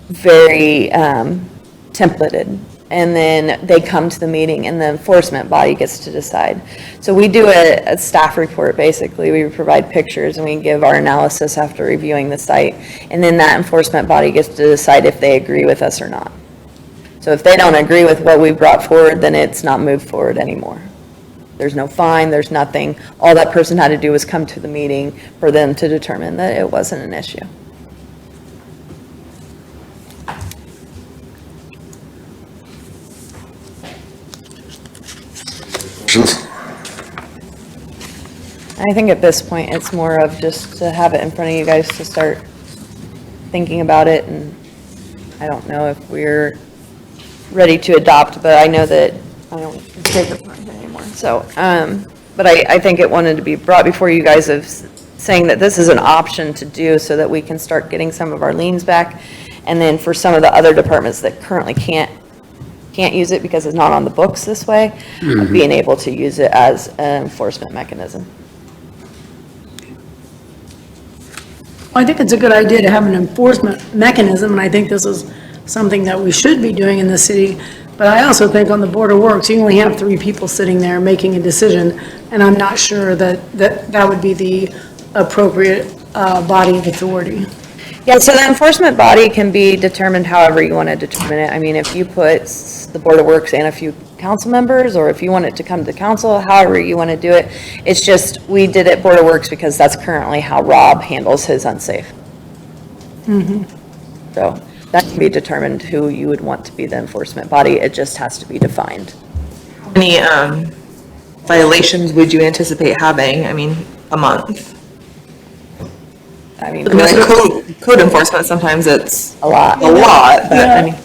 Speaker 7: very templated, and then they come to the meeting, and the enforcement body gets to decide. So we do a staff report, basically. We provide pictures, and we give our analysis after reviewing the site, and then that enforcement body gets to decide if they agree with us or not. So if they don't agree with what we brought forward, then it's not moved forward anymore. There's no fine, there's nothing. All that person had to do was come to the meeting for them to determine that it wasn't an issue. I think at this point, it's more of just to have it in front of you guys to start thinking about it, and I don't know if we're ready to adopt, but I know that I don't take the front anymore, so, but I think it wanted to be brought before you guys of saying that this is an option to do so that we can start getting some of our liens back, and then for some of the other departments that currently can't use it because it's not on the books this way, being able to use it as an enforcement mechanism.
Speaker 1: I think it's a good idea to have an enforcement mechanism, and I think this is something that we should be doing in the city. But I also think on the Board of Works, you only have 3 people sitting there making a decision, and I'm not sure that would be the appropriate body of authority.
Speaker 7: Yeah, so the enforcement body can be determined however you want to determine it. I mean, if you put the Board of Works and a few council members, or if you want it to come to council, however you want to do it. It's just, we did it Board of Works because that's currently how Rob handles his unsafe. So that can be determined who you would want to be the enforcement body. It just has to be defined.
Speaker 17: How many violations would you anticipate having? I mean, a month?
Speaker 7: I mean,
Speaker 17: code enforcement, sometimes it's
Speaker 7: a lot,
Speaker 17: but I mean.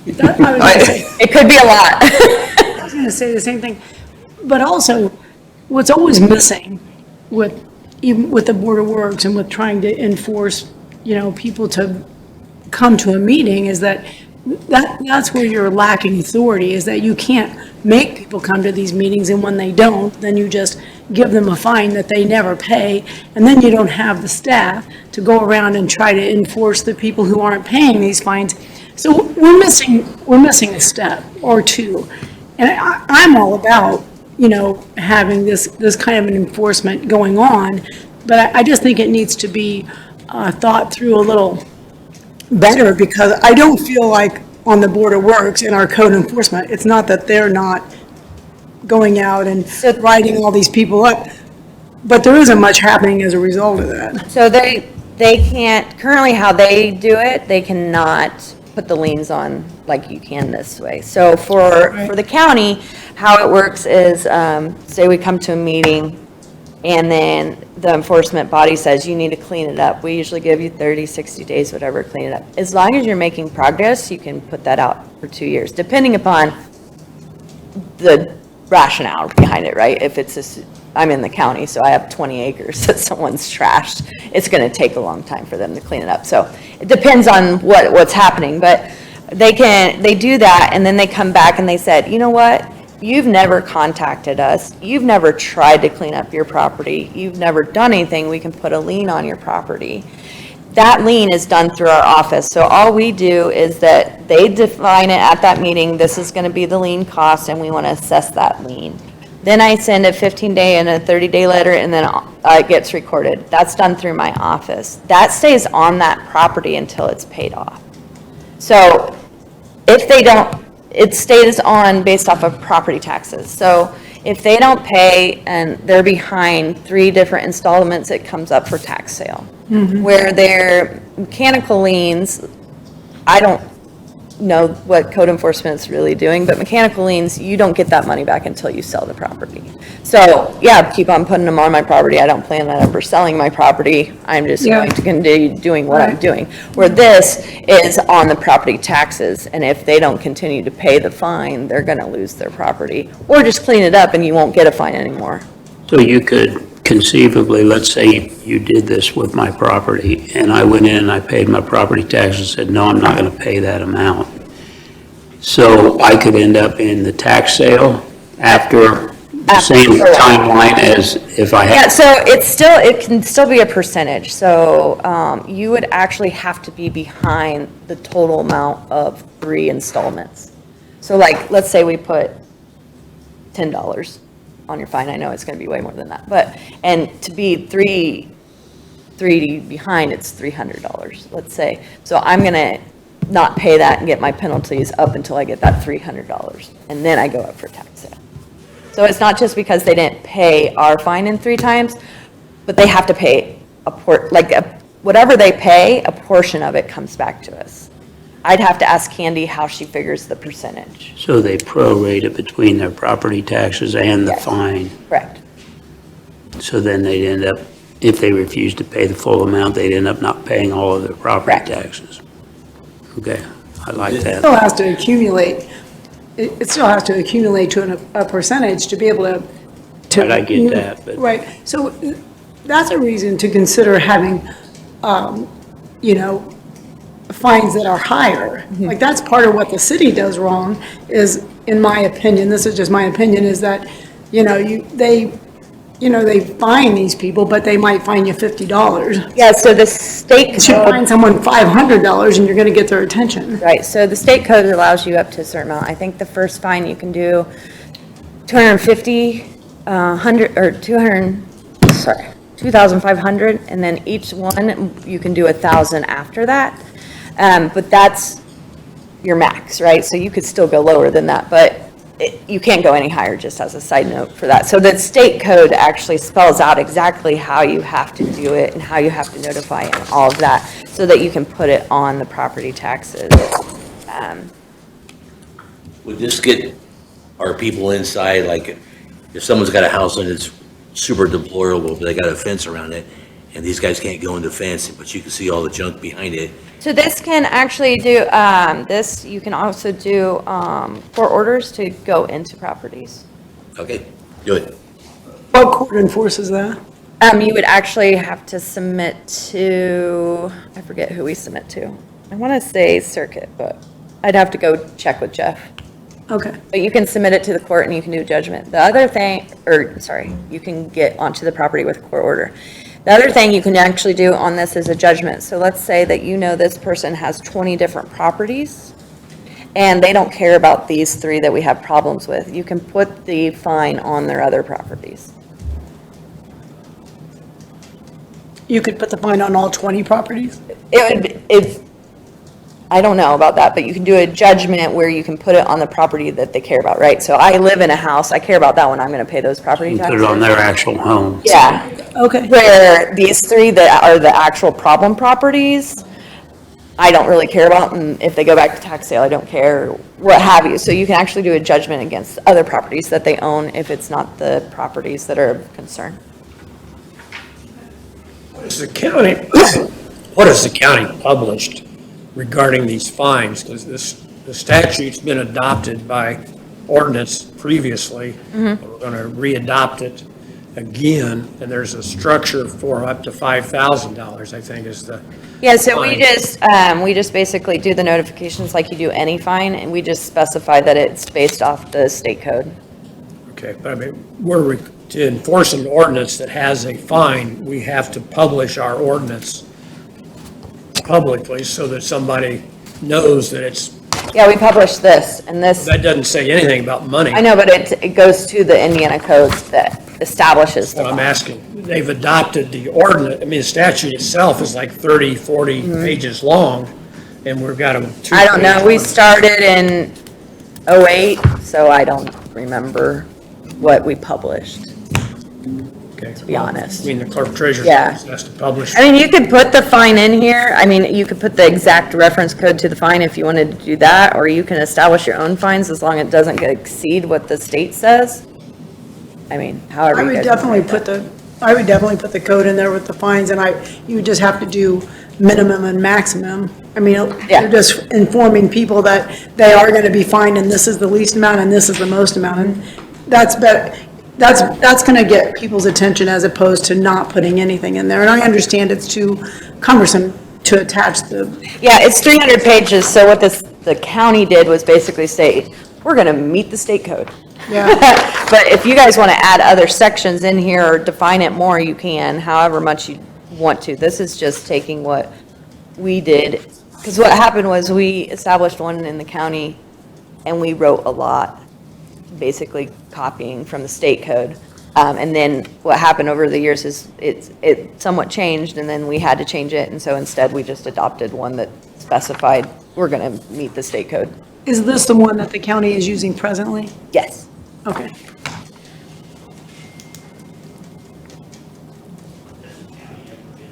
Speaker 7: It could be a lot.
Speaker 1: I was going to say the same thing, but also, what's always missing even with the Board of Works and with trying to enforce, people to come to a meeting is that's where you're lacking authority, is that you can't make people come to these meetings, and when they don't, then you just give them a fine that they never pay, and then you don't have the staff to go around and try to enforce the people who aren't paying these fines. So we're missing a step or two. And I'm all about, having this kind of an enforcement going on, but I just think it needs to be thought through a little better, because I don't feel like on the Board of Works and our code enforcement, it's not that they're not going out and writing all these people up, but there isn't much happening as a result of that.
Speaker 7: So they can't, currently how they do it, they cannot put the liens on like you can this way. So for the county, how it works is, say we come to a meeting and then the enforcement body says you need to clean it up. We usually give you 30, 60 days, whatever, clean it up. As long as you're making progress, you can put that out for 2 years, depending upon the rationale behind it, right? If it's I'm in the county, so I have 20 acres that someone's trashed. It's going to take a long time for them to clean it up. So it depends on what's happening, but they do that, and then they come back and they said, you know what? You've never contacted us. You've never tried to clean up your property. You've never done anything. We can put a lien on your property. That lien is done through our office. So all we do is that they define it at that meeting. This is going to be the lien cost, and we want to assess that lien. Then I send a 15-day and a 30-day letter, and then it gets recorded. That's done through my office. That stays on that property until it's paid off. So if they don't, it stays on based off of property taxes. So if they don't pay and they're behind 3 different installments, it comes up for tax sale. Where their mechanical liens, I don't know what code enforcement is really doing, but mechanical liens, you don't get that money back until you sell the property. So yeah, keep on putting them on my property. I don't plan on ever selling my property. I'm just going to continue doing what I'm doing. Where this is on the property taxes, and if they don't continue to pay the fine, they're going to lose their property. Or just clean it up and you won't get a fine anymore.
Speaker 6: So you could conceivably, let's say you did this with my property, and I went in and I paid my property taxes and said, no, I'm not going to pay that amount. So I could end up in the tax sale after the same
Speaker 7: Correct.
Speaker 6: timeline as if I
Speaker 7: Yeah,
Speaker 6: had.
Speaker 7: so it can still be a percentage. So you would actually have to be behind the total amount of 3 installments. So like, let's say we put $10 on your fine. I know it's going to be way more than that, but, and to be three behind, it's $300, let's say. So I'm going to not pay that and get my penalties up until I get that $300, and then I go up for tax sale. So it's not just because they didn't pay our fine in 3 times, but they have to pay whatever they pay, a portion of it comes back to us. I'd have to ask Candy how she figures the percentage.
Speaker 6: So they prorate it between their property taxes and the
Speaker 7: Yes.
Speaker 6: fine.
Speaker 7: Correct.
Speaker 6: So then they'd end up, if they refused to pay the full amount, they'd end up not paying all of their property taxes. Okay, I like
Speaker 1: It
Speaker 6: that.
Speaker 1: still has to accumulate, it still has to accumulate to a percentage to be able to.
Speaker 6: Right, I get that, but.
Speaker 1: Right, so that's a reason to consider having, fines that are higher. Like, that's part of what the city does wrong, is, in my opinion, this is just my opinion, is that, they fine these people, but they might fine you $50.
Speaker 7: Yeah, so the state
Speaker 1: You should
Speaker 7: code,
Speaker 1: fine someone $500 and you're gonna get their attention.
Speaker 7: right, so the state code allows you up to a certain amount. I think the first fine you can do 250, 100, or 2,500, and then each one, you can do 1,000 after that. But that's your max, right? So you could still go lower than that, but you can't go any higher, just as a side note for that. So the state code actually spells out exactly how you have to do it and how you have to notify and all of that, so that you can put it on the property taxes.
Speaker 3: Would this get our people inside, like, if someone's got a house and it's super deplorable, but they got a fence around it, and these guys can't go in the fence, but you can see all the junk behind it,
Speaker 7: So this can actually do, you can also do court orders to go into properties.
Speaker 3: okay, do it.
Speaker 1: What court enforces that?
Speaker 7: You would actually have to submit to, I forget who we submit to. I want to say circuit, but I'd have to go check with Jeff.
Speaker 1: Okay.
Speaker 7: But you can submit it to the court and you can do judgment. The other thing, you can get onto the property with a court order. The other thing you can actually do on this is a judgment. So let's say that this person has 20 different properties and they don't care about these 3 that we have problems with. You can put the fine on their other properties.
Speaker 1: You could put the fine on all 20 properties?
Speaker 7: I don't know about that, but you can do a judgment where you can put it on the property that they care about, right? So I live in a house, I care about that one, I'm gonna pay those property
Speaker 6: You
Speaker 7: taxes.
Speaker 6: put it on their actual home.
Speaker 7: Yeah.
Speaker 1: Okay.
Speaker 7: Where these 3 that are the actual problem properties, I don't really care about, and if they go back to tax sale, I don't care, what have you. So you can actually do a judgment against other properties that they own if it's not the properties that are of concern.
Speaker 9: What has the county published regarding these fines? Because the statute's been adopted by ordinance previously. We're going to re-adopt it again, and there's a structure for up to $5,000, I think is the.
Speaker 7: Yeah, so
Speaker 9: fine.
Speaker 7: we just basically do the notifications like you do any fine, and we just specify that it's based off the state code.
Speaker 9: Okay, but I mean, to enforce an ordinance that has a fine, we have to publish our ordinance publicly so that somebody knows that it's,
Speaker 7: Yeah, we publish this, and this,
Speaker 9: that doesn't say anything about money.
Speaker 7: I know, but it goes to the Indiana codes that establishes the
Speaker 9: What I'm
Speaker 7: fine.
Speaker 9: asking, they've adopted the ordinance, I mean, the statute itself is like 30, 40 pages long, and we've got a two.
Speaker 7: I don't know, we started in '08, so I don't remember what we published,
Speaker 9: Okay.
Speaker 7: to be honest.
Speaker 9: I mean, the clerk treasurer
Speaker 7: Yeah.
Speaker 9: has to publish.
Speaker 7: I mean, you could put the fine in here, I mean, you could put the exact reference code to the fine if you wanted to do that, or you can establish your own fines as long as it doesn't exceed what the state says. I mean, however
Speaker 1: I
Speaker 7: you
Speaker 1: would
Speaker 7: guys.
Speaker 1: definitely put the code in there with the fines, and you would just have to do minimum and maximum. I mean, you're just informing people that they are gonna be fined, and this is the least amount, and this is the most amount, and that's gonna get people's attention as opposed to not putting anything in there. And I understand it's too cumbersome to attach the,
Speaker 7: Yeah, it's 300 pages, so what the county did was basically say, we're going to meet the state code.
Speaker 1: yeah,
Speaker 7: But if you guys want to add other sections in here or define it more, you can, however much you want to. This is just taking what we did, because what happened was we established one in the county, and we wrote a lot, basically copying from the state code. And then what happened over the years is it somewhat changed, and then we had to change it, and so instead we just adopted one that specified we're going to meet the state code.
Speaker 1: is this the one that the county is using presently?
Speaker 7: Yes.
Speaker 1: Okay.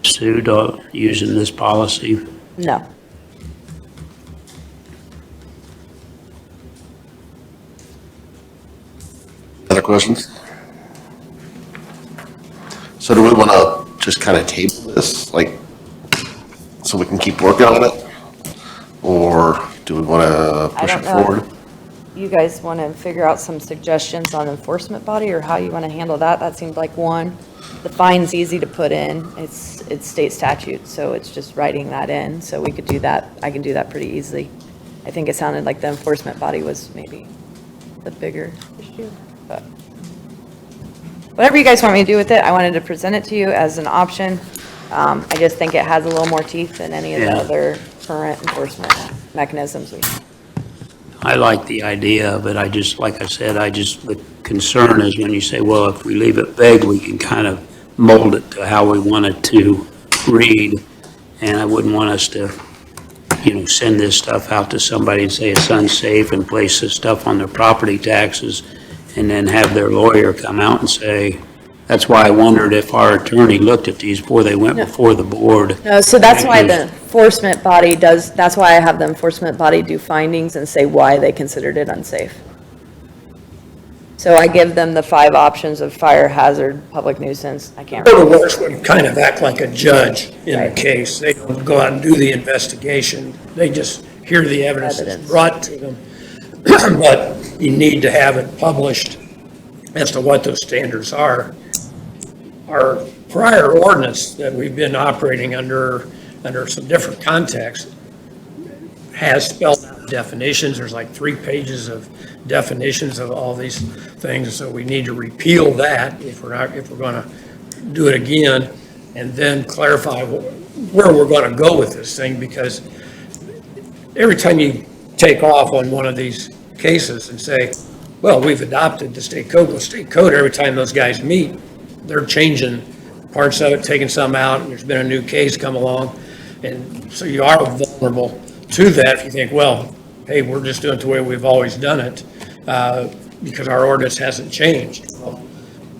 Speaker 6: Sued using this policy?
Speaker 7: No.
Speaker 16: Other questions? So do we want to just kind of table this, like, so we can keep working on it? Or do we want to
Speaker 7: I
Speaker 16: push
Speaker 7: don't
Speaker 16: it
Speaker 7: know.
Speaker 16: forward?
Speaker 7: You guys want to figure out some suggestions on enforcement body or how you want to handle that? That seemed like one. The fine's easy to put in. It's state statute, so it's just writing that in. So we could do that. I can do that pretty easily. I think it sounded like the enforcement body was maybe the bigger issue, but whatever you guys want me to do with it, I wanted to present it to you as an option. I just think it has a little more teeth than any of the
Speaker 6: Yeah.
Speaker 7: other current enforcement mechanisms we have.
Speaker 6: I like the idea of it. I just, like I said, the concern is when you say, well, if we leave it vague, we can kind of mold it to how we want it to read. And I wouldn't want us to, send this stuff out to somebody and say it's unsafe and place this stuff on their property taxes and then have their lawyer come out and say, that's why I wondered if our attorney looked at these before they went before the board.
Speaker 7: No, so that's why the enforcement body that's why I have the enforcement body do findings and say why they considered it unsafe. So I give them the 5 options of fire hazard, public nuisance, I can't
Speaker 9: Or the
Speaker 7: remember.
Speaker 9: worst, would kind of act like a judge in the
Speaker 7: Right.
Speaker 9: case. They don't go out and do the investigation. They just hear the evidence that's
Speaker 7: Evidence.
Speaker 9: brought to them. But you need to have it published as to what those standards are. Our prior ordinance that we've been operating under some different contexts has spelled out definitions. There's like 3 pages of definitions of all these things, so we need to repeal that if we're going to do it again, and then clarify where we're going to go with this thing, because every time you take off on one of these cases and say, well, we've adopted the state code, every time those guys meet, they're changing parts of it, taking some out, and there's been a new case come along. And so you are vulnerable to that if you think, well, hey, we're just doing it the way we've always done it, because our ordinance hasn't changed. Well,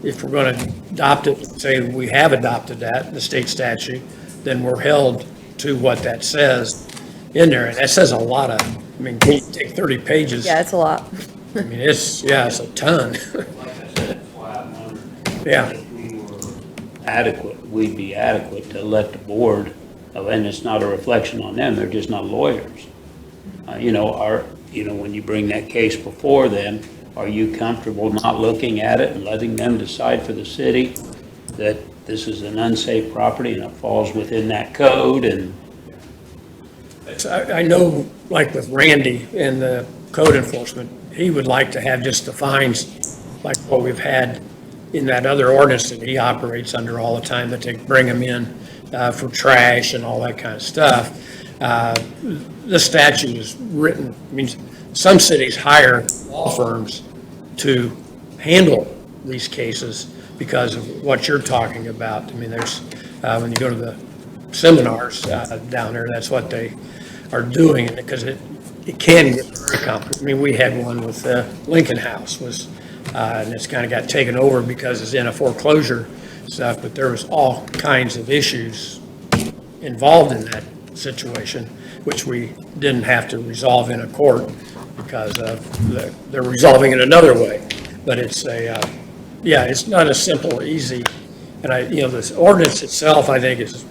Speaker 9: if we're going to adopt it, say we have adopted that, the state statute, then we're held to what that says in there. And that says a lot of, can you take 30 pages?
Speaker 7: Yeah, it's a lot.
Speaker 9: It's a ton. Yeah.
Speaker 6: If we were adequate, we'd be adequate to let the board, and it's not a reflection on them, they're just not lawyers. When you bring that case before them, are you comfortable not looking at it and letting them decide for the city that this is an unsafe property and it falls within that code? And
Speaker 9: I know, like with Randy in the code enforcement, he would like to have just the fines like what we've had in that other ordinance that he operates under all the time, that they bring them in for trash and all that kind of stuff. The statute is written, some cities hire law firms to handle these cases because of what you're talking about. There's, when you go to the seminars down there, that's what they are doing, because it can get very complicated. We had one with Lincoln House, and it's kind of got taken over because it's in a foreclosure stuff, but there was all kinds of issues involved in that situation, which we didn't have to resolve in a court because of they're resolving it another way. But it's it's not as simple or easy. And this ordinance itself, I think, is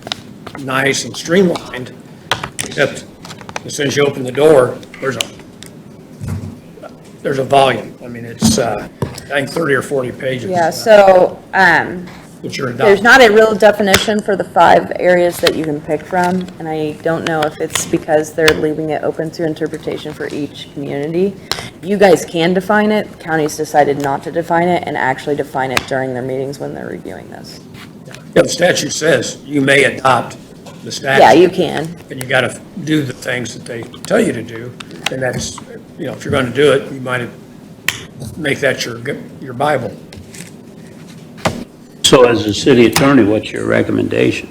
Speaker 9: nice and streamlined, except as soon as you open the door, there's a volume. It's, I think 30 or 40 pages.
Speaker 7: Yeah, so
Speaker 9: that you're
Speaker 7: There's
Speaker 9: adopting.
Speaker 7: not a real definition for the 5 areas that you can pick from, and I don't know if it's because they're leaving it open to interpretation for each community. You guys can define it, counties decided not to define it, and actually define it during their meetings when they're reviewing this.
Speaker 9: Yeah, the statute says you may adopt the statute.
Speaker 7: Yeah, you can.
Speaker 9: And you gotta do the things that they tell you to do, and that's, if you're gonna do it, you might make that your Bible.
Speaker 6: So as a city attorney, what's your recommendation?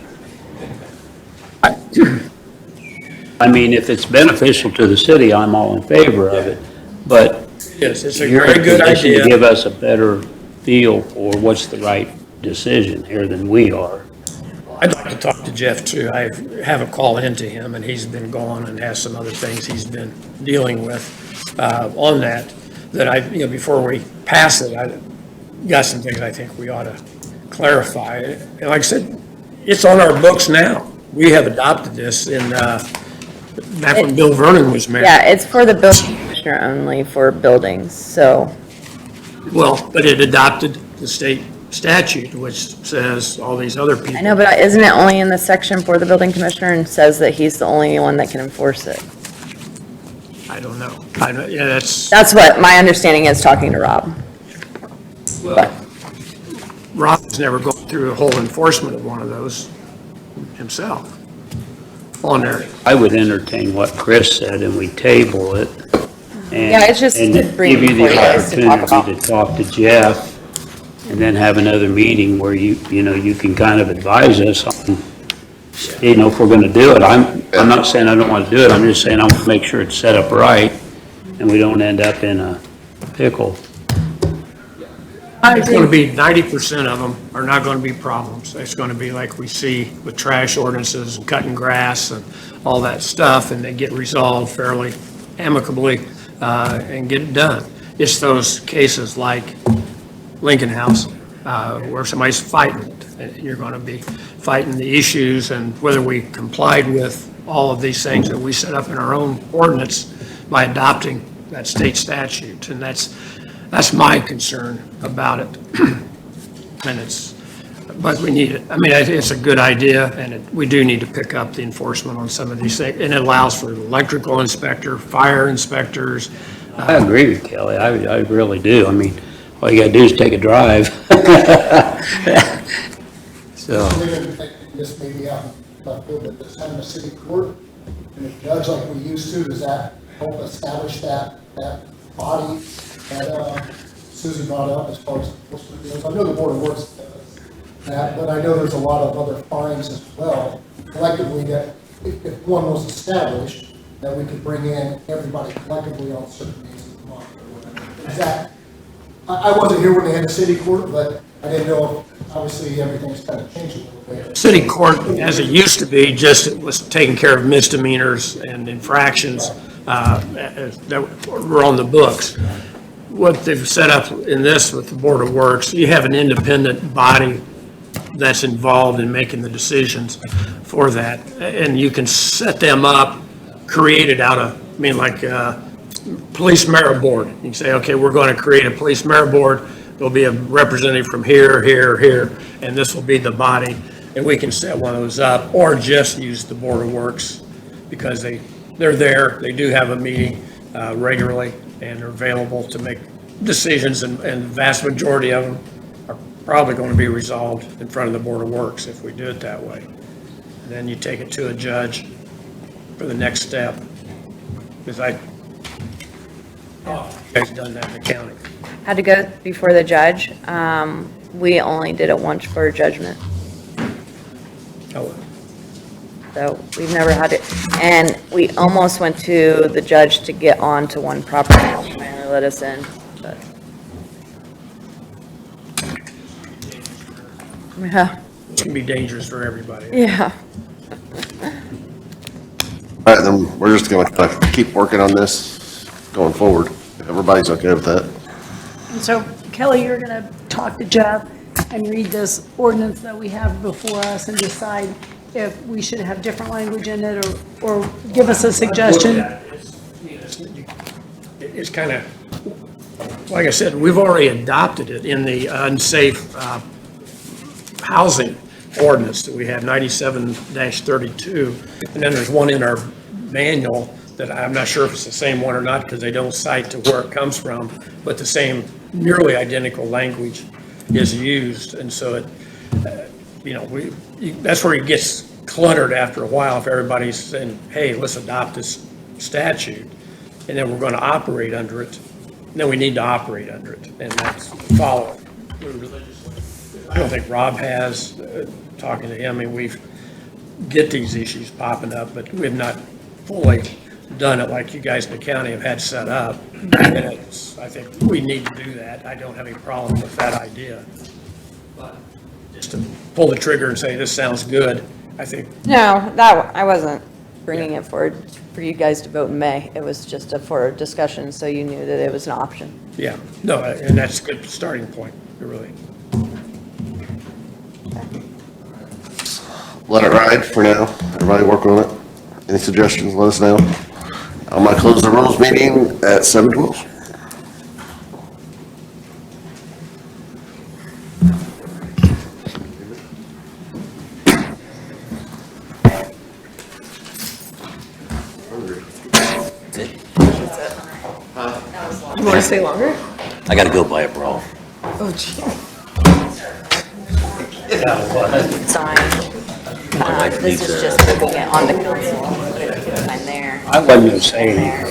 Speaker 6: I mean, if it's beneficial to the city, I'm all in favor of it, but
Speaker 9: Yes, it's a
Speaker 6: you're
Speaker 9: very
Speaker 6: in
Speaker 9: good
Speaker 6: position to
Speaker 9: idea.
Speaker 6: give us a better feel for what's the right decision here than we are.
Speaker 9: I'd like to talk to Jeff too. I have a call into him, and he's been gone and has some other things he's been dealing with on that before we pass it, I got some things I think we ought to clarify. And like I said, it's on our books now. We have adopted this back when Bill Vernon was mayor.
Speaker 7: Yeah, it's for the building commissioner only for buildings, so.
Speaker 9: Well, but it adopted the state statute, which says all these other people.
Speaker 7: I know, but isn't it only in the section for the building commissioner and says that he's the only one that can enforce it?
Speaker 9: I don't know. Yeah, that's.
Speaker 7: That's what my understanding is, talking to Rob.
Speaker 9: Rob's never gone through a whole enforcement of one of those himself on there.
Speaker 6: I would entertain what Chris said and we table it.
Speaker 7: Yeah, it's just
Speaker 6: and
Speaker 7: to bring
Speaker 6: give you
Speaker 7: before
Speaker 6: the
Speaker 7: you guys to talk
Speaker 6: opportunity to talk to Jeff and then have another meeting where you can kind of advise us on, if we're gonna do it. I'm not saying I don't want to do it, I'm just saying I want to make sure it's set up right and we don't end up in a pickle.
Speaker 9: It's going to be 90% of them are not going to be problems. It's going to be like we see with trash ordinances and cutting grass and all that stuff, and they get resolved fairly amicably and get it done. It's those cases like Lincoln House where somebody's fighting it. And you're going to be fighting the issues and whether we complied with all of these things that we set up in our own ordinance by adopting that state statute. And that's my concern about it. And but we need it. I mean, it's a good idea, and we do need to pick up the enforcement on some of these things. And it allows for electrical inspector, fire inspectors.
Speaker 6: I agree with Kelly, I really do. I mean, all you gotta do is take a drive. So,
Speaker 18: This may be out of field, but this having a city court and a judge like we used to, does that help establish that body that Susie brought up as far as enforcement goes? I know the Board of Works does that, but I know there's a lot of other fines as well. Collectively, that if one was established, that we could bring in everybody collectively on certain days of the month or whatever. Is that, I wasn't here when they had a city court, but I didn't know, if obviously, everything's kind of changed a little bit.
Speaker 9: City court, as it used to be, just was taking care of misdemeanors and infractions that were on the books. What they've set up in this with the Board of Works, you have an independent body that's involved in making the decisions for that. And you can set them up, create it out of, police merit board. You can say, okay, we're going to create a police merit board. There'll be a representative from here, here, here, and this will be the body. And we can set one of those up, or just use the Board of Works because they're there. They do have a meeting regularly, and they're available to make decisions, and the vast majority of them are probably going to be resolved in front of the Board of Works if we do it that way. And then you take it to a judge for the next step. Because I've done that in the county.
Speaker 7: Had to go before the judge. We only did it once for a judgment.
Speaker 9: Oh.
Speaker 7: So we've never had it, and we almost went to the judge to get on to one property, and finally let us in, but. Yeah,
Speaker 9: It can be dangerous for everybody.
Speaker 7: yeah.
Speaker 16: All right, then we're just gonna kind of keep working on this going forward. If everybody's okay with that.
Speaker 1: And so Kelly, you're going to talk to Jeff and read this ordinance that we have before us and decide if we should have different language in it or give us a suggestion.
Speaker 9: It's kind of, like I said, we've already adopted it in the unsafe housing ordinance that we have, 97-32, and then there's one in our manual that I'm not sure if it's the same one or not, because they don't cite to where it comes from, but the same nearly identical language is used, and so it, that's where it gets cluttered after a while, if everybody's saying, hey, let's adopt this statute, and then we're going to operate under it, then we need to operate under it, and that's follow it religiously. I don't think Rob has, talking to him, I mean, we've get these issues popping up, but we've not fully done it like you guys in the county have had set up. And it's, I think we need to do that. I don't have any problem with that idea. But just to pull the trigger and say, this sounds good, I think.
Speaker 7: No, that, I wasn't bringing it forward for you guys to vote in May. It was just for a discussion, so you knew that it was an option.
Speaker 9: Yeah, no, and that's a good starting point, really.
Speaker 16: Let it ride for now. Everybody work on it. Any suggestions, let us know. I'm gonna close the rules meeting at 7:12.
Speaker 17: You want to stay longer?
Speaker 3: I gotta go buy a bra.
Speaker 17: Oh, gee.
Speaker 7: Sign.
Speaker 3: My wife
Speaker 7: This
Speaker 3: needs
Speaker 7: is
Speaker 3: a-
Speaker 7: just moving it on the council. Put it there.
Speaker 6: I wasn't going to say anything.